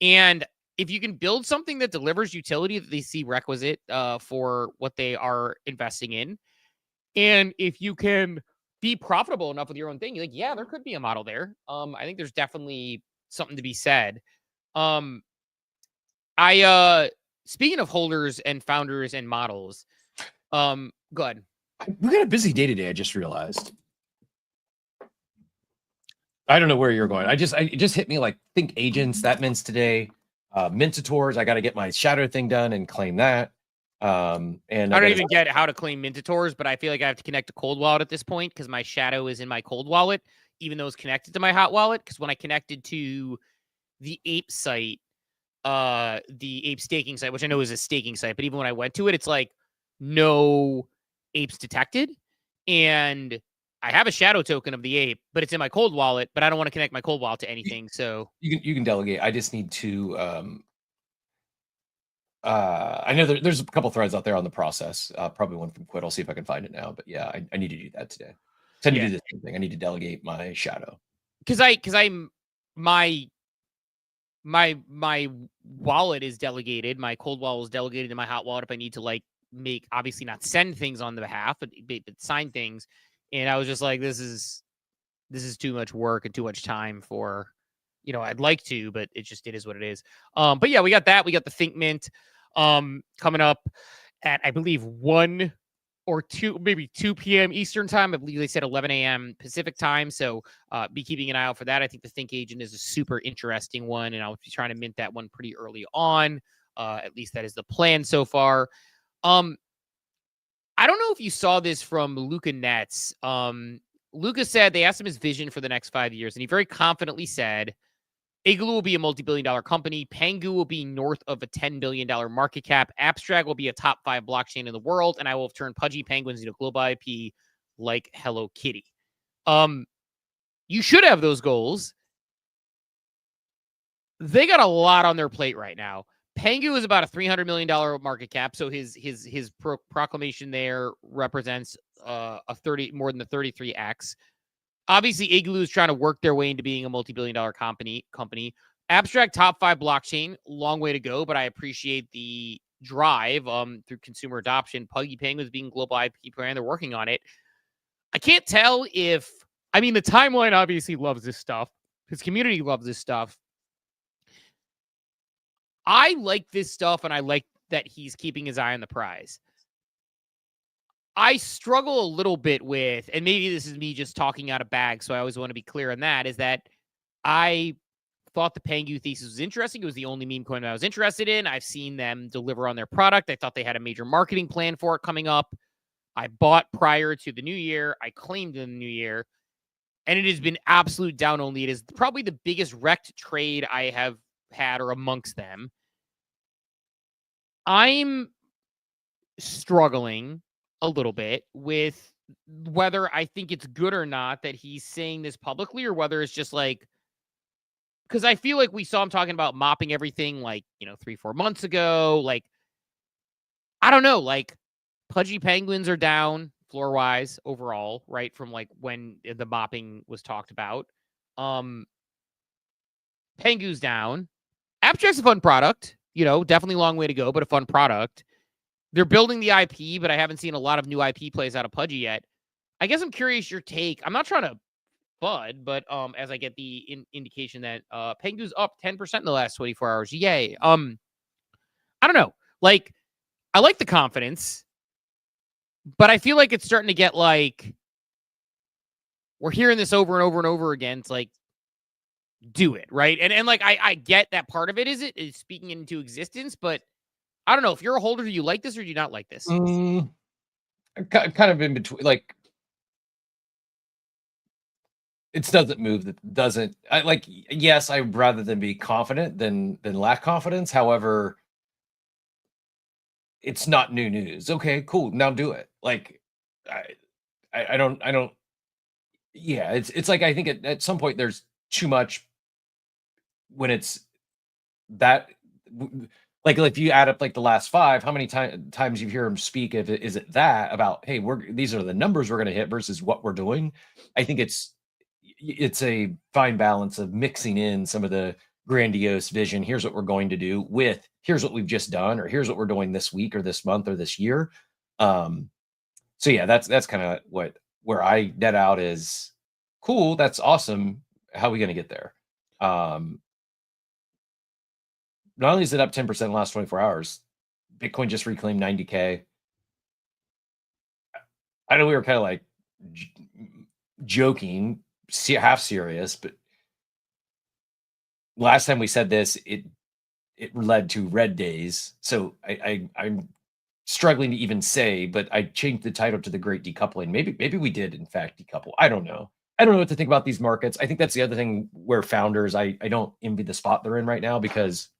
And if you can build something that delivers utility that they see requisite for what they are investing in, and if you can be profitable enough with your own thing, you're like, yeah, there could be a model there. I think there's definitely something to be said. Speaking of holders and founders and models, go ahead. We got a busy day today. I just realized. I don't know where you're going. It just hit me like think agents. That mints today. Mintators. I got to get my shadow thing done and claim that. And I don't even get how to claim Mintators, but I feel like I have to connect to Cold Wallet at this point because my shadow is in my Cold Wallet, even though it's connected to my Hot Wallet. Because when I connected to the Ape site, the Ape staking site, which I know is a staking site, but even when I went to it, it's like no apes detected. And I have a shadow token of the ape, but it's in my Cold Wallet, but I don't want to connect my Cold Wallet to anything. So you can delegate. I just need to I know there's a couple threads out there on the process. Probably one from Quid. I'll see if I can find it now. But yeah, I need to do that today. I need to do the same thing. I need to delegate my shadow. Because my wallet is delegated. My Cold Wallet is delegated to my Hot Wallet if I need to obviously not send things on the behalf, but sign things. And I was just like, this is too much work and too much time for, I'd like to, but it is what it is. But yeah, we got that. We got the Think Mint coming up at, I believe, 1 or 2, maybe 2 p.m. Eastern time. I believe they said 11 a.m. Pacific time. So be keeping an eye out for that. I think the Think Agent is a super interesting one, and I'll be trying to mint that one pretty early on. At least that is the plan so far. I don't know if you saw this from Luca Nets. Luca said they asked him his vision for the next 5 years, and he very confidently said, Igloo will be a multi-billion-dollar company. Pengu will be north of a $10 billion market cap. Abstract will be a top 5 blockchain in the world, and I will have turned pudgy penguins into global IP like Hello Kitty. You should have those goals. They got a lot on their plate right now. Pengu is about a $300 million market cap, so his proclamation there represents more than the 33x. Obviously, Igloo is trying to work their way into being a multi-billion-dollar company. Abstract top 5 blockchain, long way to go, but I appreciate the drive through consumer adoption. Puggy Penguins being global IP brand, they're working on it. I can't tell the timeline obviously loves this stuff. His community loves this stuff. I like this stuff, and I like that he's keeping his eye on the prize. I struggle a little bit with, and maybe this is me just talking out of bag, so I always want to be clear on that, is that I thought the Pengu thesis was interesting. It was the only meme coin that I was interested in. I've seen them deliver on their product. I thought they had a major marketing plan for it coming up. I bought prior to the new year. I claimed in the new year. And it has been absolute down only. It is probably the biggest wrecked trade I have had or amongst them. I'm struggling a little bit with whether I think it's good or not that he's saying this publicly, or whether it's just like, because I feel like we saw him talking about mopping everything 3-4 months ago. Like, I don't know, pudgy penguins are down floor wise overall, right? From when the mopping was talked about. Pengu's down. Abstract's a fun product, definitely a long way to go, but a fun product. They're building the IP, but I haven't seen a lot of new IP plays out of Pudgy yet. I guess I'm curious your take. I'm not trying to bud, but as I get the indication that Pengu's up 10% in the last 24 hours. Yay. I don't know. I like the confidence, but I feel like it's starting to get we're hearing this over and over and over again. It's do it, right? And I get that part of it is speaking into existence, but I don't know. If you're a holder, do you like this or do you not like this? Kind of in between. It doesn't move. That doesn't. Yes, I'd rather than be confident than lack confidence. However, it's not new news. Okay, cool. Now do it. Like, I don't. Yeah, it's like I think at some point there's too much when it's that. Like if you add up like the last 5, how many times you hear him speak? If is it that about, hey, these are the numbers we're going to hit versus what we're doing? I think it's a fine balance of mixing in some of the grandiose vision. Here's what we're going to do with here's what we've just done, or here's what we're doing this week or this month or this year. So yeah, that's kind of where I net out is cool. That's awesome. How are we going to get there? Not only is it up 10% in the last 24 hours, Bitcoin just reclaimed 90K. I know we were kind of like joking, half serious, but last time we said this, it led to red days. So I'm struggling to even say, but I changed the title to the Great Decoupling. Maybe we did in fact decouple. I don't know. I don't know what to think about these markets. I think that's the other thing where founders, I don't envy the spot they're in right now because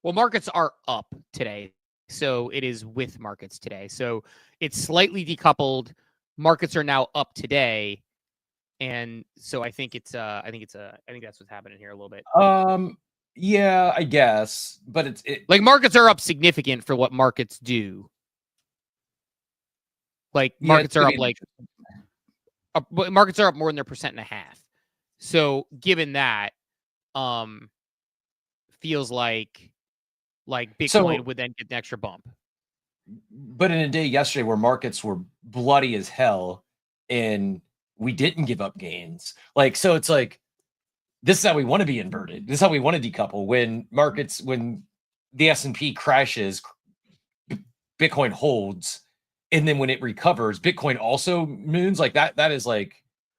Well, markets are up today. So it is with markets today. So it's slightly decoupled. Markets are now up today. And so I think I think that's what's happening here a little bit. Yeah, I guess, but it's like markets are up significant for what markets do. Like markets are up markets are up more than their 1.5%. So given that, feels like Bitcoin would then get an extra bump. But in a day yesterday where markets were bloody as hell and we didn't give up gains, like, so it's like, this is how we want to be inverted. This is how we want to decouple. When the S&P crashes, Bitcoin holds. And then when it recovers, Bitcoin also moons like that. That is like,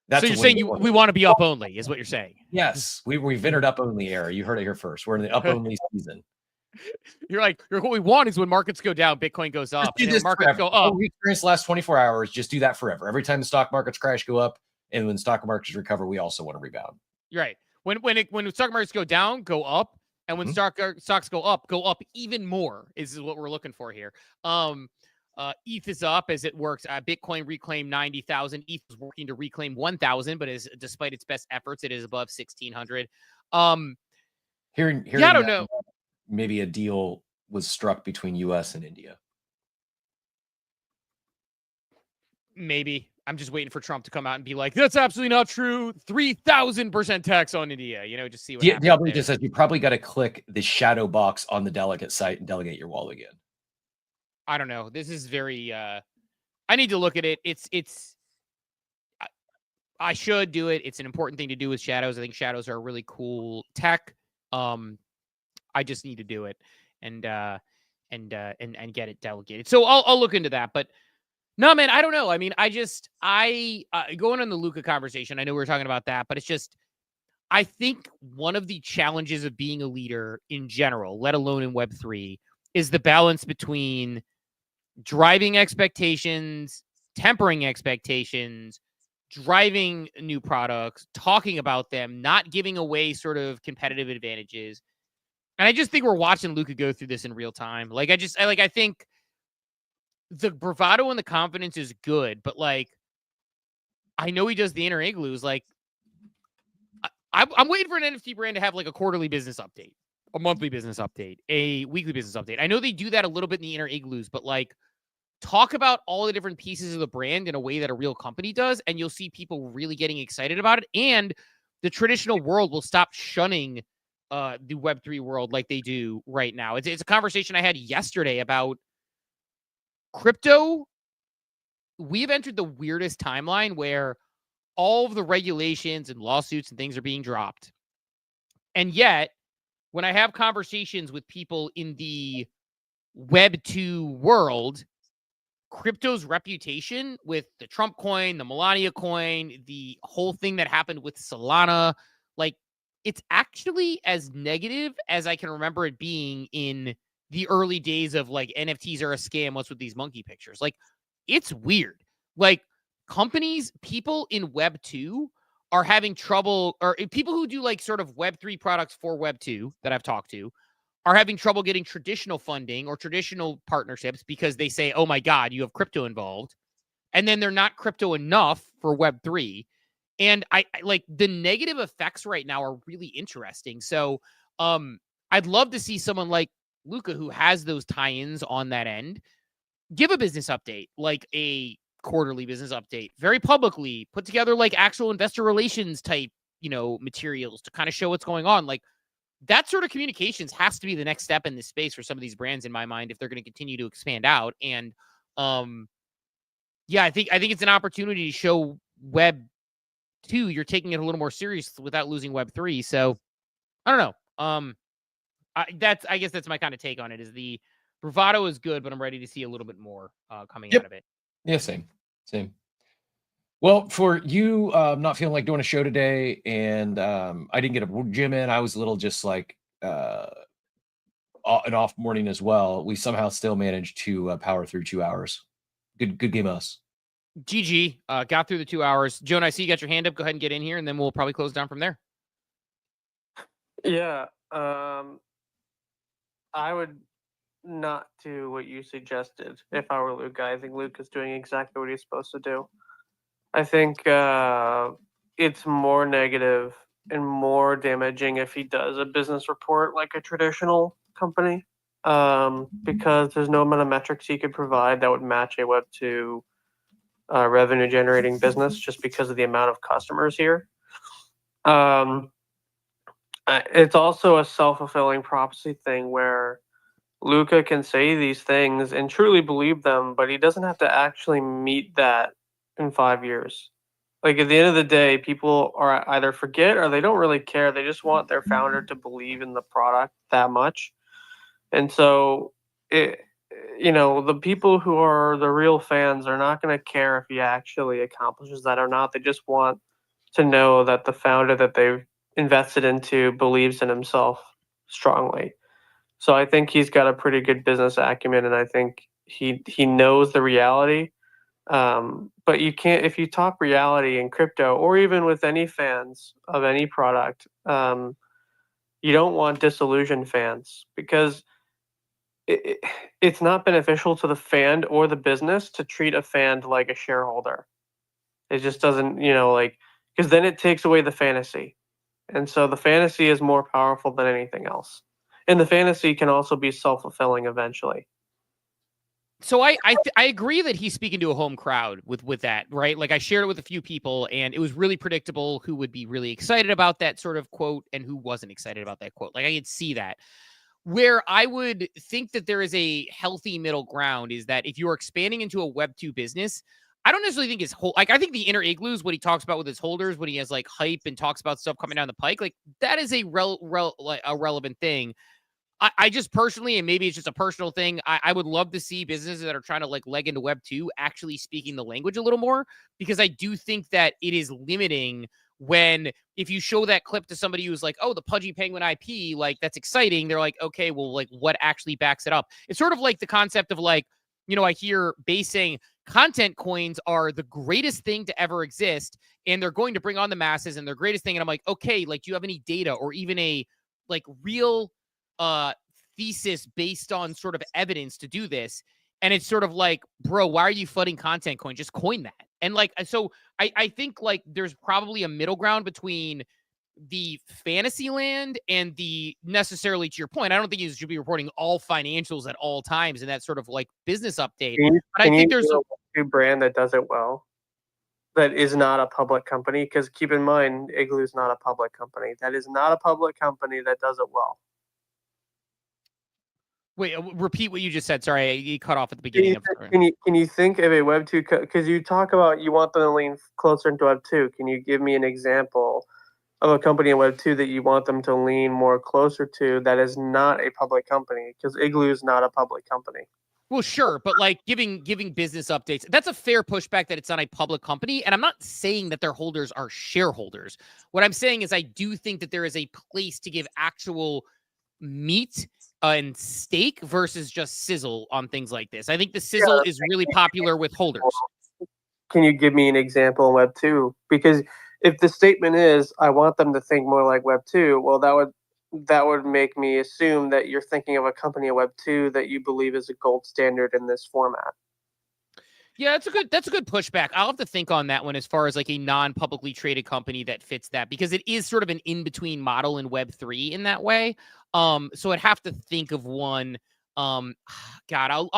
that's so you're saying we want to be up only is what you're saying. Yes. We've entered up only era. You heard it here first. We're in the up only season. You're like, what we want is when markets go down, Bitcoin goes up. And when markets go up. We experienced the last 24 hours. Just do that forever. Every time the stock markets crash, go up. And when stock markets recover, we also want to rebound. You're right. When stock markets go down, go up. And when stocks go up even more is what we're looking for here. ETH is up as it works. Bitcoin reclaimed 90,000. ETH is working to reclaim 1,000, but despite its best efforts, it is above 1,600. Hearing I don't know. Maybe a deal was struck between U.S. and India. Maybe. I'm just waiting for Trump to come out and be like, that's absolutely not true. 3,000% tax on India. Just see what happens. Diablo just says you probably got to click the shadow box on the delegate site and delegate your wall again. I don't know. This is very I need to look at it. I should do it. It's an important thing to do with shadows. I think shadows are a really cool tech. I just need to do it and get it delegated. So I'll look into that. But no, man, I don't know. I mean, going on the Luca conversation, I know we were talking about that, but it's just, I think one of the challenges of being a leader in general, let alone in Web3, is the balance between driving expectations, tempering expectations, driving new products, talking about them, not giving away sort of competitive advantages. And I just think we're watching Luca go through this in real time. I think the bravado and the confidence is good, but I know he does the inner igloos. I'm waiting for an NFT brand to have a quarterly business update, a monthly business update, a weekly business update. I know they do that a little bit in the inner igloos, but talk about all the different pieces of the brand in a way that a real company does, and you'll see people really getting excited about it. And the traditional world will stop shunning the Web3 world like they do right now. It's a conversation I had yesterday about crypto. We've entered the weirdest timeline where all of the regulations and lawsuits and things are being dropped. And yet, when I have conversations with people in the Web 2 world, crypto's reputation with the Trump coin, the Melania coin, the whole thing that happened with Solana, it's actually as negative as I can remember it being in the early days of NFTs are a scam. What's with these monkey pictures? It's weird. Companies, people in Web 2 are having trouble, or people who do sort of Web 3 products for Web 2 that I've talked to are having trouble getting traditional funding or traditional partnerships because they say, oh my God, you have crypto involved. And then they're not crypto enough for Web3. And I like the negative effects right now are really interesting. So I'd love to see someone like Luca, who has those tie-ins on that end, give a business update, like a quarterly business update, very publicly, put together like actual investor relations type, materials to kind of show what's going on. Like that sort of communications has to be the next step in this space for some of these brands, in my mind, if they're going to continue to expand out. And yeah, I think it's an opportunity to show Web 2 you're taking it a little more serious without losing Web 3. So I don't know. I guess that's my kind of take on it. Is the bravado is good, but I'm ready to see a little bit more coming out of it. Yeah, same. Well, for you not feeling like doing a show today, and I didn't get a gym in, I was a little just like an off morning as well. We somehow still managed to power through 2 hours. Good game, us. GG, got through the 2 hours. Joan, I see you got your hand up. Go ahead and get in here, and then we'll probably close down from there. Yeah, I would not do what you suggested if I were Luke. I think Luke is doing exactly what he's supposed to do. I think it's more negative and more damaging if he does a business report like a traditional company, because there's no amount of metrics he could provide that would match a Web 2 revenue generating business, just because of the amount of customers here. It's also a self-fulfilling prophecy thing where Luca can say these things and truly believe them, but he doesn't have to actually meet that in 5 years. Like at the end of the day, people are either forget or they don't really care. They just want their founder to believe in the product that much. And so the people who are the real fans are not going to care if he actually accomplishes that or not. They just want to know that the founder that they've invested into believes in himself strongly. So I think he's got a pretty good business acumen, and I think he knows the reality. But you can't, if you talk reality in crypto or even with any fans of any product, you don't want disillusioned fans, because it's not beneficial to the fan or the business to treat a fan like a shareholder. It just doesn't, because then it takes away the fantasy. And so the fantasy is more powerful than anything else. And the fantasy can also be self-fulfilling eventually. So I agree that he's speaking to a home crowd with that, right? Like I shared it with a few people, and it was really predictable who would be really excited about that sort of quote and who wasn't excited about that quote. Like I could see that. Where I would think that there is a healthy middle ground is that if you're expanding into a Web 2 business, I don't necessarily think his whole, I think the inner igloos, what he talks about with his holders, when he has like hype and talks about stuff coming down the pike, like that is a relevant thing. I just personally, and maybe it's just a personal thing, I would love to see businesses that are trying to like leg into Web 2 actually speaking the language a little more, because I do think that it is limiting when, if you show that clip to somebody who's like, oh, the Pudgy Penguin IP, like that's exciting. They're like, okay, well, like what actually backs it up? It's sort of like the concept of like, I hear Base saying content coins are the greatest thing to ever exist, and they're going to bring on the masses and their greatest thing. And I'm like, okay, like do you have any data or even a like real thesis based on sort of evidence to do this? And it's sort of like, bro, why are you flooding content coin? Just coin that. And like, so I think like there's probably a middle ground between the fantasy land and the necessarily, to your point, I don't think you should be reporting all financials at all times in that sort of like business update. But I think there's a new brand that does it well, that is not a public company, because keep in mind, Igloo is not a public company. That is not a public company that does it well. Wait, repeat what you just said. Sorry, you cut off at the beginning. Can you think of a Web 2, because you talk about you want them to lean closer into Web 2. Can you give me an example of a company in Web 2 that you want them to lean more closer to that is not a public company? Because Igloo is not a public company. Well, sure, but like giving business updates, that's a fair pushback that it's not a public company. And I'm not saying that their holders are shareholders. What I'm saying is I do think that there is a place to give actual meat and steak versus just sizzle on things like this. I think the sizzle is really popular with holders. Can you give me an example in Web 2? Because if the statement is, I want them to think more like Web 2, well, that would that would make me assume that you're thinking of a company of Web 2 that you believe is a gold standard in this format. Yeah, that's a good pushback. I'll have to think on that one as far as like a non-publicly traded company that fits that, because it is sort of an in-between model in Web3 in that way. So I'd have to think of one. God, I'll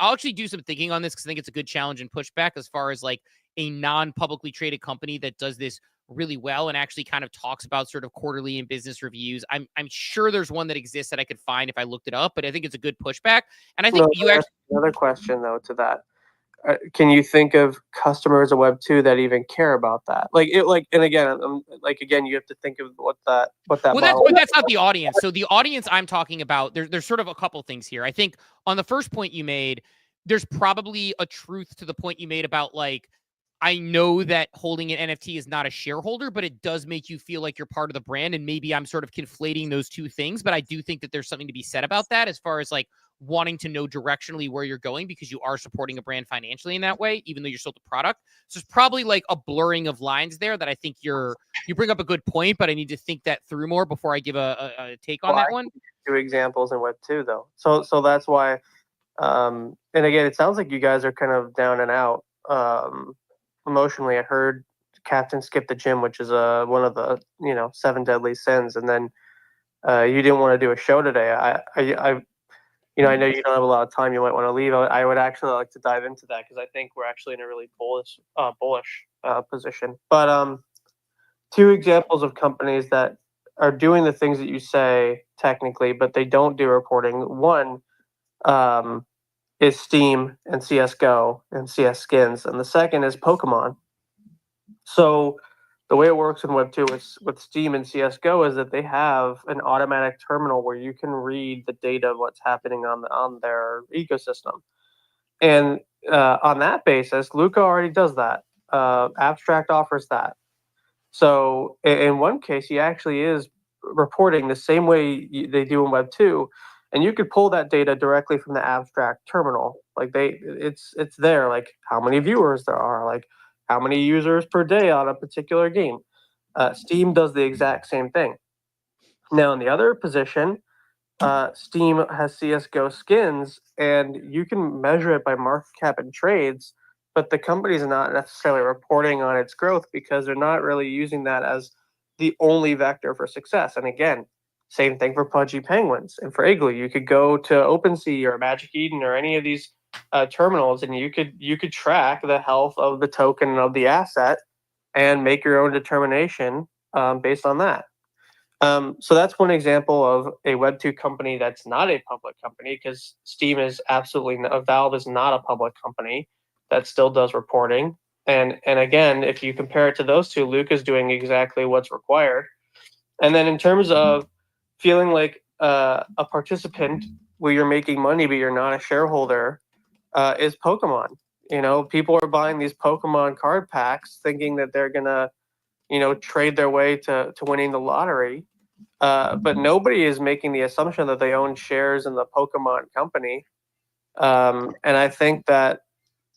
actually do some thinking on this, because I think it's a good challenge and pushback as far as like a non-publicly traded company that does this really well and actually kind of talks about sort of quarterly and business reviews. I'm sure there's one that exists that I could find if I looked it up, but I think it's a good pushback. And I think you actually another question though to that. Can you think of customers of Web 2 that even care about that? And again, you have to think of what that. Well, that's not the audience. So the audience I'm talking about, there's sort of a couple things here. I think on the first point you made, there's probably a truth to the point you made about like, I know that holding an NFT is not a shareholder, but it does make you feel like you're part of the brand. And maybe I'm sort of conflating those two things, but I do think that there's something to be said about that as far as like wanting to know directionally where you're going, because you are supporting a brand financially in that way, even though you're still the product. So it's probably like a blurring of lines there that I think you bring up a good point, but I need to think that through more before I give a take on that one. Two examples in Web 2 though. So that's why, and again, it sounds like you guys are kind of down and out. Emotionally, I heard Captain skip the gym, which is one of the 7 deadly sins, and then you didn't want to do a show today. I know you don't have a lot of time. You might want to leave. I would actually like to dive into that, because I think we're actually in a really bullish position. But 2 examples of companies that are doing the things that you say technically, but they don't do reporting. One is Steam and CSGO and CS Skins, and the second is Pokemon. So the way it works in Web 2 with Steam and CSGO is that they have an automatic terminal where you can read the data of what's happening on their ecosystem. And on that basis, Luca already does that. Abstract offers that. So in one case, he actually is reporting the same way they do in Web 2. And you could pull that data directly from the Abstract terminal. Like it's there, like how many viewers there are, like how many users per day on a particular game. Steam does the exact same thing. Now in the other position, Steam has CSGO skins, and you can measure it by market cap and trades, but the company's not necessarily reporting on its growth because they're not really using that as the only vector for success. And again, same thing for Pudgy Penguins and for Igloo. You could go to OpenSea or Magic Eden or any of these terminals, and you could track the health of the token of the asset and make your own determination based on that. So that's one example of a Web 2 company that's not a public company, because Steam is Valve is not a public company that still does reporting. And again, if you compare it to those two, Luke is doing exactly what's required. And then in terms of feeling like a participant where you're making money but you're not a shareholder, is Pokemon. People are buying these Pokemon card packs thinking that they're gonna, trade their way to winning the lottery. But nobody is making the assumption that they own shares in the Pokemon company. And I think that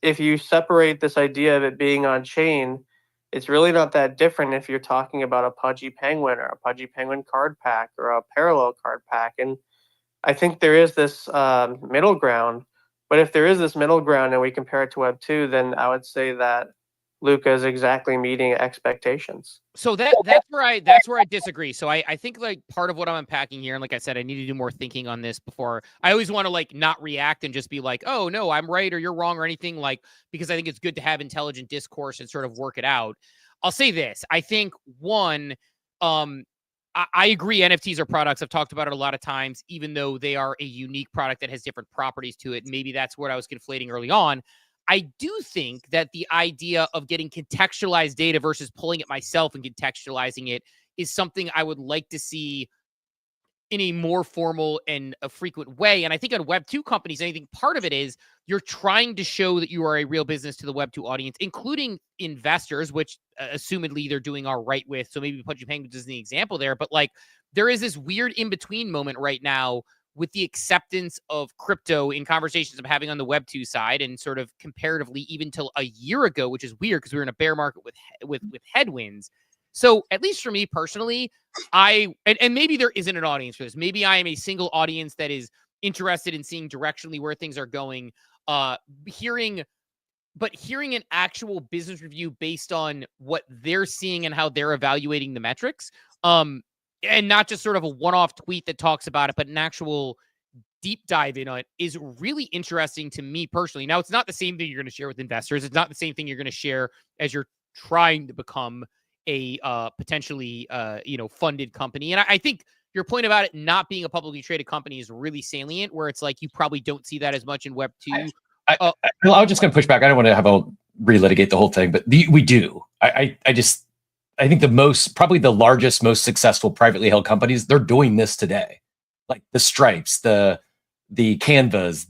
if you separate this idea of it being on chain, it's really not that different if you're talking about a Pudgy Penguin or a Pudgy Penguin card pack or a parallel card pack. And I think there is this middle ground. But if there is this middle ground and we compare it to Web 2, then I would say that Luca is exactly meeting expectations. So that's where I disagree. So I think like part of what I'm unpacking here, and like I said, I need to do more thinking on this before. I always want to like not react and just be like, oh no, I'm right or you're wrong or anything, like, because I think it's good to have intelligent discourse and sort of work it out. I'll say this. I think one, I agree NFTs are products. I've talked about it a lot of times, even though they are a unique product that has different properties to it. Maybe that's what I was conflating early on. I do think that the idea of getting contextualized data versus pulling it myself and contextualizing it is something I would like to see in a more formal and a frequent way. And I think on Web 2 companies, I think part of it is you're trying to show that you are a real business to the Web 2 audience, including investors, which assumedly they're doing all right with. So maybe Pudgy Penguins is the example there. But like there is this weird in-between moment right now with the acceptance of crypto in conversations I'm having on the Web 2 side, and sort of comparatively even till a year ago, which is weird because we were in a bear market with headwinds. So at least for me personally, and maybe there isn't an audience for this. Maybe I am a single audience that is interested in seeing directionally where things are going. Hearing an actual business review based on what they're seeing and how they're evaluating the metrics, and not just sort of a one-off tweet that talks about it, but an actual deep dive in on it is really interesting to me personally. Now, it's not the same thing you're going to share with investors. It's not the same thing you're going to share as you're trying to become a potentially funded company. And I think your point about it not being a publicly traded company is really salient, where it's like you probably don't see that as much in Web 2. I was just going to push back. I don't want to have a relitigate the whole thing, but we do. I think probably the largest, most successful privately held companies, they're doing this today. Like the Stripes, the Canvas,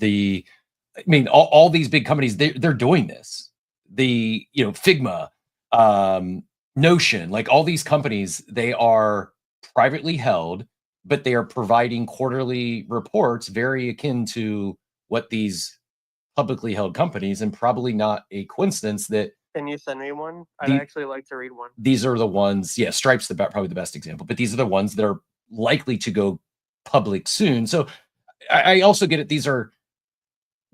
all these big companies, they're doing this. The Figma, Notion, like all these companies, they are privately held, but they are providing quarterly reports very akin to what these publicly held companies, and probably not a coincidence that. Can you send me one? I'd actually like to read one. These are the ones, Stripe's probably the best example, but these are the ones that are likely to go public soon. So I also get it. These are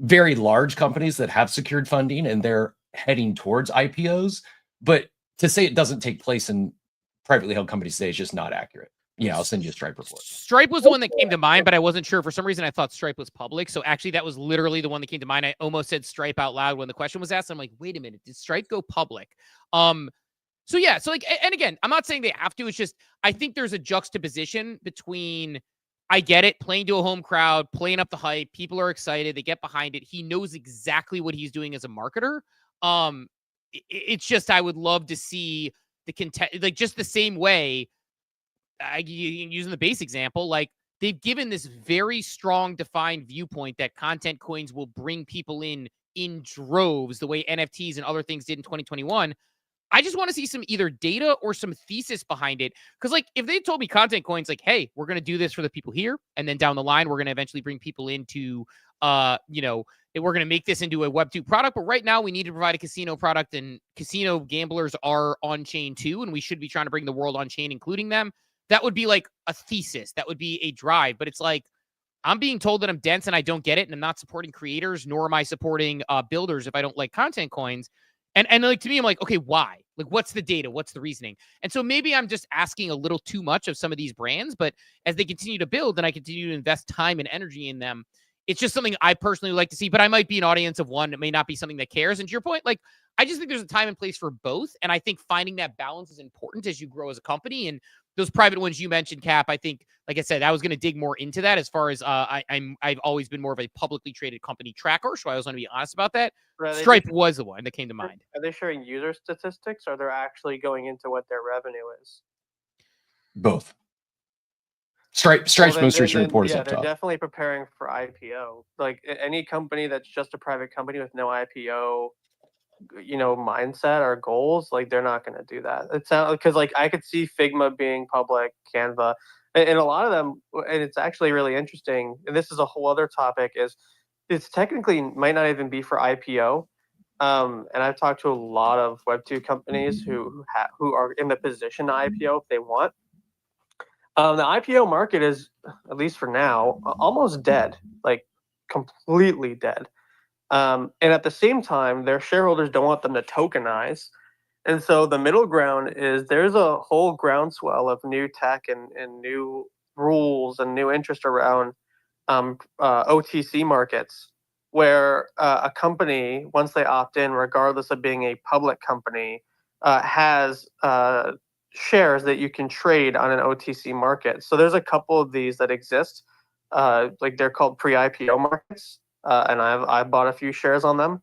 very large companies that have secured funding and they're heading towards IPOs, but to say it doesn't take place in privately held companies today is just not accurate. Yeah, I'll send you a Stripe report. Stripe was the one that came to mind, but I wasn't sure. For some reason, I thought Stripe was public. So actually, that was literally the one that came to mind. I almost said Stripe out loud when the question was asked. I'm like, wait a minute, did Stripe go public? So yeah, so like, and again, I'm not saying they have to. It's just, I think there's a juxtaposition between, I get it, playing to a home crowd, playing up the hype. People are excited. They get behind it. He knows exactly what he's doing as a marketer. It's just, I would love to see the content, like just the same way, using the base example, like they've given this very strong defined viewpoint that content coins will bring people in droves, the way NFTs and other things did in 2021. I just want to see some either data or some thesis behind it. Because like if they told me content coins, like, hey, we're going to do this for the people here, and then down the line, we're going to eventually bring people into, we're going to make this into a Web 2 product. But right now we need to provide a casino product, and casino gamblers are on chain too. And we should be trying to bring the world on chain, including them. That would be like a thesis. That would be a drive. But it's like, I'm being told that I'm dense and I don't get it. And I'm not supporting creators, nor am I supporting builders if I don't like content coins. And like, to me, I'm like, okay, why? Like, what's the data? What's the reasoning? And so maybe I'm just asking a little too much of some of these brands, but as they continue to build and I continue to invest time and energy in them, it's just something I personally like to see, but I might be an audience of one. It may not be something that cares. And to your point, like, I just think there's a time and place for both. And I think finding that balance is important as you grow as a company. And those private ones you mentioned, Cap, I think, like I said, I was going to dig more into that as far as I've always been more of a publicly traded company tracker. So I was going to be honest about that. Stripe was the one that came to mind. Are they sharing user statistics, or they're actually going into what their revenue is? Both. Stripe's most recent report is up they're top. Definitely preparing for IPO. Like any company that's just a private company with no IPO, mindset or goals, like they're not going to do that. It sounds, because like I could see Figma being public, Canva, and a lot of them, and it's actually really interesting. And this is a whole other topic. Is it's technically might not even be for IPO. And I've talked to a lot of Web2 companies who are in the position to IPO if they want. The IPO market is, at least for now, almost dead, like completely dead. And at the same time, their shareholders don't want them to tokenize. And so the middle ground is there's a whole groundswell of new tech and new rules and new interest around OTC markets, where a company, once they opt in, regardless of being a public company, has shares that you can trade on an OTC market. So there's a couple of these that exist, like they're called pre-IPO markets, and I've bought a few shares on them.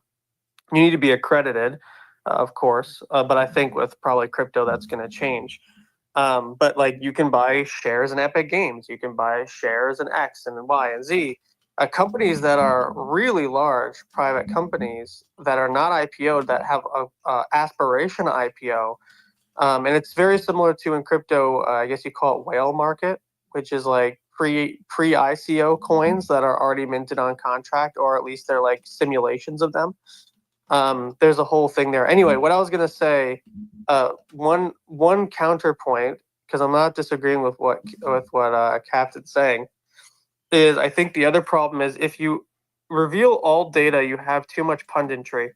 You need to be accredited, of course, but I think with probably crypto that's going to change. But like you can buy shares in Epic Games, you can buy shares in X and Y and Z. Companies that are really large private companies that are not IPO'd, that have a aspiration to IPO. And it's very similar to in crypto, I guess you call it whale market, which is like pre-ICO coins that are already minted on contract, or at least they're like simulations of them. There's a whole thing there. Anyway, what I was going to say one counterpoint, because I'm not disagreeing with what Captain's saying, is I think the other problem is if you reveal all data, you have too much punditry.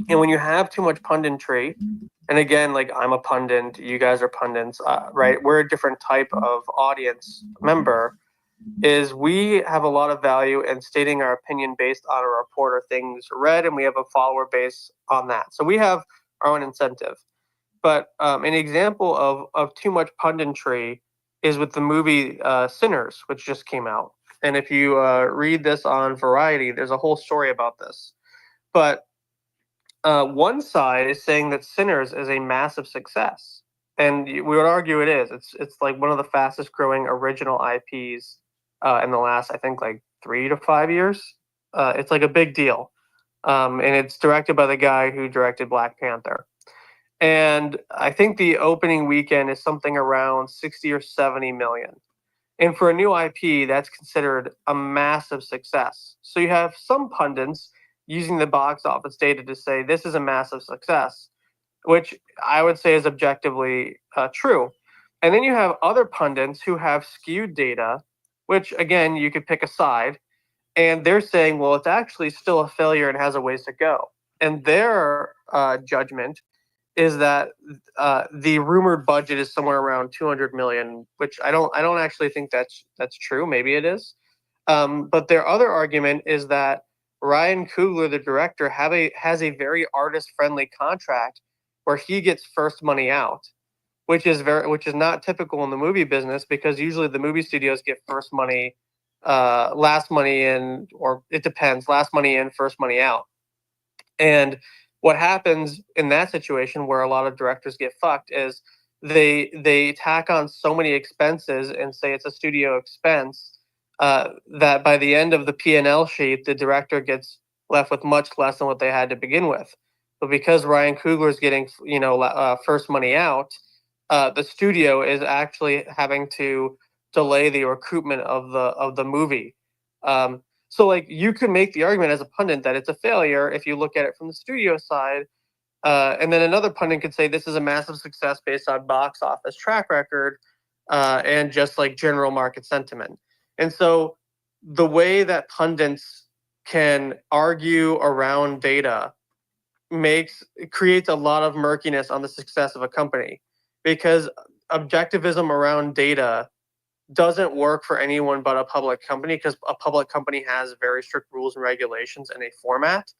And when you have too much punditry, and again, like I'm a pundit, you guys are pundits, right? We're a different type of audience member, is we have a lot of value in stating our opinion based on a report or things read, and we have a follower base on that. So we have our own incentive. But an example of too much punditry is with the movie Sinners, which just came out. And if you read this on Variety, there's a whole story about this. But one side is saying that Sinners is a massive success, and we would argue it is. It's like one of the fastest growing original IPs in the last, I think, like 3 to 5 years. It's like a big deal, and it's directed by the guy who directed Black Panther. And I think the opening weekend is something around 60 or 70 million. And for a new IP, that's considered a massive success. So you have some pundits using the box office data to say this is a massive success, which I would say is objectively true. And then you have other pundits who have skewed data, which again, you could pick a side, and they're saying, well, it's actually still a failure and has a ways to go. And their judgment is that the rumored budget is somewhere around 200 million, which I don't actually think that's true. Maybe it is. But their other argument is that Ryan Coogler, the director, has a very artist-friendly contract where he gets first money out, which is not typical in the movie business, because usually the movie studios get first money, last money in, or it depends, last money in, first money out. And what happens in that situation where a lot of directors get fucked is they tack on so many expenses and say it's a studio expense that by the end of the P&L sheet, the director gets left with much less than what they had to begin with. But because Ryan Coogler is getting first money out, the studio is actually having to delay the recruitment of the movie. So like you could make the argument as a pundit that it's a failure if you look at it from the studio side. And then another pundit could say this is a massive success based on box office track record and just like general market sentiment. And so the way that pundits can argue around data creates a lot of murkiness on the success of a company, because objectivism around data doesn't work for anyone but a public company, because a public company has very strict rules and regulations and a format.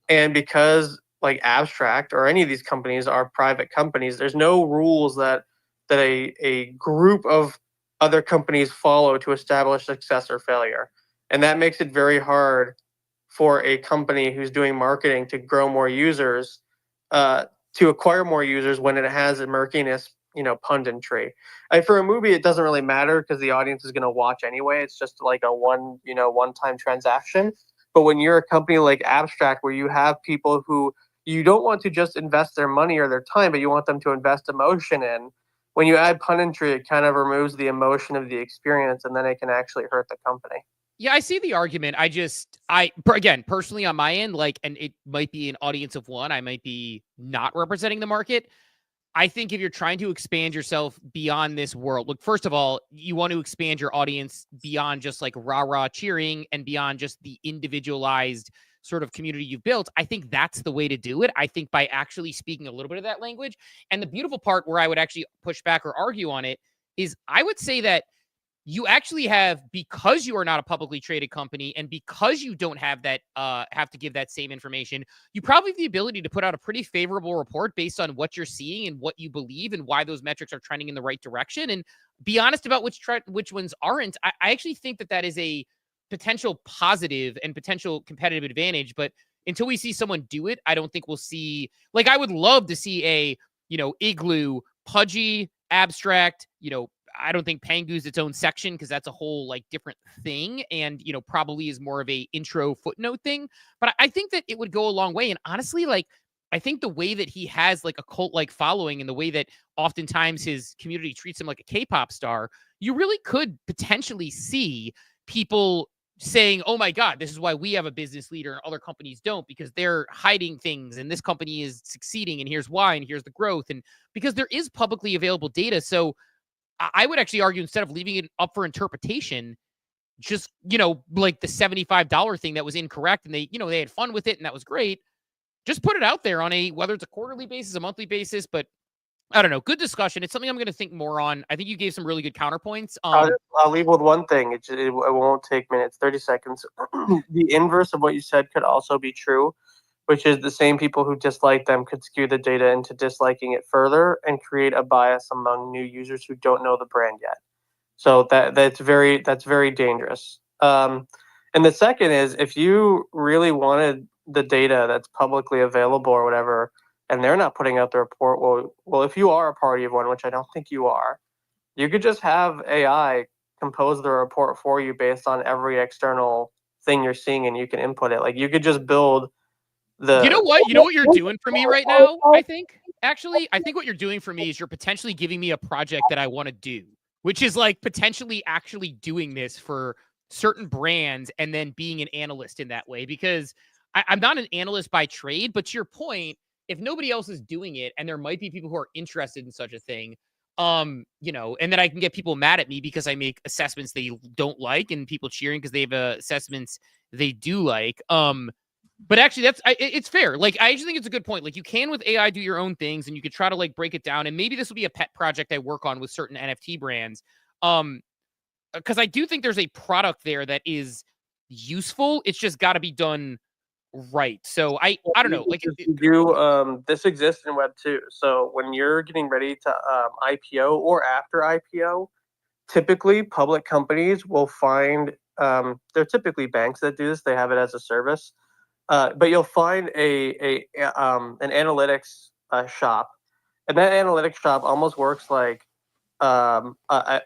And because like Abstract or any of these companies are private companies, there's no rules that a group of other companies follow to establish success or failure. And that makes it very hard for a company who's doing marketing to grow more users, to acquire more users when it has a murkiness, punditry. For a movie, it doesn't really matter because the audience is going to watch anyway. It's just like a one-time transaction. But when you're a company like Abstract, where you have people who you don't want to just invest their money or their time, but you want them to invest emotion in, when you add punditry, it kind of removes the emotion of the experience, and then it can actually hurt the company. Yeah, I see the argument. Again, personally on my end, and it might be an audience of one, I might be not representing the market. I think if you're trying to expand yourself beyond this world, look, first of all, you want to expand your audience beyond just like rah-rah cheering and beyond just the individualized sort of community you've built. I think that's the way to do it. I think by actually speaking a little bit of that language. And the beautiful part where I would actually push back or argue on it is I would say that you actually have, because you are not a publicly traded company and because you don't have that, have to give that same information, you probably have the ability to put out a pretty favorable report based on what you're seeing and what you believe and why those metrics are trending in the right direction, and be honest about which ones aren't. I actually think that is a potential positive and potential competitive advantage, but until we see someone do it, I don't think we'll see, I would love to see a, Igloo, Pudgy, Abstract, I don't think Pangu's its own section because that's a whole different thing, and probably is more of a intro footnote thing. But I think that it would go a long way. And honestly, I think the way that he has a cult following and the way that oftentimes his community treats him like a K-pop star, you really could potentially see people saying, oh my God, this is why we have a business leader and other companies don't, because they're hiding things and this company is succeeding and here's why and here's the growth. And because there is publicly available data. So I would actually argue, instead of leaving it up for interpretation, just, like the $75 thing that was incorrect and they had fun with it and that was great. Just put it out there on whether it's a quarterly basis, a monthly basis, but I don't know. Good discussion. It's something I'm going to think more on. I think you gave some really good counterpoints. I'll leave with one thing. It won't take minutes, 30 seconds. The inverse of what you said could also be true, which is the same people who dislike them could skew the data into disliking it further and create a bias among new users who don't know the brand yet. So that's very dangerous. And the second is, if you really wanted the data that's publicly available or whatever, and they're not putting out the report, well, if you are a party of one, which I don't think you are, you could just have AI compose the report for you based on every external thing you're seeing, and you can input it. Like, you could just build the. You know what you're doing for me right now? I think what you're doing for me is you're potentially giving me a project that I want to do, which is like potentially actually doing this for certain brands and then being an analyst in that way, because I'm not an analyst by trade. But to your point, if nobody else is doing it, and there might be people who are interested in such a thing, and then I can get people mad at me because I make assessments they don't like and people cheering because they have assessments they do like. But actually it's fair. Like, I actually think it's a good point. Like, you can with AI do your own things and you could try to like break it down. And maybe this will be a pet project I work on with certain NFT brands. Because I do think there's a product there that is useful. It's just got to be done right. So I don't know. Like, this exists in Web 2. So when you're getting ready to IPO or after IPO, typically public companies will find they're typically banks that do this. They have it as a service, but you'll find an analytics shop, and that analytics shop almost works like a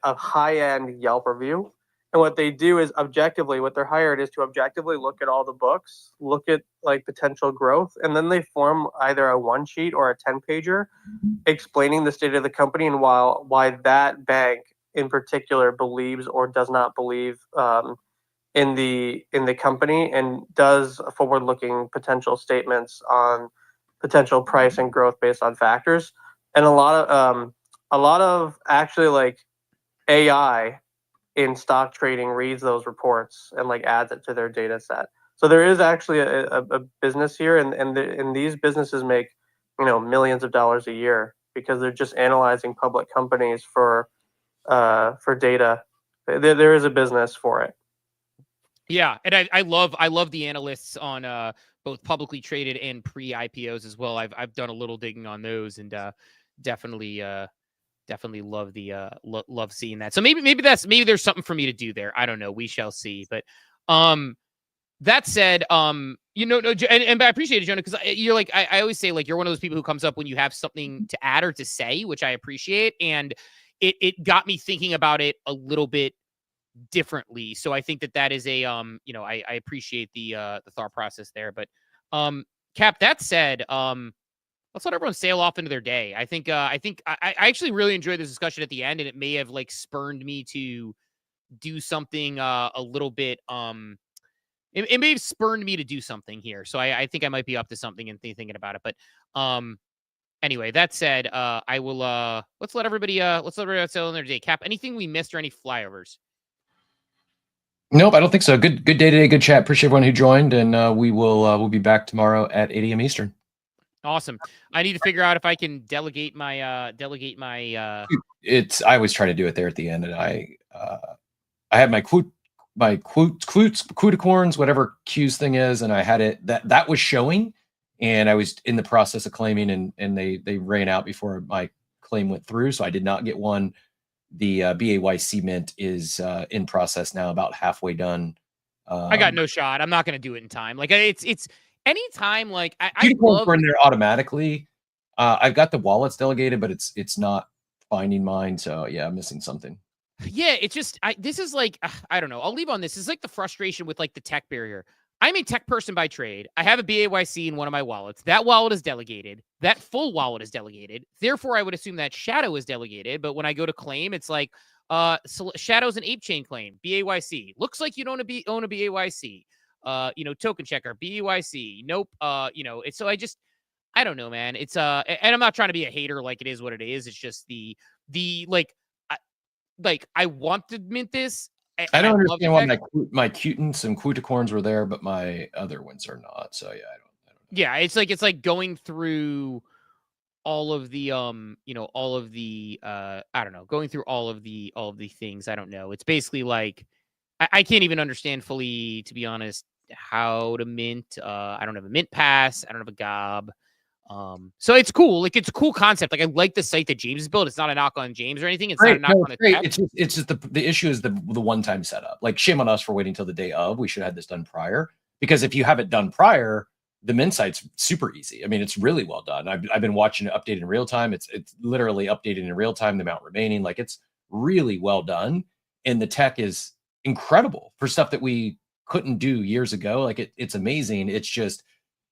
high-end Yelp review. And what they do is what they're hired is to objectively look at all the books, look at like potential growth, and then they form either a one sheet or a 10-pager explaining the state of the company and why that bank in particular believes or does not believe in the company, and does forward-looking potential statements on potential price and growth based on factors. And a lot of actually like AI in stock trading reads those reports and like adds it to their data set. So there is actually a business here, and these businesses make millions of dollars a year because they're just analyzing public companies for data. There is a business for it. Yeah, and I love the analysts on both publicly traded and pre-IPOs as well. I've done a little digging on those, and definitely love love seeing that. So maybe there's something for me to do there. I don't know. We shall see. But that said, and I appreciate it, Jonah, because you're like, I always say, like, you're one of those people who comes up when you have something to add or to say, which I appreciate. And it got me thinking about it a little bit differently. So I think that is a I appreciate the thought process there. But Cap, that said, let's let everyone sail off into their day. I think I actually really enjoyed this discussion at the end, and it may have like spurned me to do something a little bit. It may have spurned me to do something here. So I think I might be up to something and thinking about it. But anyway, that said, I will let's let everybody sail in their day. Cap, anything we missed or any flyovers? Nope, I don't think so. Good day today. Good chat. Appreciate everyone who joined, and we'll be back tomorrow at 8 a.m. Eastern. Awesome. I need to figure out if I can delegate my I always try to do it there at the end, and I had my Quuticorns, whatever Q's thing is, and I had it that was showing, and I was in the process of claiming, and they ran out before my claim went through, so I did not get one. The BAYC mint is in process now, about halfway done. I got no shot. I'm not going to do it in time. Like, it's anytime. Like, I love in there automatically. I've got the wallets delegated, but it's not finding mine. So yeah, I'm missing something. Yeah, it's just this is like I don't know. I'll leave on this. It's like the frustration with like the tech barrier. I'm a tech person by trade. I have a BAYC in one of my wallets. That wallet is delegated. That full wallet is delegated. Therefore, I would assume that Shadow is delegated. But when I go to claim, it's like Shadow's an ape chain claim. BAYC. Looks like you don't own a BAYC. Token checker. BAYC. Nope. It's so I don't know, man. It's and I'm not trying to be a hater. Like, it is what it is. It's just I want to mint this. I don't understand why my Qtons and Quuticorns were there, but my other ones are not. So yeah, I don't know. Yeah, it's like going through all of the going through all of the things. I don't know. It's basically like I can't even understand fully, to be honest, how to mint. I don't have a mint pass. I don't have a gob. So it's cool. Like, it's a cool concept. Like, I like the site that James has built. It's not a knock on James or anything. It's not a knock on the tech. It's just the issue is the one-time setup. Like, shame on us for waiting till the day of. We should have had this done prior, because if you have it done prior, the mint site's super easy. I mean, it's really well done. I've been watching it updated in real time. It's literally updated in real time, the amount remaining. Like, it's really well done. And the tech is incredible for stuff that we couldn't do years ago. Like, it's amazing. It's just,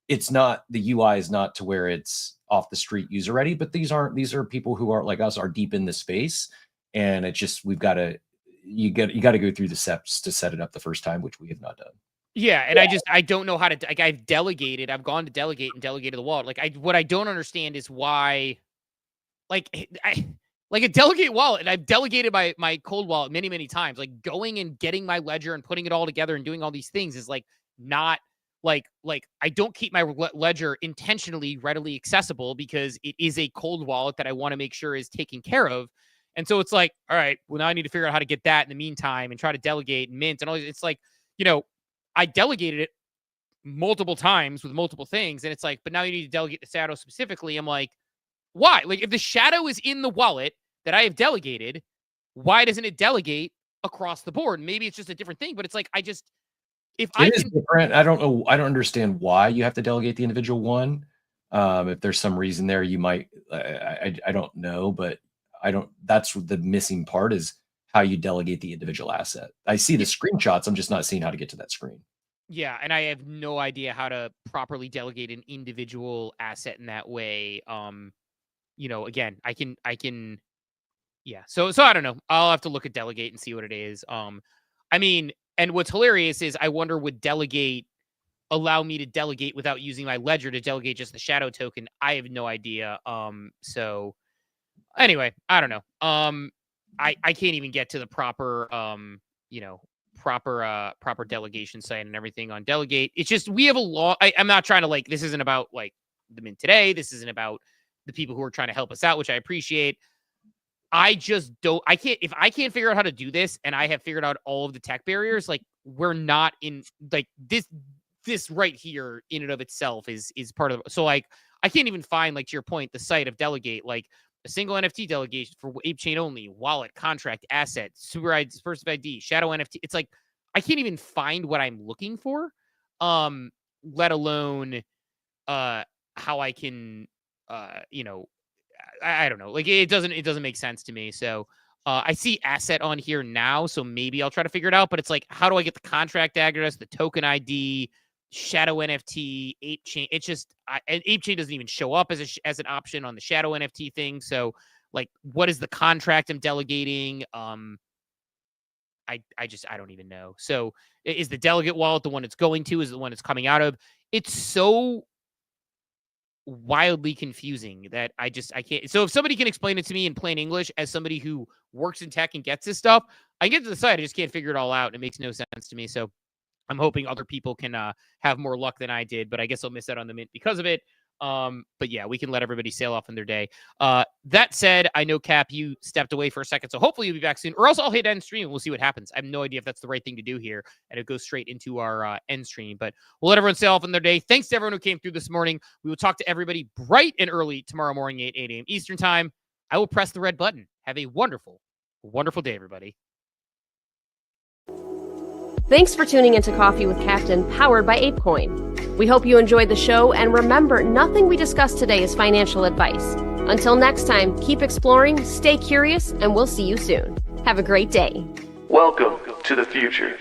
it's not, the UI is not to where it's off the street user ready, but these are people who are like us, are deep in the space. And it's just, you got to go through the steps to set it up the first time, which we have not done. Yeah. And I don't know how to, like, I've gone to delegate and delegated the wallet. Like, what I don't understand is why, like a delegate wallet, and I've delegated my cold wallet many, many times, like going and getting my ledger and putting it all together and doing all these things is like not, like I don't keep my ledger intentionally readily accessible because it is a cold wallet that I want to make sure is taken care of. And so it's like, all right, well, now I need to figure out how to get that in the meantime and try to delegate and mint and all. It's like, I delegated it multiple times with multiple things. And it's like, but now you need to delegate the Shadow specifically. I'm like, why? Like, if the Shadow is in the wallet that I have delegated, why doesn't it delegate across the board? Maybe it's just a different thing, but it's like, it is different. I don't know. I don't understand why you have to delegate the individual one. If there's some reason there, you might. I don't know, but I don't. That's the missing part, is how you delegate the individual asset. I see the screenshots. I'm just not seeing how to get to that screen. Yeah, and I have no idea how to properly delegate an individual asset in that way. Again, I can. Yeah. So I don't know. I'll have to look at delegate and see what it is. And what's hilarious is I wonder, would delegate allow me to delegate without using my ledger to delegate just the Shadow token? I have no idea. So anyway, I don't know. I can't even get to the proper, proper delegation site and everything on delegate. It's just, we have a law. I'm not trying to, this isn't about like the mint today. This isn't about the people who are trying to help us out, which I appreciate. If I can't figure out how to do this and I have figured out all of the tech barriers, like, we're not in, like, this right here in and of itself is part of, so like, I can't even find, like, to your point, the site of delegate, like a single NFT delegation for ape chain only, wallet, contract, asset, super ID, first ID, Shadow NFT. It's like, I can't even find what I'm looking for. Let alone, how I can, I don't know. Like, it doesn't make sense to me. So I see asset on here now, so maybe I'll try to figure it out. But it's like, how do I get the contract address, the token ID, Shadow NFT, ape chain? It's just, ape chain doesn't even show up as an option on the Shadow NFT thing. So, like, what is the contract I'm delegating? I don't even know. So is the delegate wallet the one it's going to? Is the one it's coming out of? It's so wildly confusing that I can't. So if somebody can explain it to me in plain English, as somebody who works in tech and gets this stuff, I get to the site, I just can't figure it all out. It makes no sense to me. So I'm hoping other people can have more luck than I did, but I guess I'll miss out on the mint because of it. But yeah, we can let everybody sail off in their day. That said, I know, Cap, you stepped away for a second, so hopefully you'll be back soon, or else I'll hit end stream and we'll see what happens. I have no idea if that's the right thing to do here, and it goes straight into our end stream, but we'll let everyone sail off in their day. Thanks to everyone who came through this morning. We will talk to everybody bright and early tomorrow morning at 8 a.m. Eastern time. I will press the red button. Have a wonderful, wonderful day, everybody. Thanks for tuning into Coffee with Captain, powered by ApeCoin. We hope you enjoyed the show, and remember, nothing we discussed today is financial advice. Until next time, keep exploring, stay curious, and we'll see you soon. Have a great day. Welcome to the future.